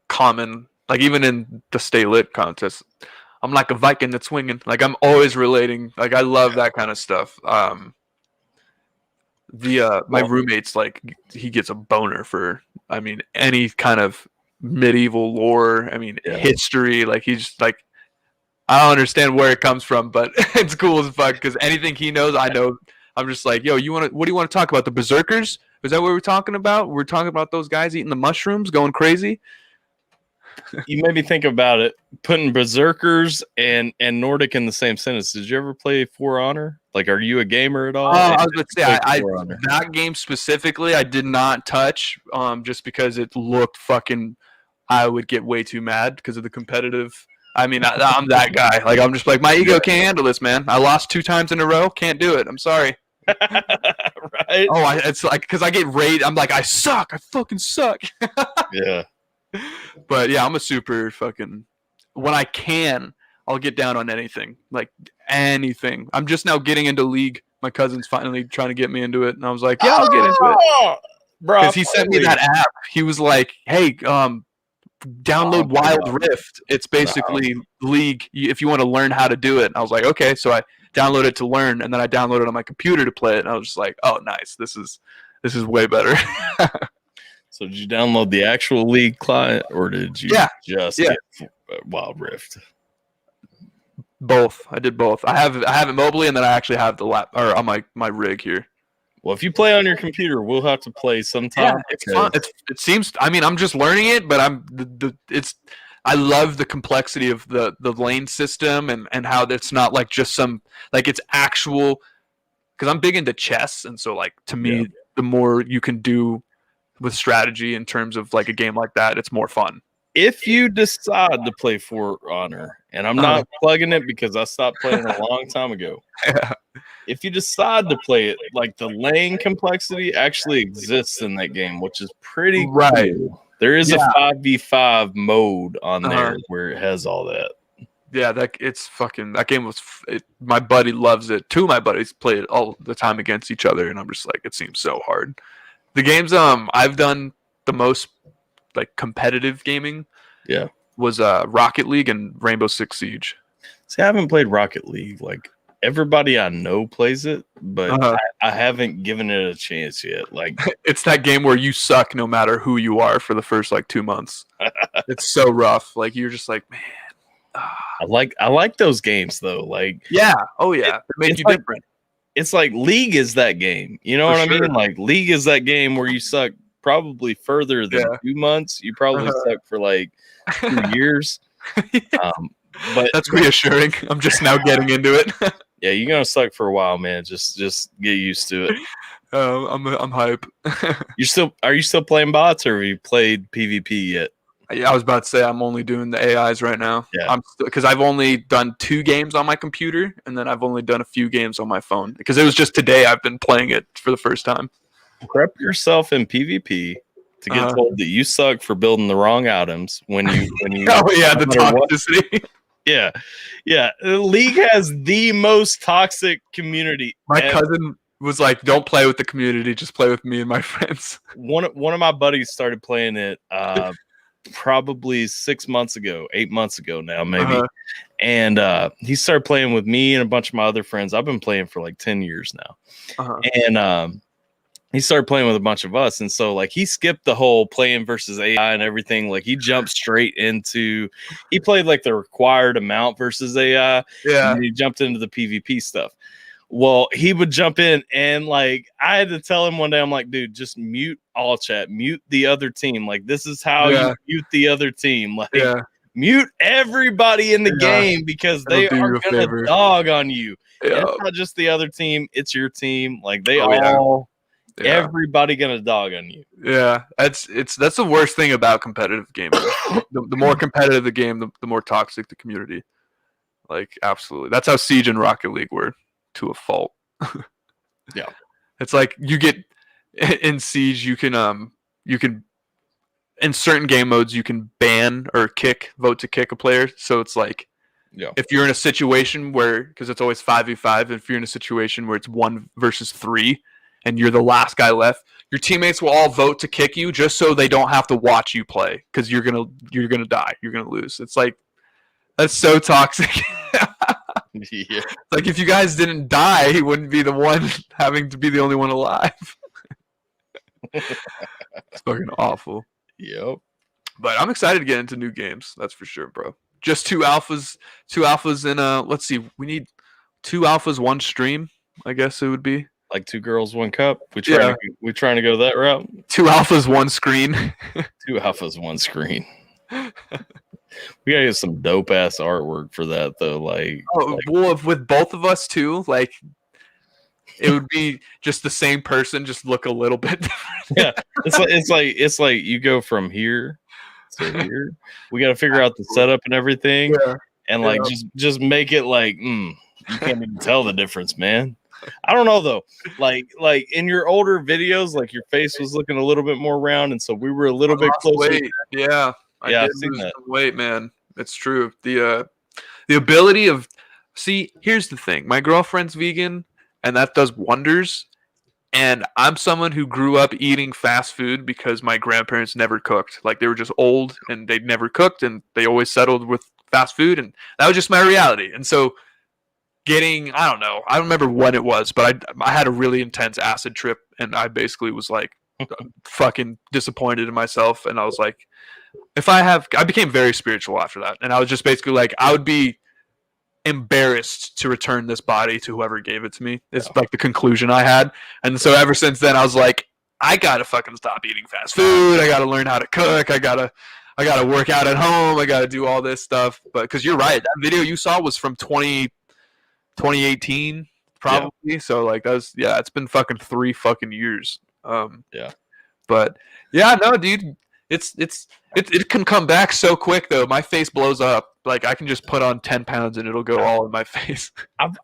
common, like even in the Stay Lit contest, I'm like a Viking that's swinging. Like I'm always relating. Like I love that kind of stuff. My roommate's like he gets a boner for any kind of medieval lore. History. Like he's like I don't understand where it comes from, but it's cool as fuck because anything he knows, I know. I'm just like, yo, what do you want to talk about? The Berserkers? Is that what we're talking about? We're talking about those guys eating the mushrooms, going crazy? You made me think about it, putting Berserkers and Nordic in the same sentence. Did you ever play For Honor? Like, are you a gamer at all? I was going to say, that game specifically, I did not touch just because it looked fucking, I would get way too mad because of the competitive. I'm that guy. Like, I'm just like, my ego can't handle this, man. I lost 2 times in a row. Can't do it. I'm sorry. Right? Oh, it's like because I get raided. I'm like, I suck. I fucking suck. Yeah. But yeah, I'm a super fucking. When I can, I'll get down on anything. Like anything. I'm just now getting into League. My cousin's finally trying to get me into it, and I was like, yeah, I'll get into it. Bro, because he sent me that app. He was like, hey, download Wild Rift. It's basically League if you want to learn how to do it. And I was like, okay, so I downloaded it to learn, and then I downloaded it on my computer to play it, and I was just like, oh, nice. This is way better. So did you download the actual League client, or did you just get Wild Rift? Both. I did both. I have it mobily, and then I actually have the on my rig here. Well, if you play on your computer, we'll have to play sometime. Yeah, it's fun. It seems. I'm just learning it, but I love the complexity of the lane system and how it's not like just some like it's actual. Because I'm big into chess, and so like to me, the more you can do with strategy in terms of like a game like that, it's more fun. If you decide to play For Honor, and I'm not plugging it because I stopped playing a long time ago. Yeah. If you decide to play it, like the lane complexity actually exists in that game, which is pretty cool. There is a 5v5 mode on there where it has all that. Yeah, that game was. My buddy loves it. 2 of my buddies play it all the time against each other, and I'm just like, it seems so hard. The games I've done the most like competitive gaming, was Rocket League and Rainbow Six Siege. See, I haven't played Rocket League. Like everybody I know plays it, but I haven't given it a chance yet. Like it's that game where you suck no matter who you are for the first like 2 months. It's so rough. Like you're just like, man. I like those games though. Like it made you different. It's like League is that game. You know what I mean? Like League is that game where you suck probably further than 2 months. You probably suck for like 2 years. But that's reassuring. I'm just now getting into it. Yeah, you're gonna suck for a while, man. Just get used to it. I'm hype. Are you still playing bots, or have you played PvP yet? Yeah, I was about to say I'm only doing the AIs right now. Yeah, because I've only done 2 games on my computer, and then I've only done a few games on my phone. Because it was just today I've been playing it for the first time. Prep yourself in PvP to get told that you suck for building the wrong items when you. The toxicity. Yeah. League has the most toxic community. My cousin was like, don't play with the community, just play with me and my friends. One of my buddies started playing it probably 8 months ago now, maybe. And he started playing with me and a bunch of my other friends. I've been playing for like 10 years now. And he started playing with a bunch of us. And so like he skipped the whole playing versus AI and everything. Like he jumped straight into, he played like the required amount versus AI. Yeah. And he jumped into the PvP stuff. Well, he would jump in and like I had to tell him one day, I'm like, dude, just mute all chat, mute the other team. Like this is how you mute the other team. Like mute everybody in the game because they are gonna dog on you. Yeah. It's not just the other team, it's your team. Like they everybody gonna dog on you. Yeah, that's the worst thing about competitive gaming. the more competitive the game, the more toxic the community. Like absolutely, that's how Siege and Rocket League were to a fault. Yeah, it's like you get in Siege, you can in certain game modes you can ban or vote to kick a player. So it's like, if you're in a situation where, because it's always 5v5, if you're in a situation where it's 1 versus 3 and you're the last guy left, your teammates will all vote to kick you just so they don't have to watch you play because you're gonna die, you're gonna lose. It's like, that's so toxic. Yeah. Like if you guys didn't die, he wouldn't be the one having to be the only one alive. It's fucking awful. Yep. But I'm excited to get into new games. That's for sure, bro. Just two alphas in let's see, we need 2 alphas, 1 stream, I guess it would be. Like 2 girls, 1 cup. We trying to go that route. 2 alphas, 1 screen. 2 alphas, 1 screen. We gotta get some dope ass artwork for that though. Well, with both of us too, like it would be just the same person, just look a little bit different. Yeah, it's like you go from here to here. We got to figure out the setup and everything, and like just make it like you can't even tell the difference, man. I don't know though. Like in your older videos, like your face was looking a little bit more round, and so we were a little bit closer. Weight. Yeah. I've seen that. Weight, man. It's true. The ability of here's the thing. My girlfriend's vegan, and that does wonders. And I'm someone who grew up eating fast food because my grandparents never cooked. Like they were just old and they'd never cooked, and they always settled with fast food, and that was just my reality. And so I don't know. I don't remember when it was, but I had a really intense acid trip, and I basically was like fucking disappointed in myself, and I was like, I became very spiritual after that, and I was just basically like, I would be embarrassed to return this body to whoever gave it to me. It's like the conclusion I had, and so ever since then, I was like, I gotta fucking stop eating fast food. I gotta learn how to cook. I gotta work out at home. I gotta do all this stuff. But because you're right, that video you saw was from 2018, probably. Yeah. So like it's been fucking 3 fucking years. But yeah, no, dude. It can come back so quick though. My face blows up. Like I can just put on 10 pounds and it'll go all in my face. I've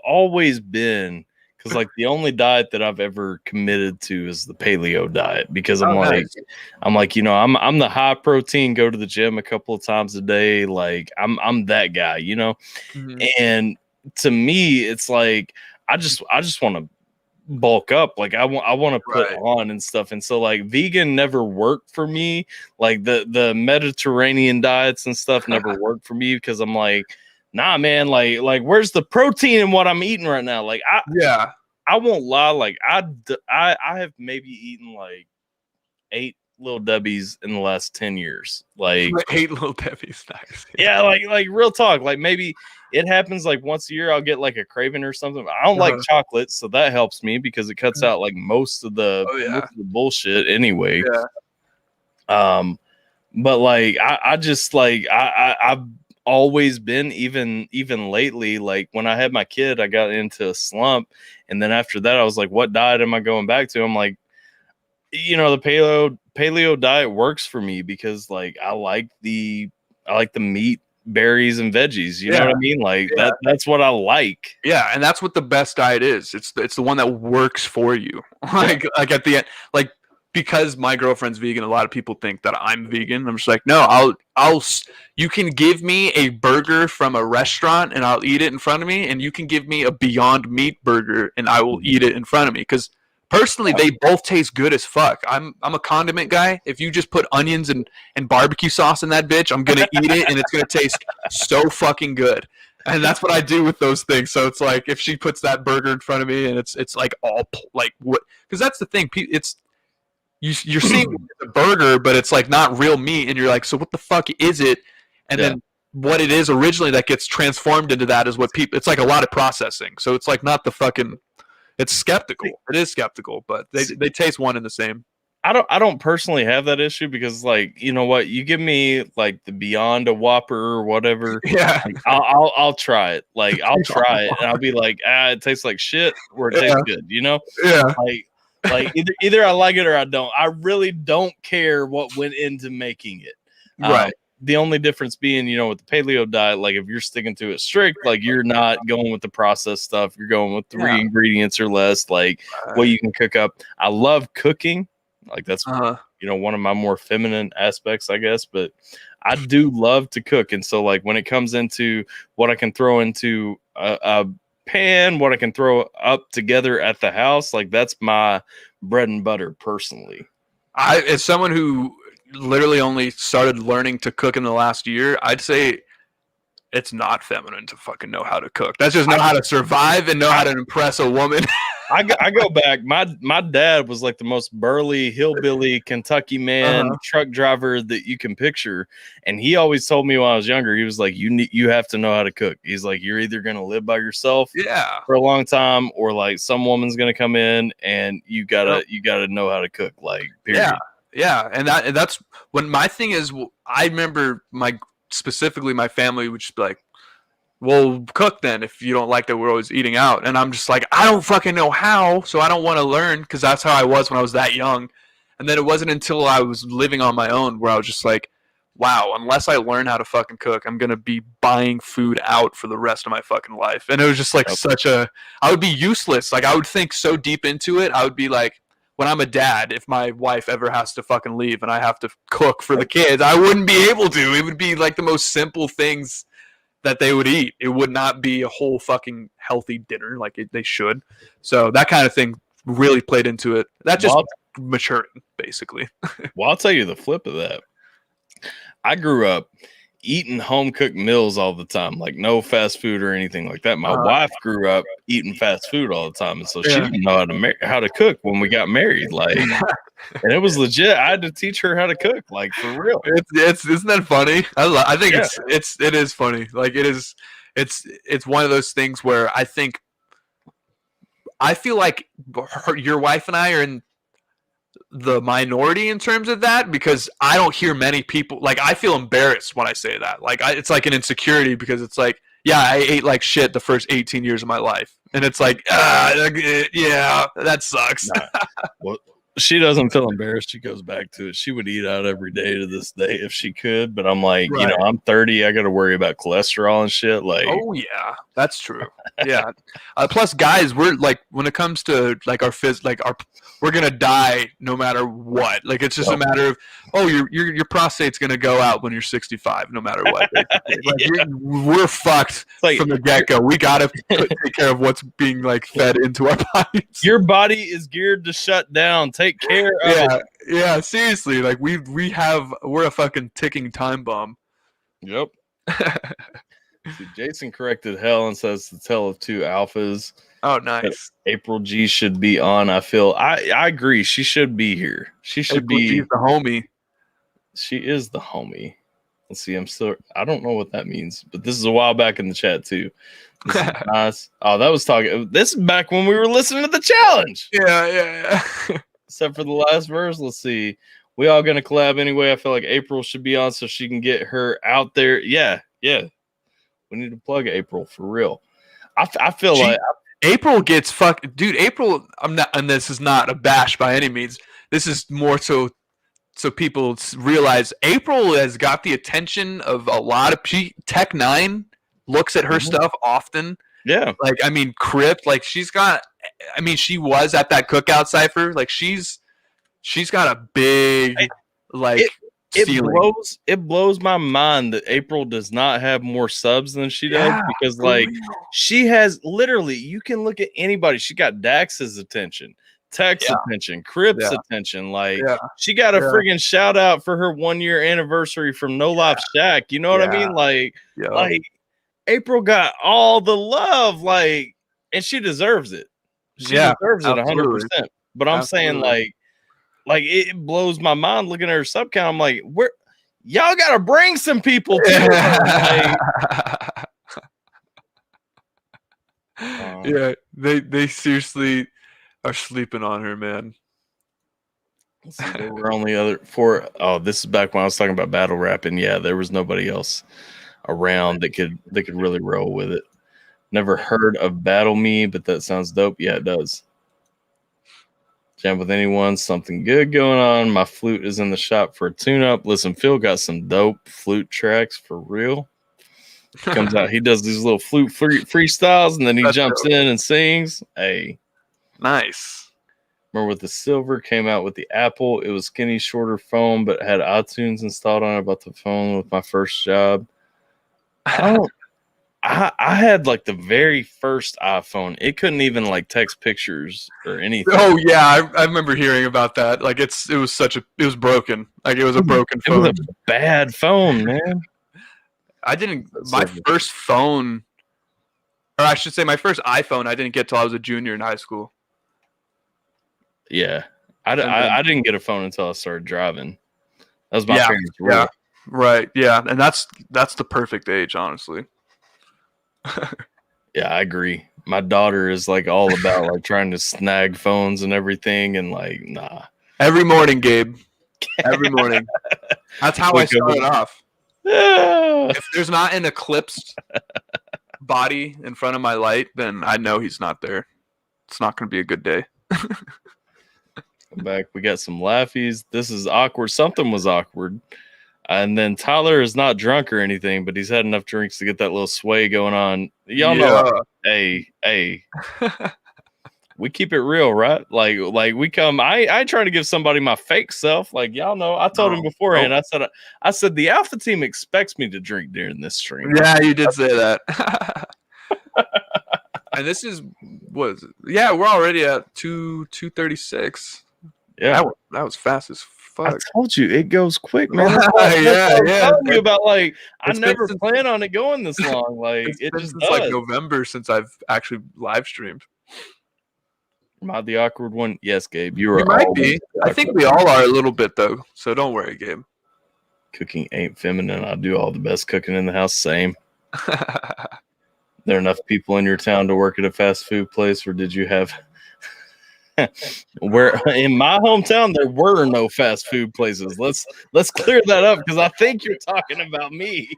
always been, because like the only diet that I've ever committed to is the paleo diet, because I'm like I'm the high protein, go to the gym a couple of times a day. Like I'm that guy, Mm-hmm. And to me, it's like I just want to bulk up. Like I want to put on and stuff, and so like vegan never worked for me. Like the Mediterranean diets and stuff never worked for me, because I'm like, nah, man, like where's the protein in what I'm eating right now? Like I won't lie, like I have maybe eaten like 8 Little Debbie's in the last 10 years. Like 8 Little Debbie's, nice. Yeah, like real talk. Like maybe it happens like once a year I'll get like a craving or something. I don't like chocolate, so that helps me because it cuts out like most of the bullshit anyway. But like I just like I've always been, even lately, like when I had my kid, I got into a slump, and then after that I was like, what diet am I going back to? I'm like, the paleo diet works for me because like I like the meat, berries, and veggies. You know what I mean? Like that's what I like. Yeah, and that's what the best diet is. It's the one that works for you. Like at the end, like because my girlfriend's vegan, a lot of people think that I'm vegan. I'm just like, no, you can give me a burger from a restaurant and I'll eat it in front of me, and you can give me a Beyond Meat burger and I will eat it in front of me. Because personally, they both taste good as fuck. I'm a condiment guy. If you just put onions and barbecue sauce in that bitch, I'm gonna eat it and it's gonna taste so fucking good. And that's what I do with those things. So it's like if she puts that burger in front of me and it's like all like what? Because that's the thing. It's you're seeing the burger, but it's like not real meat, and you're like, so what the fuck is it? And then what it is originally that gets transformed into that is what people. It's like a lot of processing. So it's like not the fucking. It's skeptical. It is skeptical, but they taste one and the same. I don't personally have that issue because, like, you know what, you give me like the Beyond a Whopper or whatever, like, I'll try it. Like I'll try it and I'll be like, it tastes like shit or it tastes good, you know? Yeah. Like either I like it or I don't. I really don't care what went into making it. Right. The only difference being, you know, with the paleo diet, like if you're sticking to it strict, like you're not going with the processed stuff, you're going with 3 ingredients or less, like what you can cook up. I love cooking. Like that's you know, one of my more feminine aspects, I guess, but I do love to cook. And so like when it comes into what I can throw into a pan, what I can throw up together at the house, like that's my bread and butter personally. As someone who literally only started learning to cook in the last year, I'd say it's not feminine to fucking know how to cook. That's just know how to survive and know how to impress a woman. I go back. My dad was like the most burly hillbilly Kentucky man, truck driver that you can picture, and he always told me when I was younger, he was like, you have to know how to cook. He's like, you're either gonna live by yourself, for a long time, or like some woman's gonna come in and you gotta know how to cook. Like, period. Yeah, and that's when my thing is. I remember specifically my family would just be like, well, cook then if you don't like that we're always eating out. And I'm just like, I don't fucking know how, so I don't want to learn, because that's how I was when I was that young. And then it wasn't until I was living on my own where I was just like, wow, unless I learn how to fucking cook, I'm going to be buying food out for the rest of my fucking life. And it was just like I would be useless. Like I would think so deep into it. I would be like, when I'm a dad, if my wife ever has to fucking leave and I have to cook for the kids, I wouldn't be able to. It would be like the most simple things that they would eat. It would not be a whole fucking healthy dinner like they should. So that kind of thing really played into it. That just maturing, basically. Well, I'll tell you the flip of that. I grew up eating home cooked meals all the time, like no fast food or anything like that. My wife grew up eating fast food all the time, and so she didn't know how to cook when we got married. Like, and it was legit. I had to teach her how to cook, like for real. Isn't that funny? I think it is funny. Like it's one of those things where I feel like your wife and I are in the minority in terms of that, because I don't hear many people, like I feel embarrassed when I say that. Like it's like an insecurity, because it's like, yeah, I ate like shit the first 18 years of my life, and it's like, yeah, that sucks. Nah. Well, she doesn't feel embarrassed. She goes back to it. She would eat out every day to this day if she could, but I'm like, you know, I'm 30. I got to worry about cholesterol and shit. Like, oh yeah, that's true. Yeah. Plus, guys, we're like, when it comes to like we're gonna die no matter what. Like, it's just a matter of, oh, your prostate's gonna go out when you're 65, no matter what. Like, we're fucked from the get go. We gotta take care of what's being like fed into our bodies. Your body is geared to shut down. Take care of it. Yeah, seriously. Like we're a fucking ticking time bomb. Yep. See, Jason corrected Hell and says the tale of two alphas. Oh, nice. April G should be on. I agree. She should be here. She should April be G's the homie. She is the homie. Let's see. I don't know what that means, but this is a while back in the chat too. This is nice. Oh, that was talking. This is back when we were listening to the challenge. Yeah. Except for the last verse. Let's see. We all gonna collab anyway. I feel like April should be on so she can get her out there. Yeah. We need to plug April for real. I feel like April gets fucked, dude. April, I'm not, and this is not a bash by any means. This is more so people realize April has got the attention of a lot of Tech 9 looks at her stuff often. Yeah, like I mean, Crypt, like she was at that Cookout Cypher. Like she's she's got a big like ceiling. It blows my mind that April does not have more subs than she does, because like she has literally, you can look at anybody. She got Dax's attention, Tech's attention, Crip's attention. Like she got a friggin' shout out for her 1 year anniversary from No Life Shack. You know what I mean? Like April got all the love, like, and she deserves it. She deserves it 100%. But I'm saying like it blows my mind looking at her sub count. I'm like, where y'all gotta bring some people to like, they seriously are sleeping on her, man. Let's see, there were only other four. Oh, this is back when I was talking about battle rap, and there was nobody else around that could really roll with it. Never heard of Battle Me, but that sounds dope. Yeah, it does. Jam with anyone, something good going on. My flute is in the shop for a tune-up. Listen, Phil got some dope flute tracks for real. He comes out, he does these little flute freestyles, and then he jumps in and sings. Hey, nice. Remember with the silver, came out with the Apple. It was skinny, shorter phone, but had iTunes installed on it. About the phone with my first job. I had like the very first iPhone. It couldn't even like text pictures or anything. Oh yeah, I remember hearing about that. Like it was broken. Like it was a broken phone. It was a bad phone, man. My first phone, or I should say my first iPhone, I didn't get till I was a junior in high school. Yeah. I didn't get a phone until I started driving. That was my parents' rule. Yeah. Right. Yeah. And that's the perfect age, honestly. Yeah, I agree. My daughter is like all about like trying to snag phones and everything, and like, nah. Every morning, Gabe. Every morning. That's how I started off. If there's not an eclipsed body in front of my light, then I know he's not there. It's not going to be a good day. Back, we got some laughies. This is awkward. Something was awkward. And then Tyler is not drunk or anything, but he's had enough drinks to get that little sway going on. Y'all know, hey, we keep it real, right? Like we come. I try to give somebody my fake self. Like y'all know, I told him beforehand. I said the Alpha team expects me to drink during this stream. Yeah, you did say that. And this is we're already at 2:36. Yeah, that was fast as fuck. I told you it goes quick, man. Yeah. I'm telling you about like I never plan on it going this long. Like it just does. Like November since I've actually live streamed. Am I the awkward one? Yes, Gabe. You might be. I think we all are a little bit though. So don't worry, Gabe. Cooking ain't feminine. I do all the best cooking in the house. Same. There are enough people in your town to work at a fast food place, or did you have? Where in my hometown there were no fast food places. Let's clear that up because I think you're talking about me.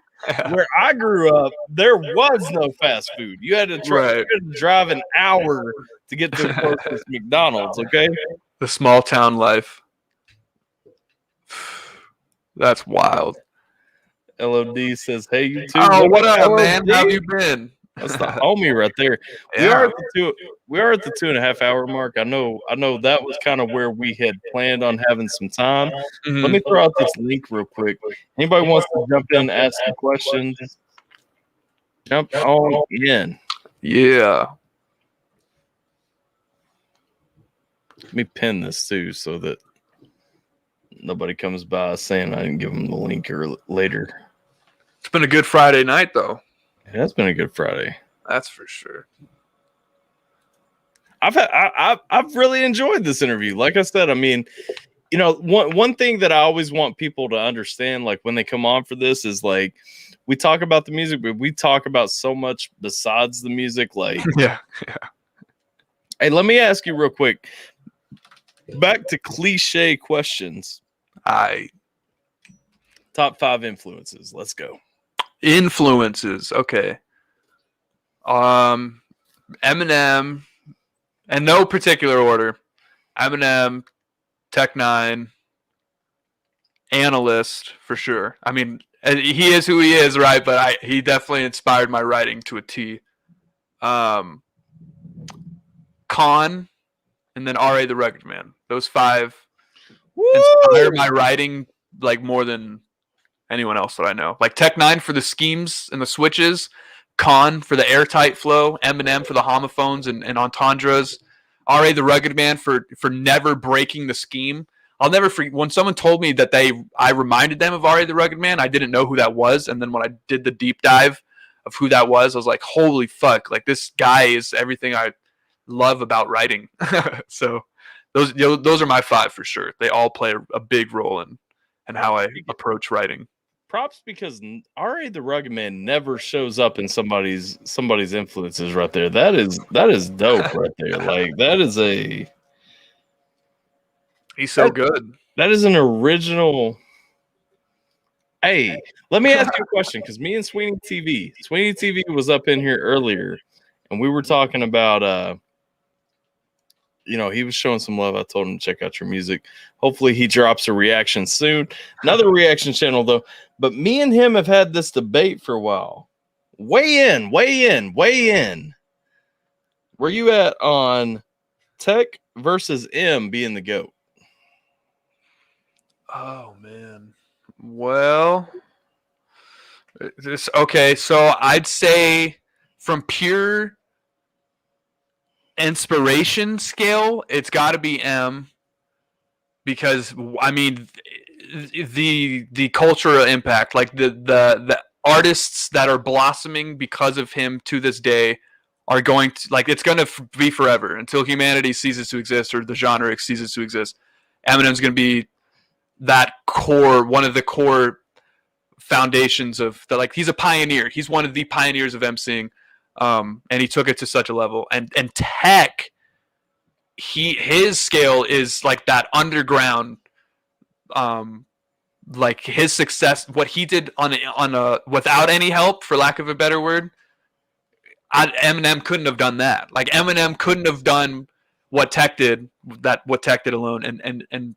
Where I grew up, there was no fast food. You had to drive an hour to get to the closest McDonald's. Okay, the small town life. That's wild. LOD says, "Hey, you too." Oh, what up, man? How have you been? That's the homie right there. Yeah. We are at the 2.5 hour mark. I know that was kind of where we had planned on having some time. Mm-hmm. Let me throw out this link real quick. Anybody wants to jump in and ask some questions? Jump on in. Yeah. Let me pin this too so that nobody comes by saying I didn't give them the link later. It's been a good Friday night though. It has been a good Friday. That's for sure. I've really enjoyed this interview. Like I said, I mean, you know, one thing that I always want people to understand, like when they come on for this, is like we talk about the music, but we talk about so much besides the music. Like, yeah. Hey, let me ask you real quick. Back to cliche questions. Top 5 influences. Let's go. Influences, okay. Eminem, in no particular order. Eminem, Tech Nine, Analyst for sure. I mean, he is who he is, right? But he definitely inspired my writing to a T. Con, and then R.A. the Rugged Man. Those 5 inspire my writing like more than anyone else that I know. Like Tech Nine for the schemes and the switches, Khan for the airtight flow, Eminem for the homophones and entendres, R.A. the Rugged Man for never breaking the scheme. I'll never forget when someone told me that I reminded them of R.A. the Rugged Man. I didn't know who that was, and then when I did the deep dive of who that was, I was like, holy fuck! Like this guy is everything I love about writing. So those are my 5 for sure. They all play a big role in how I approach writing. Props, because R.A. the Rugged Man never shows up in somebody's influences right there. That is dope right there. Like that is he's so good. That is an original. Hey, let me ask you a question, because me and Sweeney TV was up in here earlier, and we were talking about he was showing some love. I told him to check out your music. Hopefully he drops a reaction soon. Another reaction channel though. But me and him have had this debate for a while. Weigh in. Where you at on Tech versus M being the GOAT? Oh man. Well, okay. So I'd say from pure inspiration scale, it's got to be M, because I mean the cultural impact, like the artists that are blossoming because of him to this day are going to, like, it's going to be forever until humanity ceases to exist or the genre ceases to exist. Eminem's going to be that core, one of the core foundations of the, like, he's a pioneer. He's one of the pioneers of emceeing. And he took it to such a level. And Tech, his scale is like that underground, like his success, what he did on a without any help, for lack of a better word. Eminem couldn't have done that. Like Eminem couldn't have done what Tech did, alone. And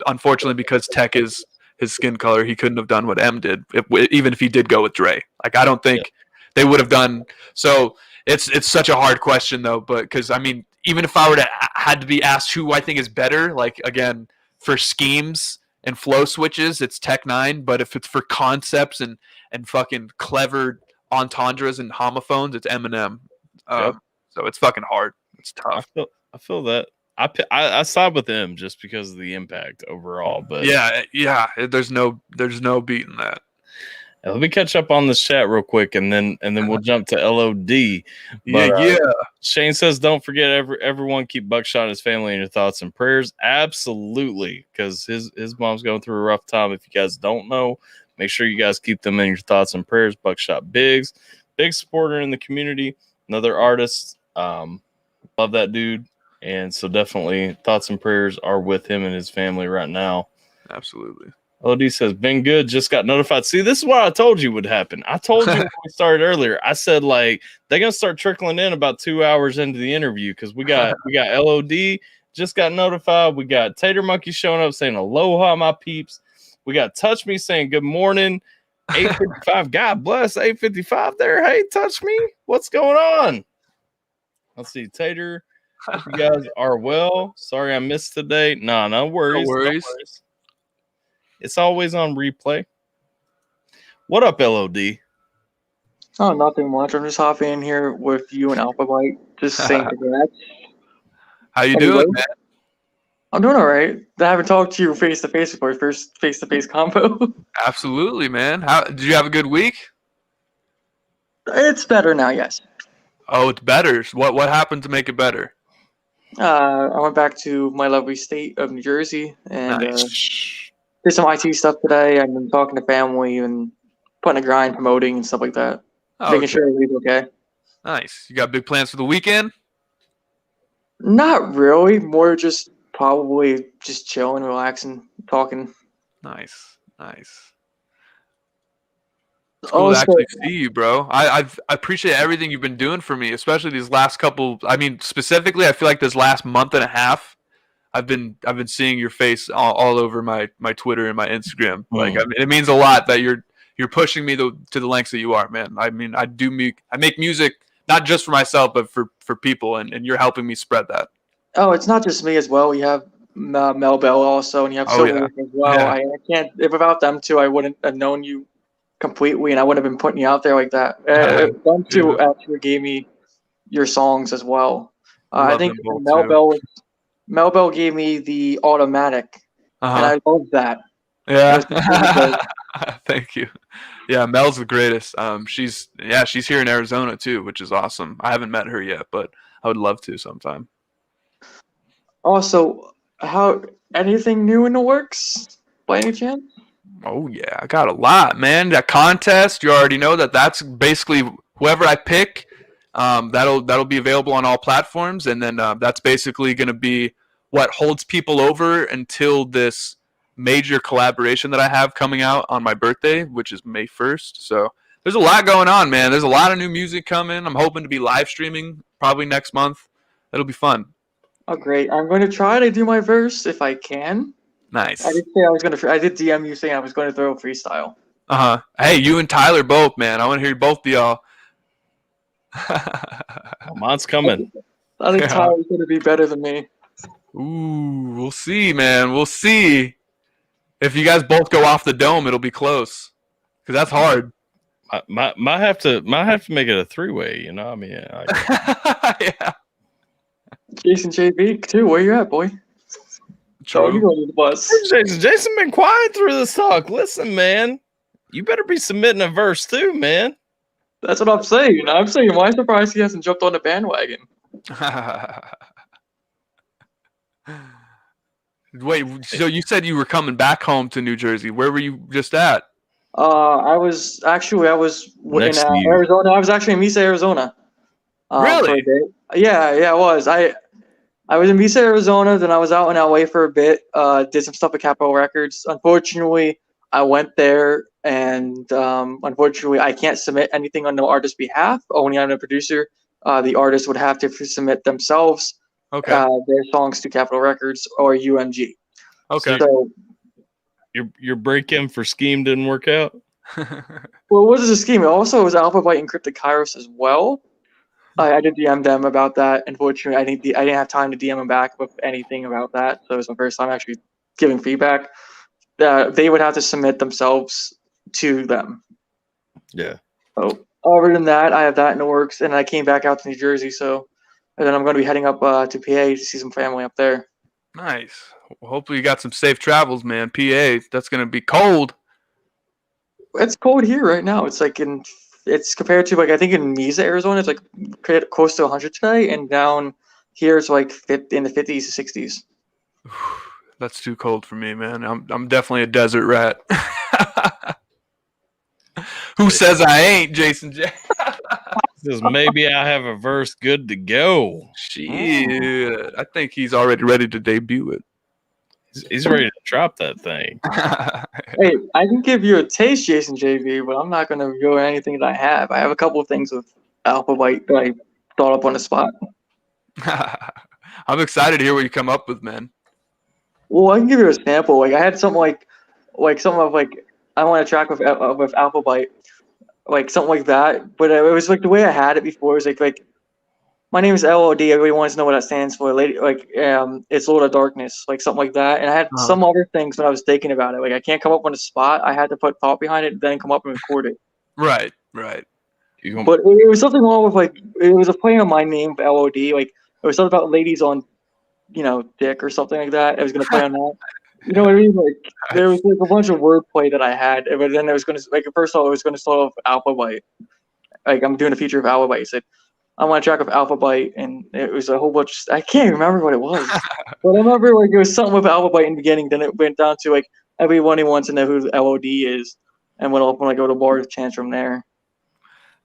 unfortunately, because Tech is his skin color, he couldn't have done what M did, even if he did go with Dre. Like, I don't think they would have done. So it's such a hard question though, but because I mean, even if I were to had to be asked who I think is better, like again, for schemes and flow switches, it's Tech Nine. But if it's for concepts and fucking clever entendres and homophones, it's Eminem. So it's fucking hard. It's tough. I feel that. I side with them just because of the impact overall. But yeah, there's no beating that. Let me catch up on this chat real quick, and then we'll jump to LOD. But, Shane says, don't forget everyone keep Buckshot and his family in your thoughts and prayers. Absolutely, because his mom's going through a rough time. If you guys don't know, make sure you guys keep them in your thoughts and prayers. Buckshot big supporter in the community, another artist. Love that dude. And so definitely thoughts and prayers are with him and his family right now. Absolutely. LOD says, been good, just got notified. See, this is what I told you would happen. I told you when we started earlier. I said, like, they're going to start trickling in about 2 hours into the interview, because we got LOD, just got notified. We got Tater Monkey showing up saying, aloha, my peeps. We got Touch Me saying, good morning. 8:55. God bless. 8:55 there. Hey, Touch Me. What's going on? Let's see. Tater, hope you guys are well. Sorry I missed today. No worries. No worries. It's always on replay. What up, LOD? Oh, nothing much. I'm just hopping in here with you and Alphabyte. Just saying congrats. How you doing, man? I'm doing all right. I haven't talked to you face to face before. First face to face combo. Absolutely, man. How did you have a good week? It's better now, yes. Oh, it's better. What happened to make it better? I went back to my lovely state of New Jersey and Nice. did some IT stuff today. I've been talking to family and putting a grind, promoting and stuff like that. Oh, Making sure everything's okay. Nice. You got big plans for the weekend? Not really. More just probably just chilling, relaxing, talking. Nice. It's cool to actually see you, bro. I appreciate everything you've been doing for me, especially these last couple. I mean, specifically, I feel like this last month and a half, I've been seeing your face all over my Twitter and my Instagram. Like, I mean, it means a lot that you're pushing me to the lengths that you are, man. I mean, I make music not just for myself, but for people, and you're helping me spread that. Oh, it's not just me as well. We have Mel Bell also, and you have Oh, Silverwick as well. Yeah. I can't. If without them two, I wouldn't have known you completely, and I wouldn't have been putting you out there like that. Them two Yeah. actually gave me your songs as well. I Love think them both too. Mel Bell gave me the Automatic, and Uh-huh. I love that. Yeah. It was really good. Thank you. Yeah, Mel's the greatest. She's here in Arizona too, which is awesome. I haven't met her yet, but I would love to sometime. Also, anything new in the works by any chance? Oh yeah, I got a lot, man. That contest, you already know that's basically whoever I pick. That'll be available on all platforms, and then that's basically going to be what holds people over until this major collaboration that I have coming out on my birthday, which is May 1st. So there's a lot going on, man. There's a lot of new music coming. I'm hoping to be live streaming probably next month. It'll be fun. Oh, great! I'm going to try to do my verse if I can. Nice. I did say I was going to. I did DM you saying I was going to throw a freestyle. Hey, you and Tyler both, man. I want to hear both of y'all. Mine's coming. I think Tyler's going to be better than me. Ooh, we'll see, man. We'll see. If you guys both go off the dome, it'll be close. Because that's hard. Might have to make it a 3-way. You know, I mean, Yeah. Jason JB too. Where you at, boy? True. You go to the bus. Jason been quiet through this talk. Listen, man, you better be submitting a verse too, man. That's what I'm saying. I'm saying, why surprised he hasn't jumped on the bandwagon? Wait, so you said you were coming back home to New Jersey. Where were you just at? I was Next in to you. Arizona. I was actually in Mesa, Arizona. Really? For a bit. Yeah, I was. I was in Mesa, Arizona. Then I was out in LA for a bit. Did some stuff at Capitol Records. Unfortunately, I went there, and unfortunately, I can't submit anything on no artist's behalf. Only I'm a producer. The artist would have to submit themselves Okay. their songs to Capitol Records or UMG. Okay. So, Your break-in for Scheme didn't work out. well, what is a scheme? Also, it was Alphabyte and Cryptic Kairos as well. I did DM them about that. Unfortunately, I didn't have time to DM them back with anything about that. So it was my first time actually giving feedback. They would have to submit themselves to them. Yeah. So other than that, I have that in the works, and I came back out to New Jersey. And then I'm going to be heading up to PA to see some family up there. Nice. Well, hopefully you got some safe travels, man. PA, that's going to be cold. It's cold here right now. It's compared to I think in Mesa, Arizona, it's like close to 100 today, and down here it's like in the 50s to 60s. That's too cold for me, man. I'm definitely a desert rat. Who says I ain't, Jason J? Says maybe I have a verse good to go. Shit. I think he's already ready to debut it. He's ready to drop that thing. Hey, I can give you a taste, Jason JV, but I'm not going to reveal anything that I have. I have a couple of things with Alphabyte that I thought up on the spot. I'm excited to hear what you come up with, man. Well, I can give you a sample. I had something I want to track with Alphabyte, something like that. But it was the way I had it before. It was like my name is LOD. Everybody wants to know what that stands for. It's Lord of Darkness, something like that. And I had some other things when I was thinking about it. I can't come up on the spot. I had to put thought behind it, and then come up and record it. Right. But it was something wrong with it was a play on my name, LOD. It was something about ladies on, dick or something like that. I was gonna play on that. You know what I mean? There was a bunch of wordplay that I had, but then I was gonna first of all, I was gonna start off Alphabyte. I'm doing a feature of Alphabyte. I said I want to track with Alphabyte, and it was a whole bunch. I can't remember what it was, but I remember it was something with Alphabyte in the beginning. Then it went down to everyone wants to know who LOD is, and went off when I go to bar chance from there.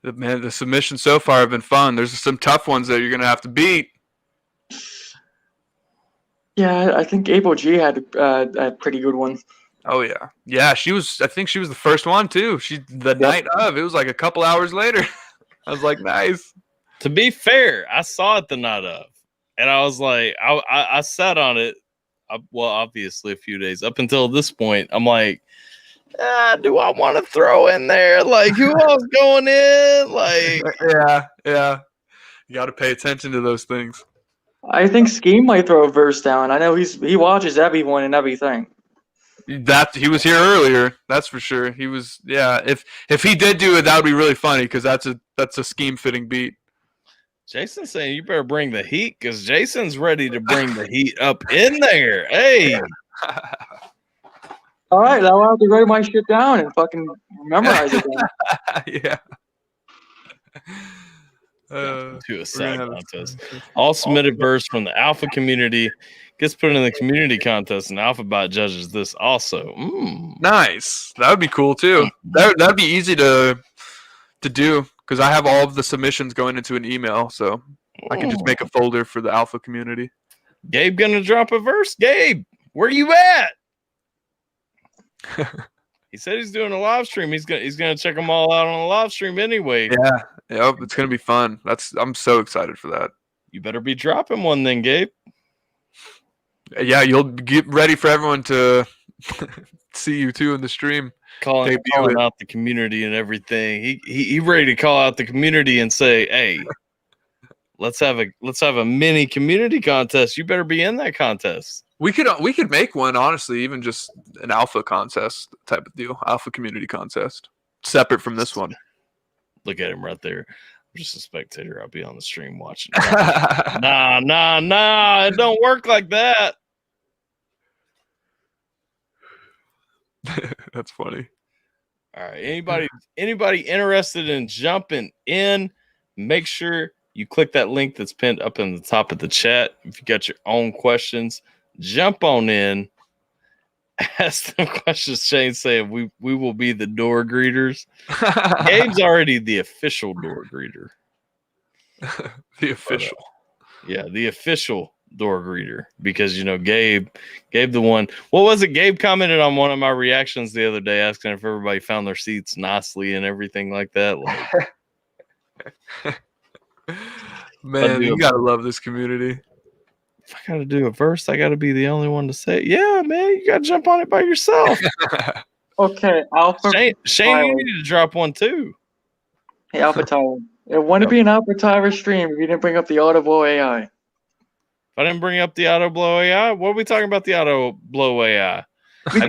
Man, the submissions so far have been fun. There's some tough ones that you're gonna have to beat. Yeah, I think April G had a pretty good one. Oh yeah. I think she was the first one too. Night of. It was a couple hours later. I was like, nice. To be fair, I saw it the night of, and I was like, I sat on it. Obviously a few days up until this point. I'm like, do I want to throw in there? Who else going in? Yeah. You got to pay attention to those things. I think Scheme might throw a verse down. I know he watches everyone and everything. That he was here earlier, that's for sure. He was, yeah. If he did do it, that would be really funny because that's a scheme fitting beat. Jason's saying you better bring the heat because Jason's ready to bring the heat up in there. Hey, All right, now I'll have to write my shit down and fucking memorize it. Yeah. to a side contest. All submitted verse from the Alpha community gets put in the community contest, and Alphabyte judges this also. Nice. That would be cool too. That'd be easy to do because I have all of the submissions going into an email, so I can just make a folder for the Alpha community. Gabe gonna drop a verse. Gabe, where you at? He said he's doing a live stream. He's gonna check them all out on a live stream anyway. Yeah, yep, it's gonna be fun. I'm so excited for that. You better be dropping one then, Gabe. Yeah, you'll get ready for everyone to see you too in the stream. Calling out the community and everything. He ready to call out the community and say, "Hey, let's have a mini community contest. You better be in that contest." We could make one, honestly, even just an Alpha contest type of deal, Alpha community contest, separate from this one. Look at him right there. I'm just a spectator. I'll be on the stream watching. Nah. It don't work like that. That's funny. All right. Anybody interested in jumping in? Make sure you click that link that's pinned up in the top of the chat. If you got your own questions, jump on in. Ask them questions. Shane saying we will be the door greeters. Gabe's already the official door greeter. The official. The official door greeter, because Gabe the one. What was it? Gabe commented on one of my reactions the other day asking if everybody found their seats nicely and everything like that. Man, you gotta love this community. If I gotta do a verse, I gotta be the only one to say it. Yeah, man, you gotta jump on it by yourself. Okay, Shane, you need to drop one too. Hey, AlphaTyler. It wouldn't be an AlphaTyler stream if you didn't bring up the auto blow AI. If I didn't bring up the auto blow AI, what are we talking about the auto blow AI? Because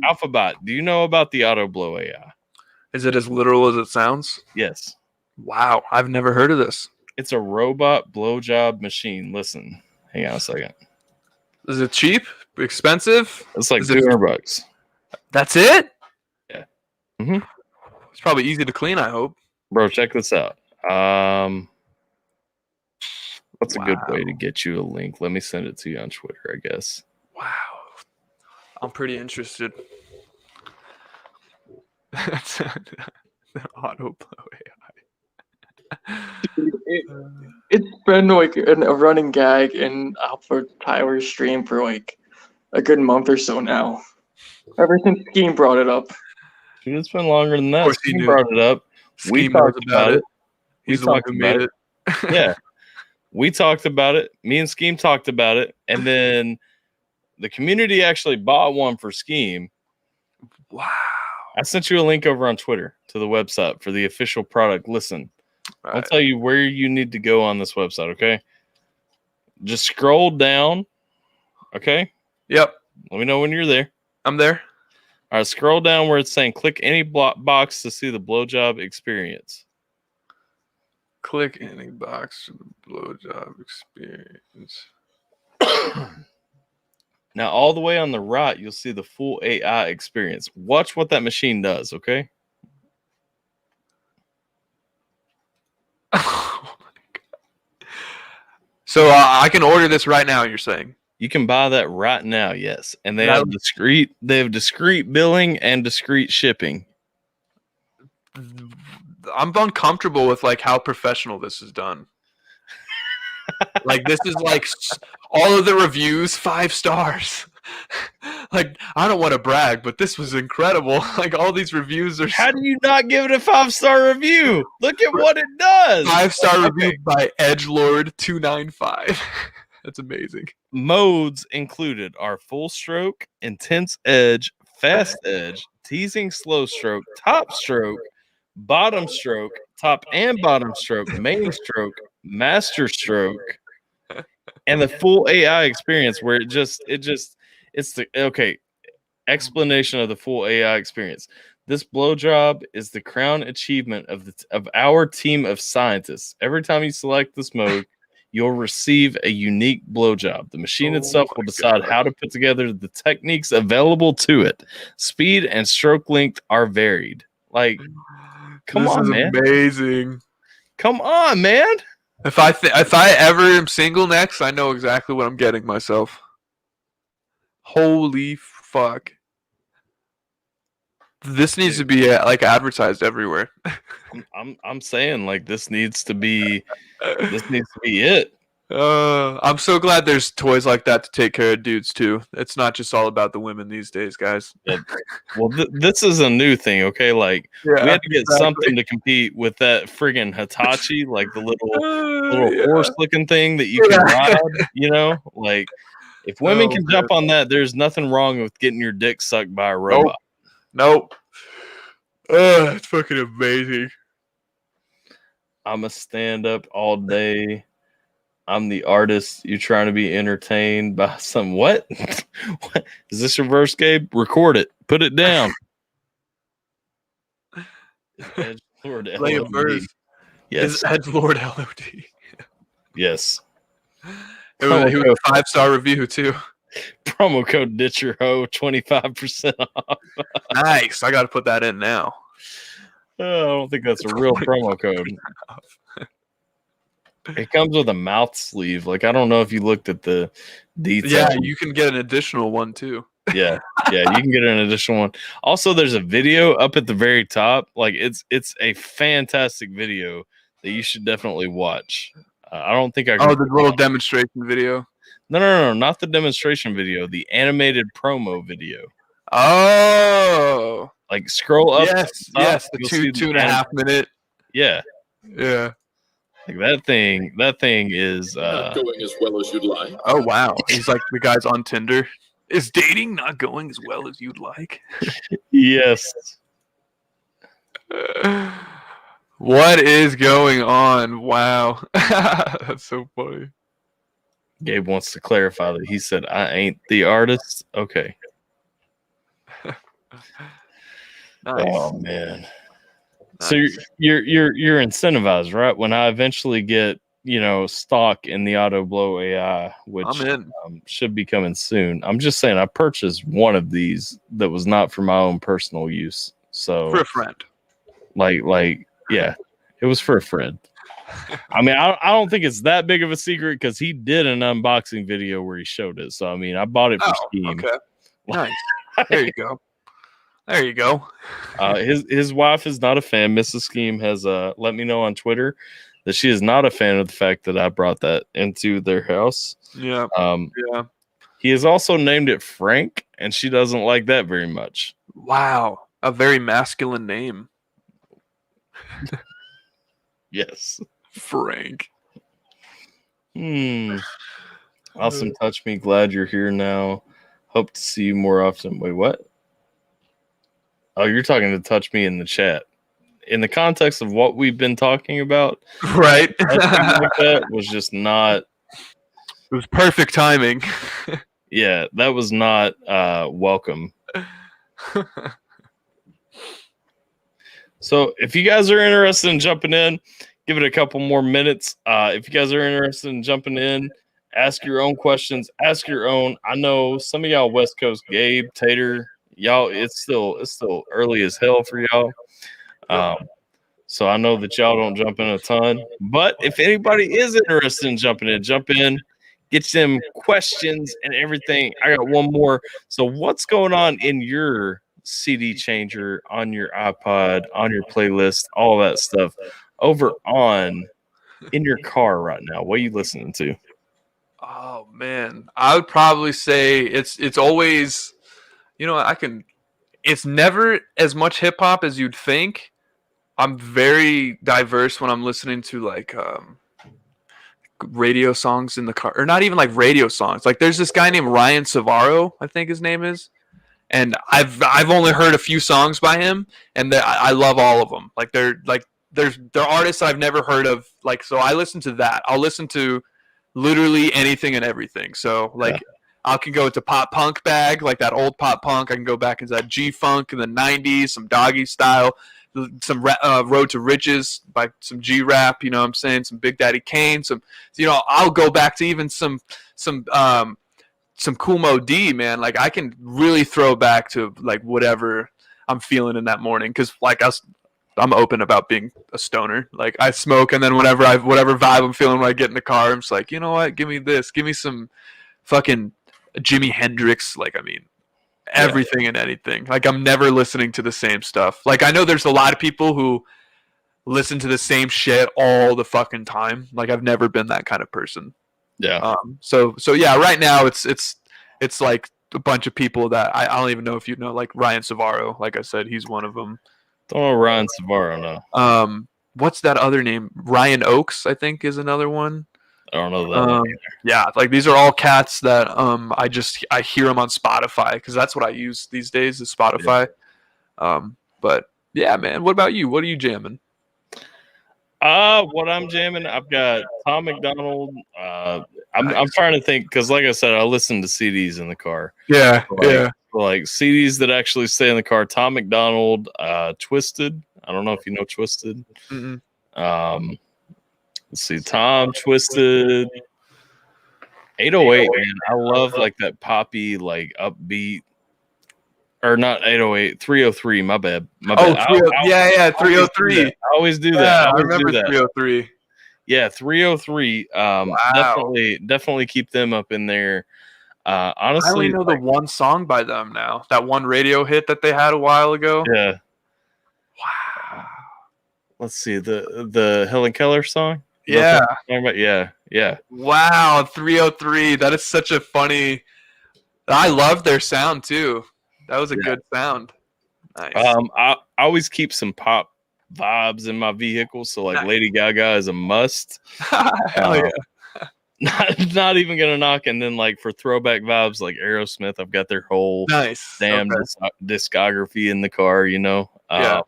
Alphabyte. Do you know about the auto blow AI? Is it as literal as it sounds? Yes. Wow, I've never heard of this. It's a robot blowjob machine. Listen, hang on a second. Is it cheap? Expensive? It's like $200. That's it? Yeah. It's probably easy to clean, I hope. Bro, check this out. What's a good way to get you a link? Let me send it to you on Twitter, I guess. Wow. I'm pretty interested. Auto blow AI. It's been like a running gag in AlphaTyler's stream for like a good month or so now. Ever since Scheme brought it up. Dude, it's been longer than that. Of course Scheme brought it up. We talked about it. He's the one who made it. Yeah. We talked about it. Me and Scheme talked about it. And then the community actually bought one for Scheme. Wow. I sent you a link over on Twitter to the website for the official product. Listen, I'll tell you where you need to go on this website, okay? Just scroll down, okay? Yep. Let me know when you're there. I'm there. All right, scroll down where it's saying click any box to see the blowjob experience. Click any box for the blowjob experience. Now, all the way on the right, you'll see the full AI experience. Watch what that machine does, okay? Oh my God. So I can order this right now, you're saying? You can buy that right now, yes. And they have discrete billing and discrete shipping. I'm uncomfortable with like how professional this is done. Like this is like all of the reviews 5 stars. Like I don't want to brag, but this was incredible. Like all these reviews are. How do you not give it a 5-star review? Look at what it does. 5-star review by Edgelord295. That's amazing. Modes included are full stroke, intense edge, fast edge, teasing slow stroke, top stroke, bottom stroke, top and bottom stroke, main stroke, Master Stroke, and the full AI experience where it's the okay explanation of the full AI experience. This blowjob is the crown achievement of our team of scientists. Every time you select this mode, you'll receive a unique blowjob. The machine itself will decide how to put together the techniques available to it. Speed and stroke length are varied. Like, come on, man. This is amazing. Come on, man. If I ever am single next, I know exactly what I'm getting myself. Holy fuck. This needs to be like advertised everywhere. I'm saying like this needs to be it. I'm so glad there's toys like that to take care of dudes too. It's not just all about the women these days, guys. Yeah. Well, this is a new thing, okay? Like we had to get something to compete with that friggin' Hitachi, like the little horse-looking thing that you can ride. You know, like if women can jump on that, there's nothing wrong with getting your dick sucked by a robot. Nope. Oh, that's fucking amazing. I'm a stand-up all day. I'm the artist. You trying to be entertained by some what? What? Is this your verse, Gabe? Record it. Put it down. Edgelord Play a LOD. verse. Yes. Edgelord LOD. Yes. It was a 5-star review too. Promo code DitcherHo 25% off. Nice. I got to put that in now. I don't think that's a real promo code. It comes with a mouth sleeve. Like I don't know if you looked at the details. Yeah, you can get an additional one too. Yeah, you can get an additional one. Also, there's a video up at the very top. Like it's a fantastic video that you should definitely watch. I don't think I can. Oh, the little demonstration video. No, not the demonstration video. The animated promo video. Oh, like scroll up. Yes, the 2.5 minute. Yeah. Like that thing is not going as well as you'd like. Oh wow, he's like the guy's on Tinder. Is dating not going as well as you'd like? Yes. What is going on? Wow, that's so funny. Gabe wants to clarify that he said I ain't the artist. Okay. Nice. Oh man. Nice. So you're incentivized, right? When I eventually get stock in the Auto Blow AI, which should be coming soon. I'm just saying I purchased one of these that was not for my own personal use. So for a friend. Like yeah, it was for a friend. I mean, I don't think it's that big of a secret because he did an unboxing video where he showed it. So I mean, I bought it for Steam. Okay. Nice. There you go. There you go. His wife is not a fan. Mrs. Scheme has let me know on Twitter that she is not a fan of the fact that I brought that into their house. Yeah. He has also named it Frank, and she doesn't like that very much. Wow. A very masculine name. Yes. Frank. Awesome. Touch me. Glad you're here now. Hope to see you more often. Wait, what? Oh, you're talking to Touch Me in the chat. In the context of what we've been talking about, right? That was just not. It was perfect timing. Yeah, that was not welcome. So, if you guys are interested in jumping in, give it a couple more minutes. If you guys are interested in jumping in, ask your own questions. Ask your own. I know some of y'all West Coast, Gabe, Tater. Y'all, it's still early as hell for y'all. So I know that y'all don't jump in a ton. But if anybody is interested in jumping in, jump in, get them questions and everything. I got one more. So what's going on in your CD changer, on your iPod, on your playlist, all that stuff over on in your car right now? What are you listening to? Oh man, I would probably say it's always. It's never as much hip hop as you'd think. I'm very diverse when I'm listening to like radio songs in the car, or not even like radio songs. Like there's this guy named Ryan Savaro, I think his name is, and I've only heard a few songs by him, and I love all of them. Like they're like there are artists I've never heard of. Like, so I listen to that. I'll listen to literally anything and everything. So like I can go into pop punk bag, like that old pop punk. I can go back into that G-funk in the 90s, some Doggy Style, some Road to Riches by some G-rap, you know what I'm saying? Some Big Daddy Kane, some, you know, I'll go back to even some Kool Mo D, man. Like I can really throw back to like whatever I'm feeling in that morning. Cause like I'm open about being a stoner. Like I smoke, and then whatever vibe I'm feeling when I get in the car, I'm just like, you know what? Give me this. Give me some fucking Jimi Hendrix. Like, I mean, everything and anything. Like I'm never listening to the same stuff. Like I know there's a lot of people who listen to the same shit all the fucking time. Like I've never been that kind of person. Yeah. So yeah, right now it's like a bunch of people that I don't even know if you know, like Ryan Savaro. Like I said, he's one of them. Don't know Ryan Savaro, no. What's that other name? Ryan Oakes, I think, is another one. I don't know that. Yeah, like these are all cats that I hear them on Spotify because that's what I use these days is Spotify. Yeah. But yeah, man, what about you? What are you jamming? What I'm jamming, I've got Tom McDonald. I'm trying to think because, like I said, I listen to CDs in the car. Yeah, like CDs that actually stay in the car. Tom McDonald, Twisted. I don't know if you know Twisted. Mm-hmm. Let's see, Tom, Twisted, 808. Man, I love like that poppy, like upbeat. Or not 808, 303. My bad. Oh, 303. I always do that. I remember 303. Yeah, 303. Wow. Definitely keep them up in there. Honestly, I only know the one song by them now. That one radio hit that they had a while ago. Yeah. Wow. Let's see the Helen Keller song. Yeah. Yeah. Wow, 303. That is such a funny. I love their sound too. That was a good sound. Nice. I always keep some pop vibes in my vehicle, so like Lady Gaga is a must. Hell yeah. Not even gonna knock. And then like for throwback vibes, like Aerosmith, I've got their whole damn discography in the car. You know. Yeah.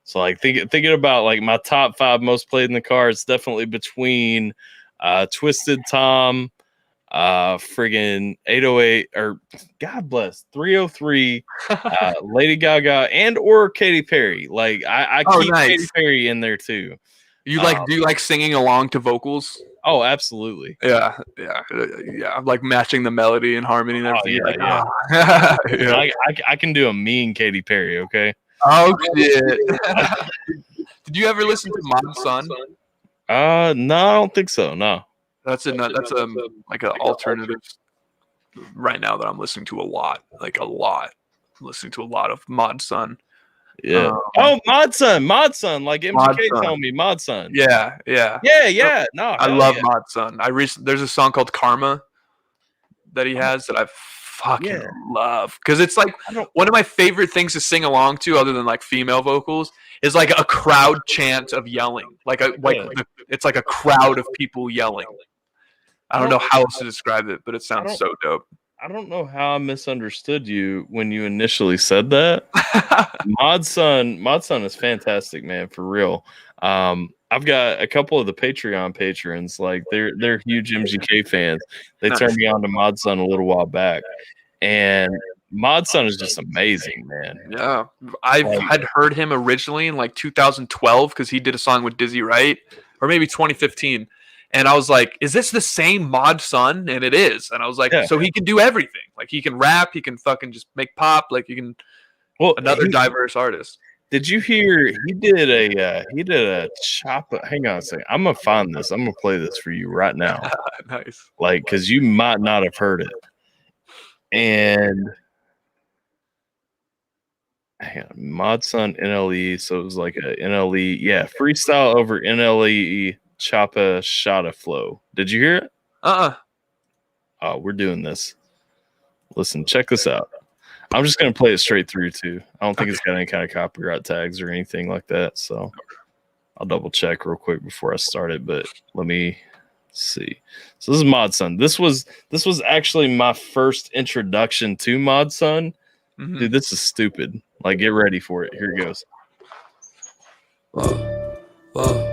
So like thinking about like my top 5 most played in the car, it's definitely between Twisted Tom, friggin' 808 or God bless 303, Lady Gaga and or Katy Perry. Like I keep Katy Perry in there too. You do you like singing along to vocals? Oh, absolutely. Yeah. I'm like matching the melody and harmony and everything. I can do a mean Katy Perry. Okay. Oh shit! Did you ever listen to Mod Sun? No, I don't think so. No. That's like an alternative right now that I'm listening to a lot. Like a lot. I'm listening to a lot of Mod Sun. Yeah. Mod Sun. Like MGK told me, Mod Sun. Yeah. No, I love Mod Sun. There's a song called Karma that he has that I fucking love because it's like one of my favorite things to sing along to, other than like female vocals, is like a crowd chant of yelling. It's like a crowd of people yelling. I don't know how else to describe it, but it sounds so dope. I don't know how I misunderstood you when you initially said that. Mod Sun is fantastic, man, for real. I've got a couple of the Patreon patrons, like they're huge MGK fans. They turned me on to Mod Sun a little while back, and Mod Sun is just amazing, man. Yeah, I had heard him originally in like 2012 because he did a song with Dizzy Wright, or maybe 2015. And I was like, is this the same Mod Sun? And it is. And I was like, so he can do everything. Like he can rap, he can fucking just make pop. Like he can. Well, another diverse artist. Did you hear he did a chop? Hang on a second. I'm gonna find this. I'm gonna play this for you right now. Nice. Like, because you might not have heard it. And hang on, Mod Sun NLE. So it was like a NLE, freestyle over NLE. Choppa Shada Flow. Did you hear it? Oh, we're doing this. Listen, check this out. I'm just gonna play it straight through too. I don't think it's got any kind of copyright tags or anything like that. So I'll double check real quick before I start it. But let me see. So this is Mod Sun. This was actually my first introduction to Mod Sun. Mm-hmm. Dude, this is stupid. Like, get ready for it. Here it goes. Ay,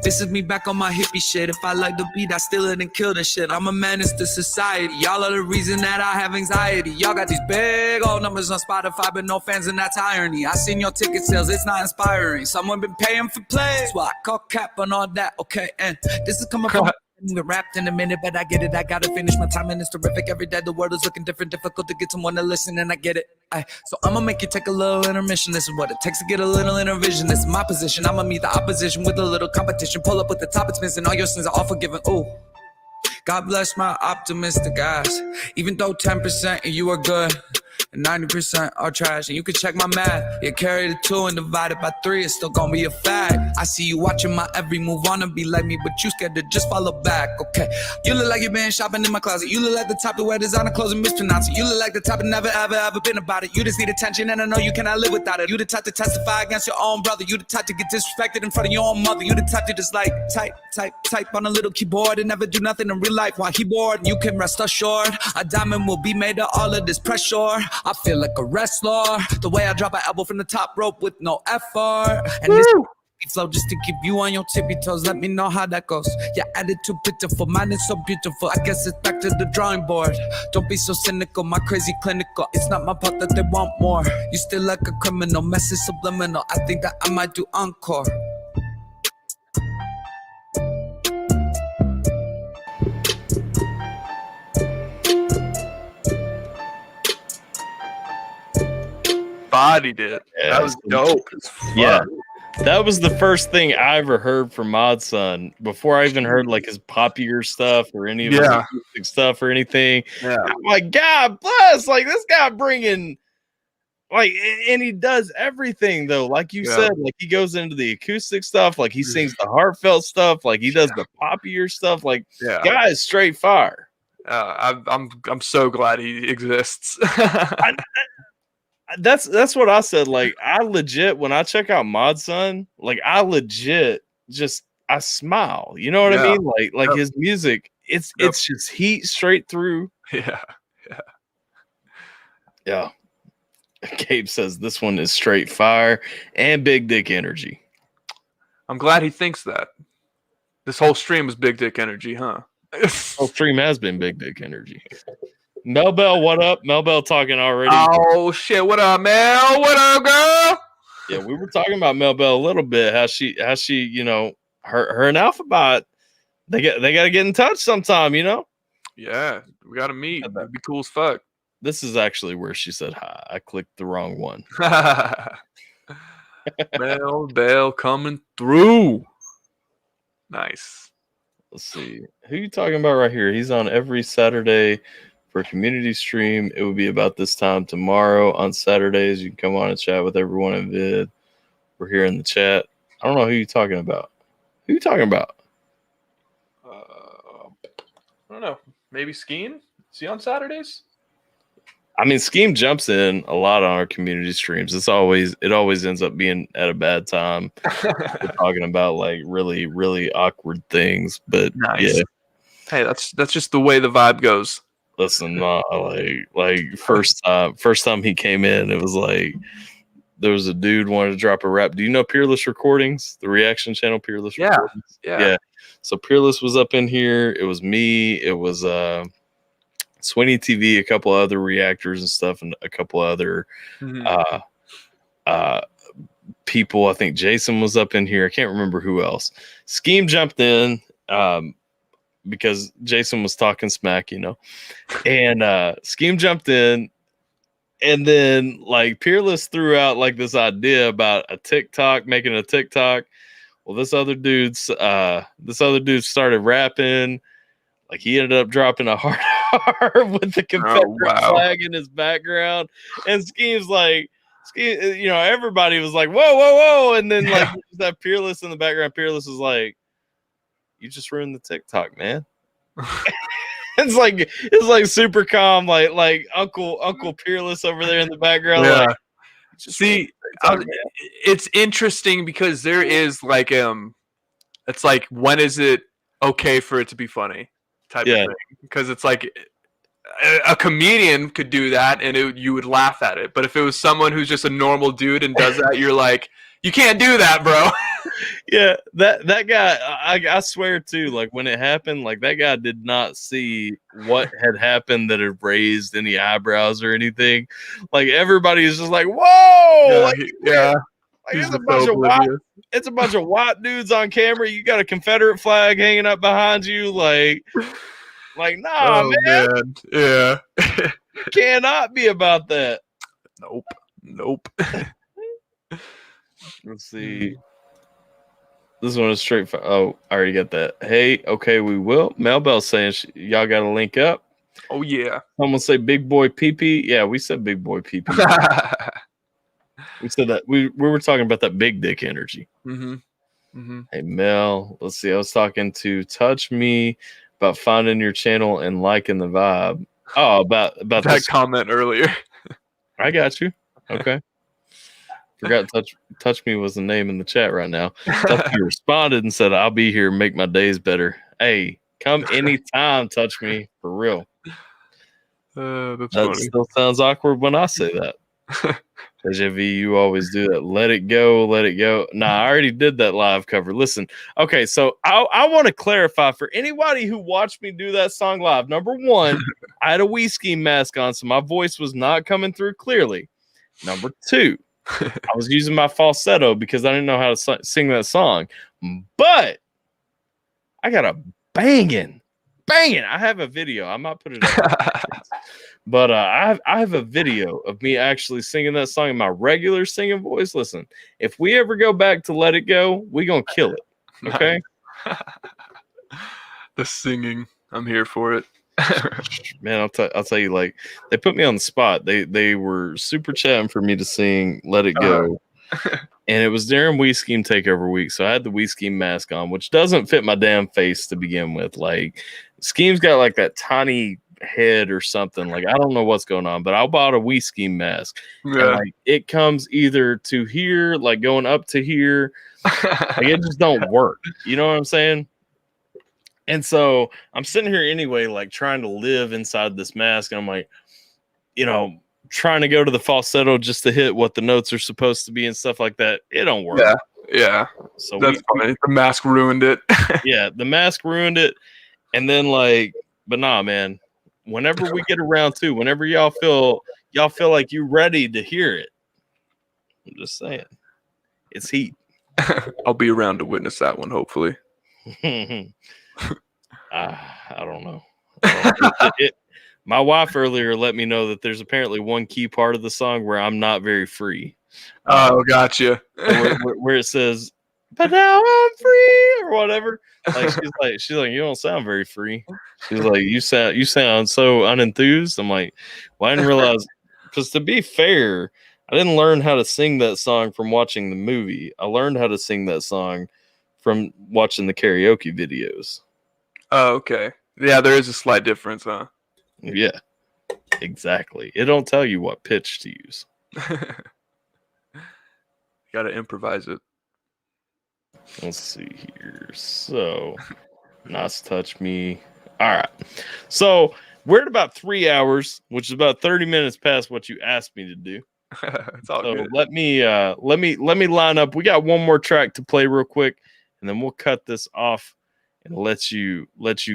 this is me back on my hippie shit. If I like the beat, I steal it and kill the shit. I'm a menace to society. Y'all are the reason that I have anxiety. Y'all got these big old numbers on Spotify, but no fans, and that's irony. I seen your ticket sales, it's not inspiring. Someone been paying for plays. That's why I call cap on all that, okay? And this is coming from we're wrapped in a minute, but I get it. I gotta finish my timing is terrific. Every day the world is looking different, difficult to get someone to listen, and I get it. So I'ma make you take a little intermission. This is what it takes to get a little intervision. This is my position. I'ma meet the opposition with a little competition. Pull up with the top, it's missing. All your sins are all forgiven. Ooh. God bless my optimistic eyes. Even though 10% of you are good and 90% are trash, and you can check my math. You carry the 2 and divide it by 3, it's still gonna be a fact. I see you watching my every move, wanna be like me, but you scared to just follow back. Okay, you look like you've been shopping in my closet. You look like the type to wear designer clothes and mispronounce it. You look like the type of never ever been about it. You just need attention, and I know you cannot live without it. You the type to testify against your own brother. You the type to get disrespected in front of your own mother. You the type to just like type on a little keyboard and never do nothing in real life while he bored. You can rest assured a diamond will be made of all of this pressure. I feel like a wrestler, the way I drop an elbow from the top rope with no effort. And this flow just to keep you on your tippy toes. Let me know how that goes. Your attitude pitiful, mine is so beautiful. I guess it's back to the drawing board. Don't be so cynical, my crazy clinical. It's not my fault that they want more. You still like a criminal, message subliminal. I think that I might do encore. Bodied it. Yeah, That was dope. Yeah. That was the first thing I ever heard from Mod Sun before I even heard like his poppier stuff or any of his acoustic stuff or anything. Yeah. I'm like, God bless, like this guy bringing like, and he does everything though. Like you said, like he goes into the acoustic stuff, like he sings the heartfelt stuff, like he does the poppier stuff. Like, guy is straight fire. I'm so glad he exists. That's what I said. Like, I legit, when I check out Mod Sun, like I legit just I smile. You know what I mean? Like his music, it's just heat straight through. Yeah. Gabe says this one is straight fire and big dick energy. I'm glad he thinks that. This whole stream is big dick energy, huh? Whole stream has been big dick energy. Mel Bell, what up? Mel Bell talking already. Oh shit! What up, Mel? What up, girl? Yeah, we were talking about Mel Bell a little bit. How she, you know, her and Alphabyte, they got to get in touch sometime, you know. Yeah, we got to meet. That'd be cool as fuck. This is actually where she said hi. I clicked the wrong one. Mel Bell coming through. Nice. Let's see. Who you talking about right here? He's on every Saturday for a community stream. It will be about this time tomorrow on Saturdays. You can come on and chat with everyone in vid. We're here in the chat. I don't know who you're talking about. Who you talking about? I don't know. Maybe Skeen? Is he on Saturdays? I mean, Scheme jumps in a lot on our community streams. It always ends up being at a bad time. We're talking about like really, really awkward things. But yeah. Hey, that's just the way the vibe goes. Listen, like first time he came in, it was like there was a dude wanted to drop a rap. Do you know Peerless Recordings, the reaction channel Peerless Recordings? Yeah. So Peerless was up in here. It was me. It was Sweeney TV, a couple other reactors and stuff, and a couple other people. I think Jason was up in here. I can't remember who else. Scheme jumped in because Jason was talking smack, you know, and Scheme jumped in, and then like Peerless threw out like this idea about making a TikTok. Well, this other dude started rapping. Like he ended up dropping a hard R with the Confederate flag in his background, and Scheme's like, you know, everybody was like, whoa, whoa, whoa, and then like that Peerless in the background. Peerless is like, you just ruined the TikTok, man. It's like super calm, like Uncle Peerless over there in the background. Yeah. Like, see, it's interesting because there is like it's like, when is it okay for it to be funny type of thing? Because it's like a comedian could do that and you would laugh at it, but if it was someone who's just a normal dude and does that, you're like, You can't do that, bro. Yeah, that guy, I swear too, like when it happened, like that guy did not see what had happened that had raised any eyebrows or anything. Like everybody is just like, whoa! Yeah, Like, he's it's a just bunch so of white, oblivious. it's a bunch of white dudes on camera. You got a Confederate flag hanging up behind you, like nah, Oh man, yeah. you cannot be about that. Nope. Let's see. This one is straight for. Oh, I already got that. Hey, okay, we will. Mel Bell's saying y'all got to link up. Oh yeah. Someone say big boy PP. Yeah, we said big boy PP. We said that we were talking about that big dick energy. Hey Mel, let's see. I was talking to Touch Me about finding your channel and liking the vibe. Oh, about that this comment earlier. I got you. Okay. Forgot touch me was the name in the chat right now. Touch Me responded and said, "I'll be here, make my days better." Hey, come anytime, Touch Me, for real. That's That funny. still sounds awkward when I say that. JV, you always do that. Let it go, let it go. Nah, I already did that live cover. Listen, okay, so I want to clarify for anybody who watched me do that song live. Number one, I had a Wii Ski mask on, so my voice was not coming through clearly. Number two, I was using my falsetto because I didn't know how to sing that song. But I got a banging. I have a video. I might put it up. But I have a video of me actually singing that song in my regular singing voice. Listen, if we ever go back to Let It Go, we gonna kill it. Okay? The singing. I'm here for it. Man, I'll tell you, like, they put me on the spot. They were super chatting for me to sing Let It Go. And it was during Wii Scheme Takeover week. So I had the Wii Scheme mask on, which doesn't fit my damn face to begin with. Like, Scheme's got like that tiny head or something. Like, I don't know what's going on, but I bought a Wii Scheme mask. Yeah. And like it comes either to here, like going up to here. Like, it just don't work. You know what I'm saying? And so I'm sitting here anyway, like trying to live inside this mask. And I'm like, you know, trying to go to the falsetto just to hit what the notes are supposed to be and stuff like that. It don't work. Yeah. So that's funny. The mask ruined it. Yeah, the mask ruined it. And then like, but nah, man. Whenever we get around to, whenever y'all feel like you ready to hear it, I'm just saying, it's heat. I'll be around to witness that one, hopefully. I don't know. My wife earlier let me know that there's apparently one key part of the song where I'm not very free. Oh, gotcha. where it says, "But now I'm free" or whatever. Like she's like, "You don't sound very free." She's like, you sound so unenthused. I'm like, well, I didn't realize, because to be fair, I didn't learn how to sing that song from watching the movie. I learned how to sing that song from watching the karaoke videos. Oh, okay. Yeah, there is a slight difference, huh? Yeah, exactly. It don't tell you what pitch to use. Got to improvise it. Let's see here. So, Nas Touch Me. All right. So we're at about 3 hours, which is about 30 minutes past what you asked me to do. It's all So good. let me line up. We got one more track to play real quick, and then we'll cut this off and let you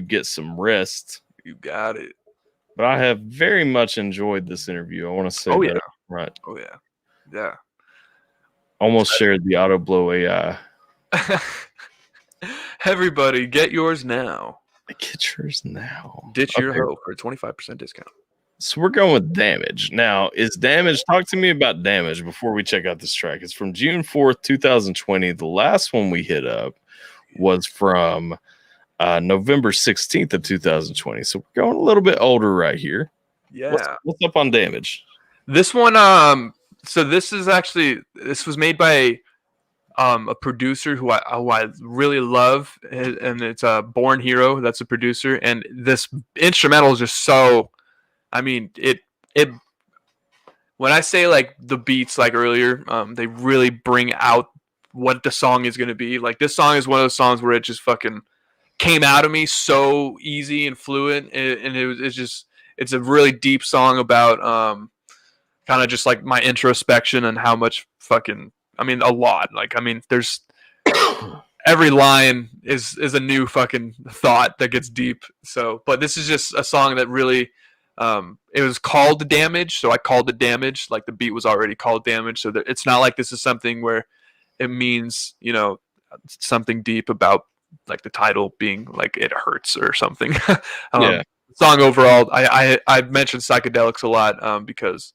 get some rest. You got it. But I have very much enjoyed this interview. I want to say that up front. Oh yeah. Yeah. Almost shared the auto blow AI. Everybody, get yours now. Get yours now. Ditch your Okay. hoe for a 25% discount. So we're going with Damage. Now, is Damage, talk to me about Damage before we check out this track. It's from June 4th, 2020. The last one we hit up was from November 16th of 2020. So we're going a little bit older right here. Yeah. What's up on Damage? This one, so this was made by a producer who I really love, and it's Born Hero. That's a producer, and this instrumental is just so. I mean, it. When I say like the beats, like earlier, they really bring out what the song is going to be. Like, this song is one of those songs where it just fucking came out of me so easy and fluent, and it's a really deep song about kind of just like my introspection and how much fucking I mean, a lot. Like, I mean, there's every line is a new fucking thought that gets deep. So, but this is just a song that really, it was called Damage, so I called it Damage. Like the beat was already called Damage, so that it's not like this is something where it means, you know, something deep about like the title being like it hurts or something. Yeah. Song overall, I mentioned psychedelics a lot because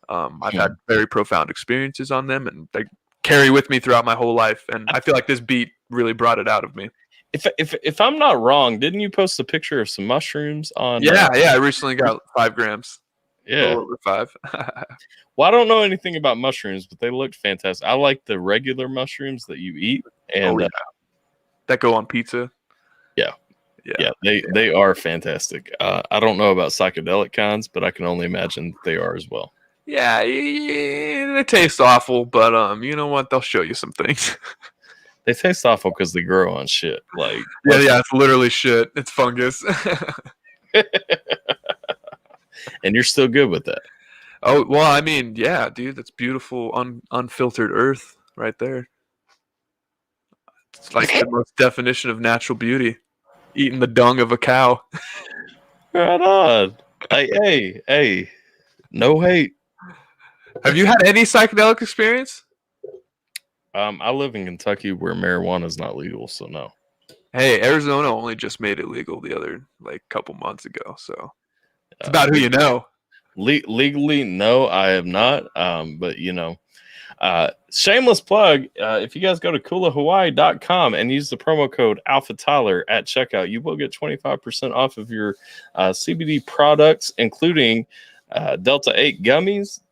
I've had very profound experiences on them, and they carry with me throughout my whole life. And I feel like this beat really brought it out of me. If I'm not wrong, didn't you post a picture of some mushrooms on? Yeah, I recently got 5 grams. Yeah, over 5. Well, I don't know anything about mushrooms, but they looked fantastic. I like the regular mushrooms that you eat, and that go on pizza. Yeah, they are fantastic. I don't know about psychedelic kinds, but I can only imagine they are as well. Yeah, they taste awful, but you know what? They'll show you some things. They taste awful because they grow on shit. Like yeah, it's literally shit. It's fungus. And you're still good with that. Oh well, I mean, yeah, dude, that's beautiful, unfiltered earth right there. It's like the most definition of natural beauty. Eating the dung of a cow. Right on. Hey, no hate. Have you had any psychedelic experience? I live in Kentucky where marijuana is not legal, so no. Hey, Arizona only just made it legal the other couple months ago, so it's about who you know. Legally, no, I have not. But you know, shameless plug. If you guys go to coolahawaii.com and use the promo code AlphaTyler at checkout, you will get 25% off of your CBD products, including Delta 8 gummies,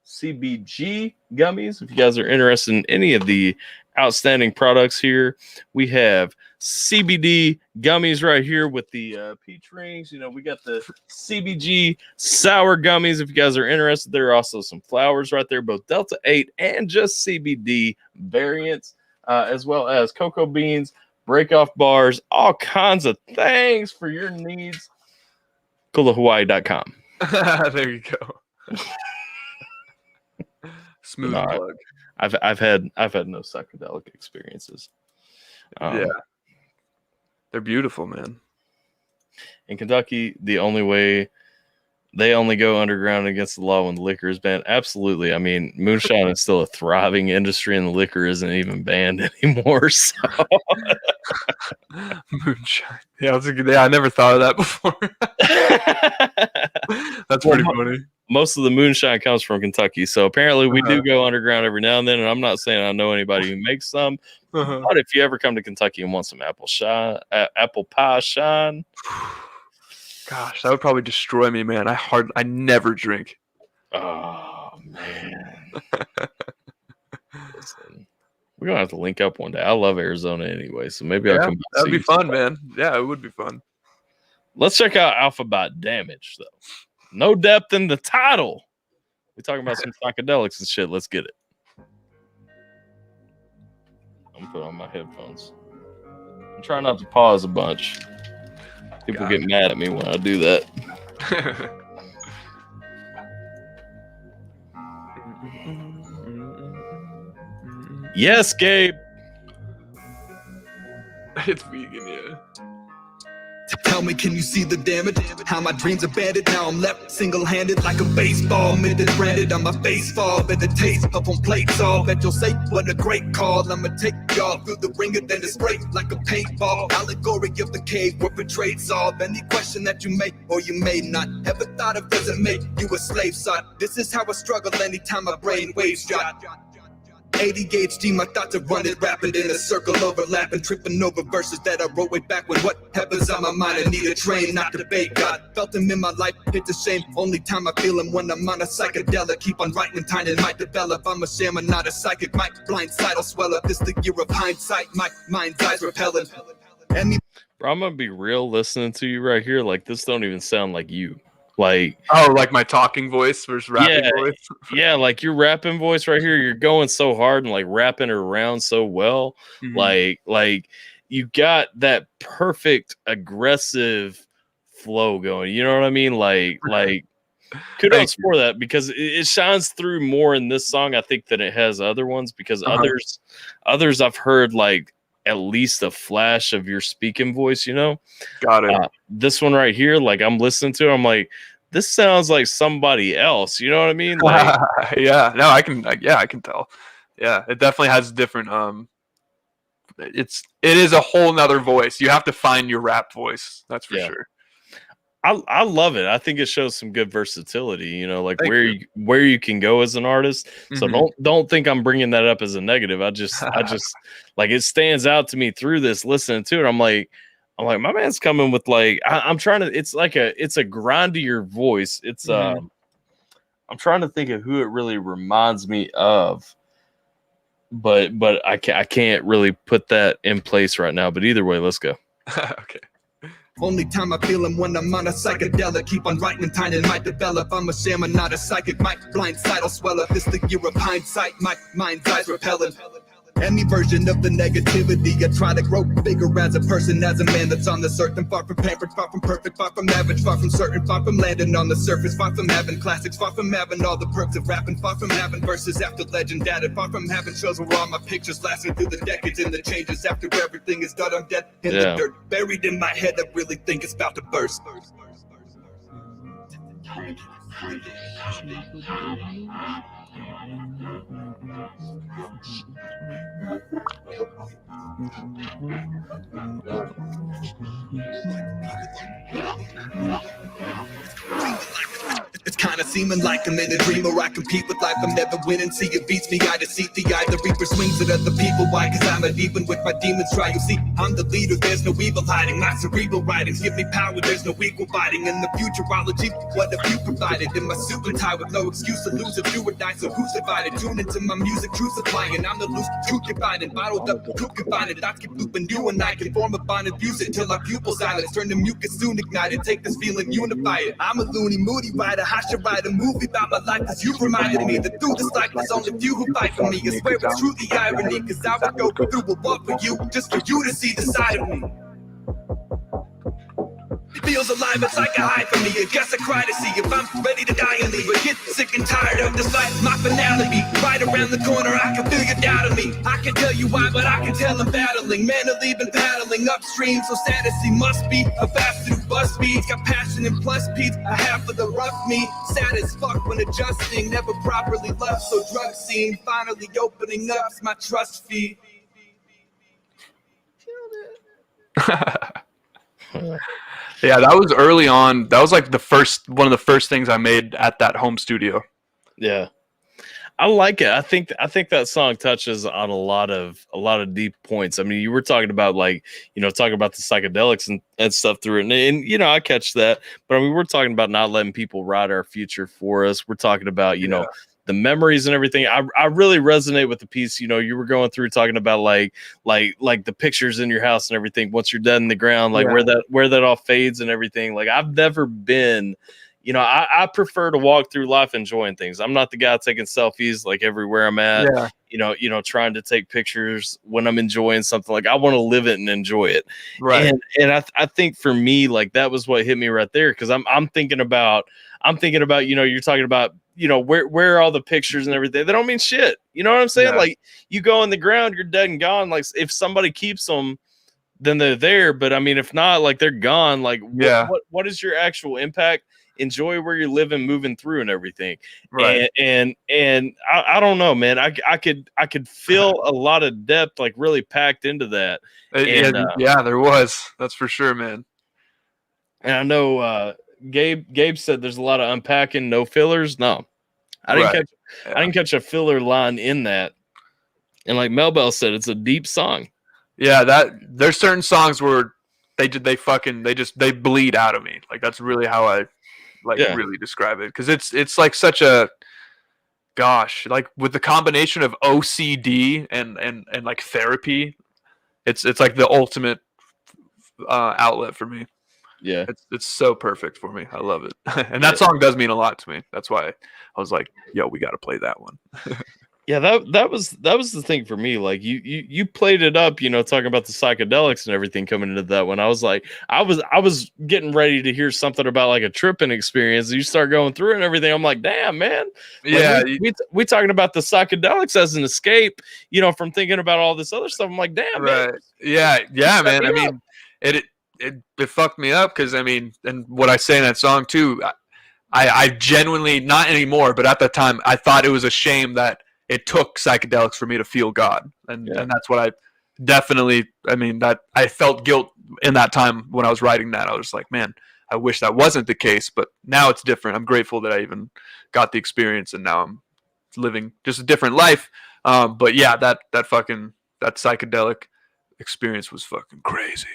CBG gummies. If you guys are interested in any of the outstanding products here, we have CBD gummies right here with the peach rings. You know, we got the CBG sour gummies. If you guys are interested, there are also some flowers right there, both Delta 8 and just CBD variants, as well as cocoa beans, break off bars, all kinds of things for your needs. coolahawaii.com. There you go. Smooth plug. I've had no psychedelic experiences. Yeah. They're beautiful, man. In Kentucky, the only way they only go underground against the law when the liquor is banned. Absolutely. I mean, moonshine is still a thriving industry, and the liquor isn't even banned anymore. So moonshine. Yeah, I never thought of that before. That's pretty funny. Most of the moonshine comes from Kentucky, so apparently we do go underground every now and then. And I'm not saying I know anybody who makes some, but if you ever come to Kentucky and want some apple pie shine, gosh, that would probably destroy me, man. I never drink. Oh man, listen, we're gonna have to link up one day. I love Arizona anyway, so maybe I'll come. That'd be fun, man. Yeah, it would be fun. Let's check out Alphabyte Damage, though. No depth in the title. We're talking about some psychedelics and shit. Let's get it. I'm putting on my headphones. I'm trying not to pause a bunch. People get mad at me when I do that. Yes, Gabe. It's vegan, yeah. Tell me, can you see the damage? How my dreams abandoned, now I'm left single-handed like a baseball. Mid-branded on my face fall, bet the taste up on plates all. Bet you'll say, what a great call. I'ma take y'all through the ringer, then it's break like a paintball. Allegory of the cave where betrayed solve. Any question that you may or you may not ever thought of doesn't make you a slave son. This is how I struggle anytime my brain waves drop. 80 gauge G, my thoughts are running rapid in a circle overlapping, tripping over verses that I wrote way back when what happens on my mind. I need a train, not debate. God felt him in my life, it's a shame. Only time I feel him when I'm on a psychedelic. Keep on writing, time it might develop. I'm a shaman, not a psychic. My blind sight will swell up. This the year of hindsight. My mind's eyes repellent. Bro, I'm gonna be real listening to you right here. Like, this don't even sound like you. Like, like my talking voice versus rapping voice. Yeah, like your rapping voice right here, you're going so hard and like rapping it around so well. Mm-hmm. Like you got that perfect aggressive flow going. You know what I mean? Like Kudos for that, because it shines through more in this song, I think, than it has other ones, because others I've heard like at least a flash of your speaking voice, you know? Got it. This one right here, like I'm listening to it, I'm like, this sounds like somebody else. You know what I mean? Like, yeah, no, I can tell. Yeah, it definitely has different. It is a whole nother voice. You have to find your rap voice. That's for sure. I love it. I think it shows some good versatility, you know, like where you can go as an artist. So don't think I'm bringing that up as a negative. I just like, it stands out to me through this, listening to it. I'm like, my man's coming with like, I'm trying to, it's a grindier voice. It's I'm trying to think of who it really reminds me of, but I can't really put that in place right now. But either way, let's go. Okay. Only time I feel him when I'm on a psychedelic. Keep on writing and time might develop. I'm a shaman, not a psychic. My blind side will swell up. This the year of hindsight. My mind's eyes repellent. Any version of the negativity, I try to grow bigger as a person, as a man that's on the certain. Far from pampered, far from perfect, far from average, far from certain, far from landing on the surface, far from having classics, far from having all the perks of rapping, far from having verses after legend added, far from having shows where all my pictures lasting through the decades and the changes. After everything is done, I'm dead in the dirt, buried in my head. I really think it's about to burst. It's kinda seeming like I'm in a dream, or I compete with life. I'm never winning, see it beats me, I deceive the eye. The reaper swings at other people, why? Cause I'm at even with my demons try. You see, I'm the leader, there's no evil hiding. My cerebral writings give me power, there's no equal fighting. In the futurology, what have you provided? In my suit and tie with no excuse to lose if you would die. So who's divided? Tune into my music, truth supplying. I'm the loose truth divided, bottled up, truth combined. Thoughts keep looping, you and I can form a bond and fuse it till our pupils silence. Turn the mucus soon ignited, take this feeling, unify it. I'm a loony, moody writer, I should write a movie about my life, cause you reminded me that through this life there's only few who fight for me. I swear it's true the irony, cause I would go through a walk for you, just for you to see the side of me. It feels alive, it's like a high for me. I guess I cry to see if I'm ready to die and leave. I get sick and tired of this life, my finality. Right around the corner, I can feel you down to me. I can tell you why, but I can tell I'm battling. Man, I've been paddling upstream, so sad as he must be. A bastard who bust beats, got passion and plus beats. A half of the rough me, sad as fuck when adjusting. Never properly loved, so drug scene. Finally opening up my trust fee. Yeah, that was early on. That was like one of the first things I made at that home studio. Yeah, I like it. I think that song touches on a lot of deep points. I mean, you were talking about talking about the psychedelics and stuff through it, and you know, I catch that. But I mean, we're talking about not letting people write our future for us. We're talking about know, the memories and everything. I really resonate with the piece. You know, you were going through talking about like the pictures in your house and everything. Once you're dead in the ground, like where that all fades and everything. Like I've never been, you know, I prefer to walk through life enjoying things. I'm not the guy taking selfies like everywhere I'm at. Yeah. You know, trying to take pictures when I'm enjoying something. Like I want to live it and enjoy it. Right. And I think for me, like that was what hit me right there, because I'm thinking about, you know, you're talking about, you know, where are all the pictures and everything? They don't mean shit. You know what I'm saying? Yeah. Like you go in the ground, you're dead and gone. Like if somebody keeps them, then they're there. But I mean, if not, like they're gone. Like what is your actual impact? Enjoy where you're living, moving through and everything. Right. And I don't know, man, I could feel a lot of depth, like really packed into that. Yeah, there was, that's for sure, man. And I know, Gabe said there's a lot of unpacking, no fillers. No, I didn't catch a filler line in that. And like Mel Bell said, it's a deep song. Yeah, there's certain songs where they bleed out of me. Like that's really how I really describe it, because it's like such a like with the combination of OCD and like therapy, it's like the ultimate outlet for me. Yeah, it's so perfect for me. I love it. And that song does mean a lot to me. That's why I was like, yo, we got to play that one. Yeah, that was the thing for me. Like you played it up, talking about the psychedelics and everything coming into that one. I was like, I was getting ready to hear something about like a tripping experience. You start going through it and everything. I'm like, damn, man. Like, Yeah, we talking about the psychedelics as an escape, from thinking about all this other stuff. I'm like, damn, man. right. Yeah, man. I mean, it fucked me up because I mean, and what I say in that song too, I genuinely, not anymore, but at that time, I thought it was a shame that it took psychedelics for me to feel God, and that's what I definitely. I mean, that I felt guilt in that time when I was writing that. I was like, man, I wish that wasn't the case, but now it's different. I'm grateful that I even got the experience, and now I'm living just a different life. But yeah, that psychedelic experience was fucking crazy.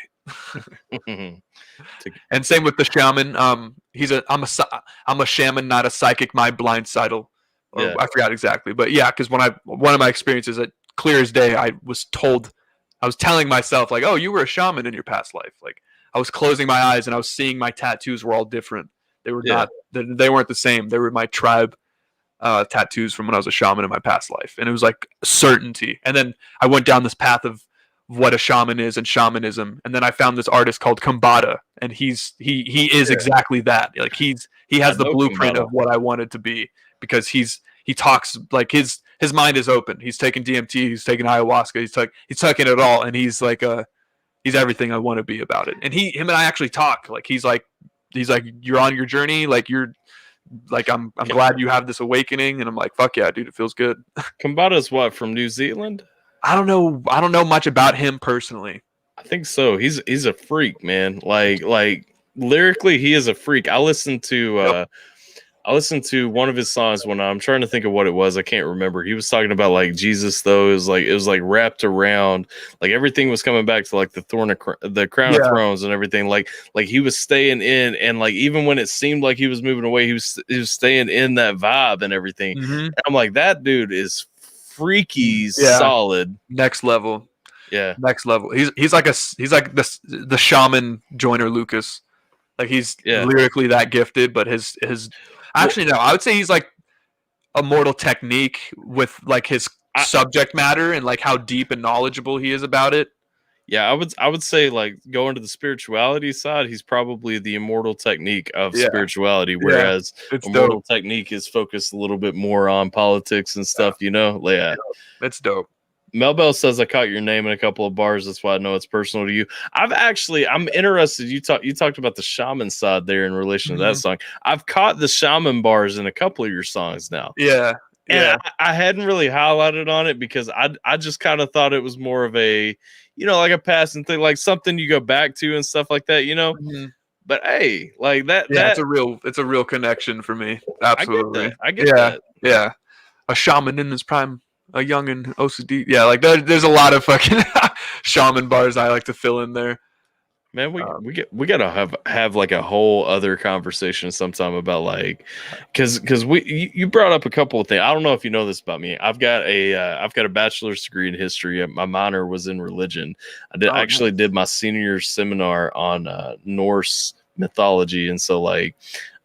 And same with the shaman. I'm a shaman, not a psychic. My blind sidle. Or I forgot exactly, but yeah, because one of my experiences, at clear as day, I was telling myself like, oh, you were a shaman in your past life. Like I was closing my eyes and I was seeing my tattoos were all different. They were not. They weren't the same. They were my tribe tattoos from when I was a shaman in my past life, and it was like certainty. And then I went down this path of what a shaman is and shamanism, and then I found this artist called Kambada, and he is exactly that. Like he has the blueprint of what I wanted to be, because he talks like his mind is open. He's taking DMT, he's taking ayahuasca, he's taking it all, and he's like he's everything I want to be about it. And him and I actually talk. Like he's like you're on your journey, like you're like I'm glad you have this awakening, and I'm like, fuck yeah, dude, it feels good. Kambada's what, from New Zealand? I don't know much about him personally. I think so. He's a freak, man. Like lyrically, he is a freak. I listened to one of his songs when I'm trying to think of what it was. I can't remember. He was talking about like Jesus, though. It was like wrapped around, like everything was coming back to like the crown of thrones and everything. Like he was staying in, and like even when it seemed like he was moving away, he was staying in that vibe and everything. Mm-hmm. And I'm like, that dude is freaky solid, next level. Yeah, next level. He's like the shaman Joyner Lucas. Like he's lyrically that gifted, but his actually, no, I would say he's like Immortal Technique with like his subject matter and like how deep and knowledgeable he is about it. Yeah, I would say like going to the spirituality side, he's probably the Immortal Technique of spirituality, whereas Immortal Technique is focused a little bit more on politics and stuff, Yeah, it's dope. Melbell says I caught your name in a couple of bars. That's why I know it's personal to you. I'm interested. You talked about the shaman side there in relation to that song. I've caught the shaman bars in a couple of your songs now. Yeah. And I hadn't really highlighted on it because I just kind of thought it was more of a, like a passing thing, like something you go back to and stuff like that, Mm-hmm. But hey, like that. Yeah, it's a real connection for me. Absolutely. I get that. Yeah. A shaman in his prime. A young and OCD. Yeah, like there's a lot of fucking shaman bars I like to fill in there. Man, we gotta have like a whole other conversation sometime about like, because you brought up a couple of things. I don't know if you know this about me. I've got a bachelor's degree in history. My minor was in religion. I did my senior seminar on Norse mythology, and so like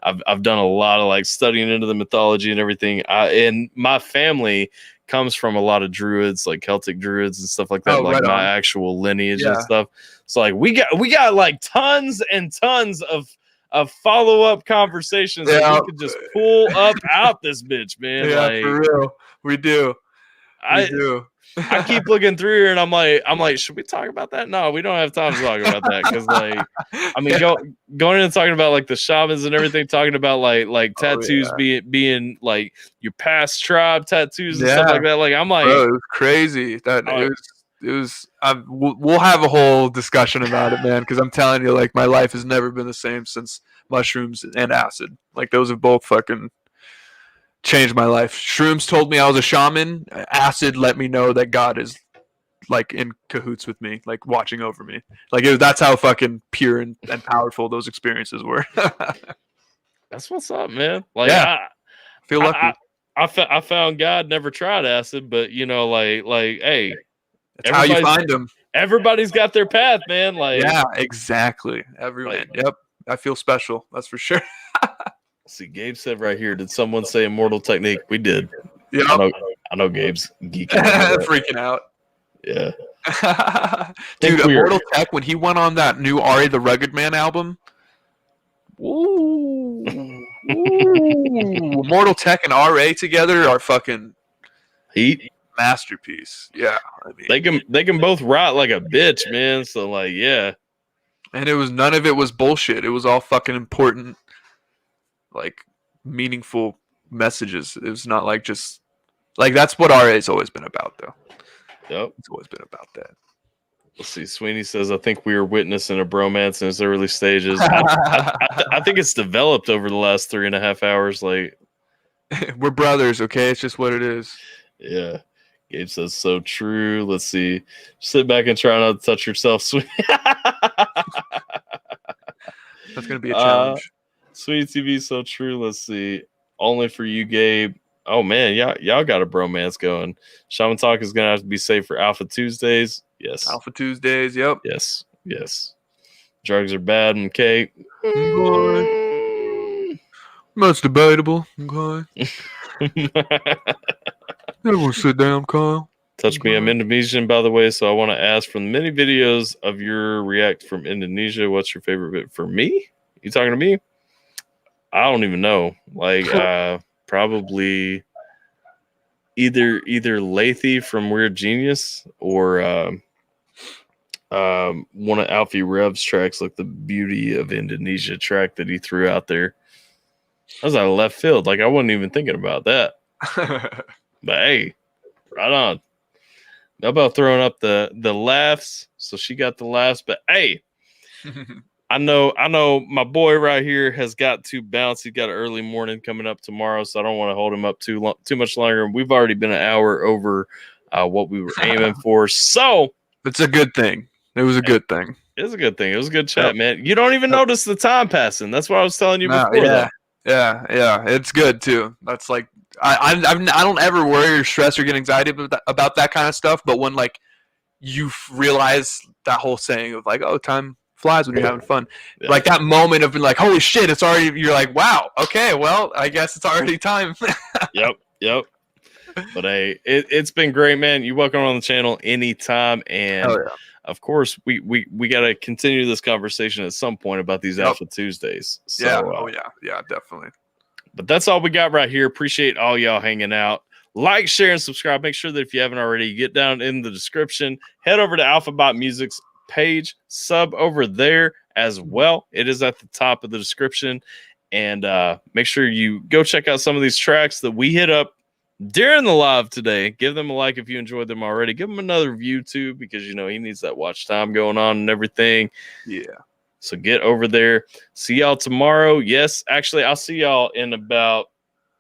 I've done a lot of like studying into the mythology and everything. And my family comes from a lot of druids, like Celtic druids and stuff like that, like my actual lineage and stuff. So like we got like tons and tons of follow-up conversations that we could just pull up out this bitch, man. Yeah, like, for real. We do. I keep looking through here and I'm like, should we talk about that? No, we don't have time to talk about that. Cause like, I mean, going in and talking about like the shamans and everything, talking about like tattoos being like your past tribe tattoos and stuff like that. Like, I'm like, bro, it was crazy. We'll have a whole discussion about it, man. Cause I'm telling you, like my life has never been the same since mushrooms and acid. Like those have both fucking changed my life. Shrooms told me I was a shaman. Acid let me know that God is like in cahoots with me, like watching over me. Like that's how fucking pure and powerful those experiences were. That's what's up, man. Like I feel lucky. I found God, never tried acid, but like hey, that's how you find them. Everybody's got their path, man. Like yeah, exactly. Everyone. Yep. I feel special. That's for sure. See, Gabe said right here, did someone say Immortal Technique? We did. Yeah. I know Gabe's geeking out. Freaking out. Yeah. Dude, Think weird. Immortal Tech, when he went on that new Ari the Rugged Man album, ooh, Immortal Tech and RA together are fucking Heat. masterpiece. Yeah, I mean, They can both rot like a bitch, man. So like, yeah. and it was none of it was bullshit. It was all fucking important, like meaningful messages. It was not like just like that's what RA's always been about, though. Yep. It's always been about that. Let's see. Sweeney says, I think we are witnessing a bromance in its early stages. I think it's developed over the last 3.5 hours. Like, we're brothers, okay? It's just what it is. yeah. Gabe says, so true. Let's see. Sit back and try not to touch yourself, Sweeney. That's gonna be a challenge. Sweet TV, so true. Let's see. Only for you, Gabe. Oh man, y'all got a bromance going. Shaman Talk is gonna have to be safe for Alpha Tuesdays. Yes. Alpha Tuesdays, yep. Yes. Yes. Drugs are bad, okay. Most debatable. Okay. Everyone sit down, Kyle. Touch me. I'm Indonesian, by the way, so I want to ask, from the many videos of your react from Indonesia, what's your favorite bit? For me? You talking to me? I don't even know. Like, probably either Lathy from Weird Genius or one of Alfie Rev's tracks, like the Beauty of Indonesia track that he threw out there. That was out of left field. Like, I wasn't even thinking about that. But hey, right on. Nobel throwing up the laughs, so she got the laughs. But hey, I know my boy right here has got to bounce. He's got an early morning coming up tomorrow, so I don't want to hold him up too much longer. We've already been an hour over what we were aiming for, so it's a good thing. It was a good thing. It was a good thing. It was a good chat, man. You don't even notice the time passing. That's what I was telling you before. Yeah. It's good too. That's like I don't ever worry or stress or get anxiety about that kind of stuff. But when like you realize that whole saying of like, oh, time flies when you're having fun, like that moment of being like, holy shit, it's already. You're like, wow, okay, well, I guess it's already time. Yep. But hey, it's been great, man. You're welcome on the channel anytime, and of course, we got to continue this conversation at some point about these Alpha Tuesdays. So, yeah, definitely. But that's all we got right here. Appreciate all y'all hanging out. Like, share, and subscribe. Make sure that if you haven't already, get down in the description. Head over to Alphabyte Music's page. Sub over there as well. It is at the top of the description. And make sure you go check out some of these tracks that we hit up during the live today. Give them a like if you enjoyed them already. Give them another view too, because you know he needs that watch time going on and everything. Yeah. So get over there. See y'all tomorrow. Yes, actually, I'll see y'all in about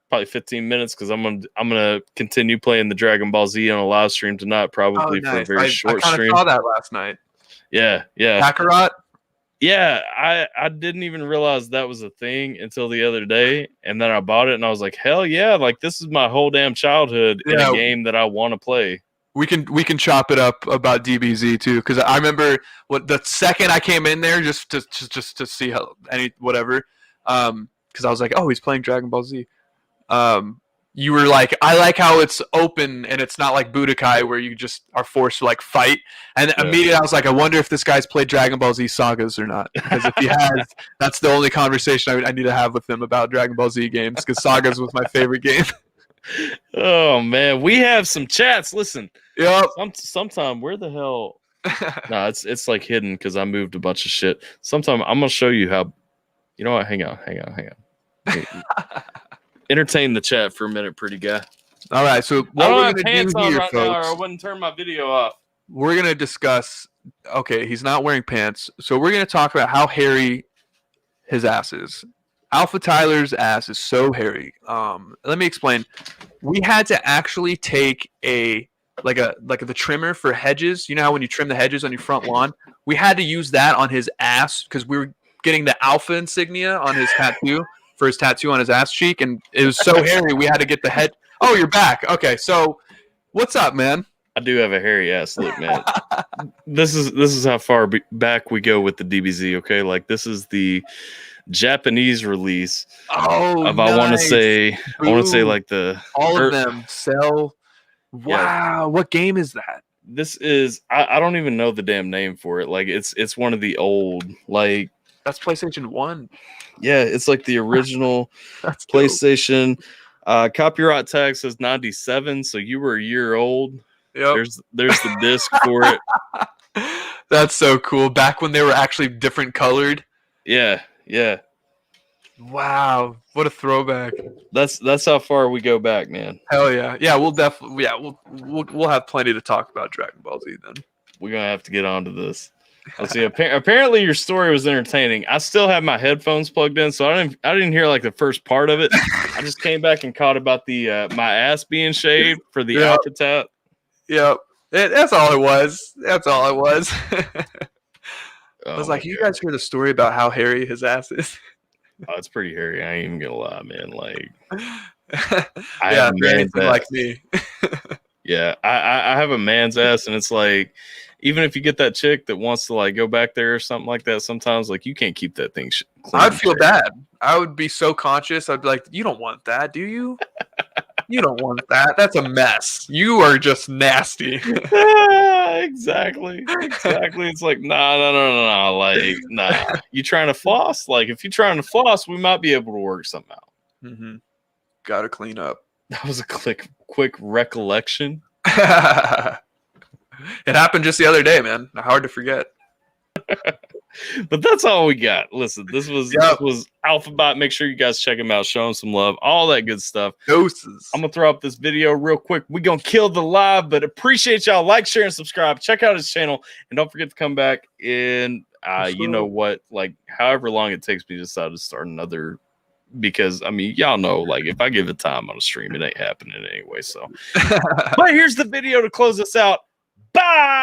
probably 15 minutes because I'm gonna continue playing the Dragon Ball Z on a live stream tonight, probably for a very short stream. I saw that last night. Yeah. Kakarot. Yeah, I didn't even realize that was a thing until the other day, and then I bought it, and I was like, hell yeah, like this is my whole damn childhood in a game that I want to play. We can chop it up about DBZ too, because I remember the second I came in there just to see how whatever, because I was like, oh, he's playing Dragon Ball Z. You were like, I like how it's open and it's not like Budokai where you just are forced to like fight. And immediately I was like, I wonder if this guy's played Dragon Ball Z sagas or not. Because if he has, that's the only conversation I need to have with him about Dragon Ball Z games. Because sagas was my favorite game. Oh man, we have some chats. Listen, yep. Sometime where the hell? No, it's like hidden because I moved a bunch of shit. Sometime I'm gonna show you how. You know what? Hang on. Entertain the chat for a minute, pretty guy. All right, so what we're going to do here, folks, now, or I wouldn't turn my video off. We're going to discuss, okay, he's not wearing pants, so we're going to talk about how hairy his ass is. AlphaTyler's ass is so hairy. Let me explain. We had to actually take the trimmer for hedges. You know how when you trim the hedges on your front lawn? We had to use that on his ass because we were getting the alpha insignia on his tattoo. For his tattoo on his ass cheek, and it was so hairy we had to get the head. Oh, you're back. Okay, so what's up, man? I do have a hairy ass. Look, man. This is how far back we go with the DBZ. Okay, like this is the Japanese release. Oh, of nice. I want to say like the all of them. Cell, Wow, what game is that? This is I don't even know the damn name for it. Like it's one of the old like That's PlayStation 1. yeah, it's like the original That's dope. PlayStation. Copyright tag says 97, so you were a year old. Yep. There's the disc for it. That's so cool. Back when they were actually different colored. Yeah. Wow, what a throwback. That's how far we go back, man. Hell yeah. Yeah, we'll definitely we'll have plenty to talk about Dragon Ball Z then. We're gonna have to get onto this. Let's see. Apparently, your story was entertaining. I still have my headphones plugged in, so I didn't hear like the first part of it. I just came back and caught about the my ass being shaved for the AlphaTyler. Yep. That's all it was. That's all it was. I was like, you guys hear the story about how hairy his ass is? Oh, it's pretty hairy. I ain't even gonna lie, man. Like, I have a man's ass. Like me. Yeah, I have a man's ass, and it's like, even if you get that chick that wants to like go back there or something like that, sometimes like you can't keep that thing clean. I'd feel bad. I would be so conscious. I'd be like, you don't want that, do you? You don't want that. That's a mess. You are just nasty. Exactly. It's like, nah. Like, nah. You trying to floss? Like, if you're trying to floss, we might be able to work something out. Mm-hmm. Gotta clean up. That was a quick recollection. It happened just the other day, man. Hard to forget. But that's all we got. Listen, this was Alphabyte. Make sure you guys check him out, show him some love, all that good stuff. Doses. I'm gonna throw up this video real quick. We're gonna kill the live, but appreciate y'all. Like, share, and subscribe. Check out his channel, and don't forget to come back in you know what, like however long it takes me to decide to start another, because I mean, y'all know, like if I give it time on a stream, it ain't happening anyway. So but here's the video to close us out. Bye.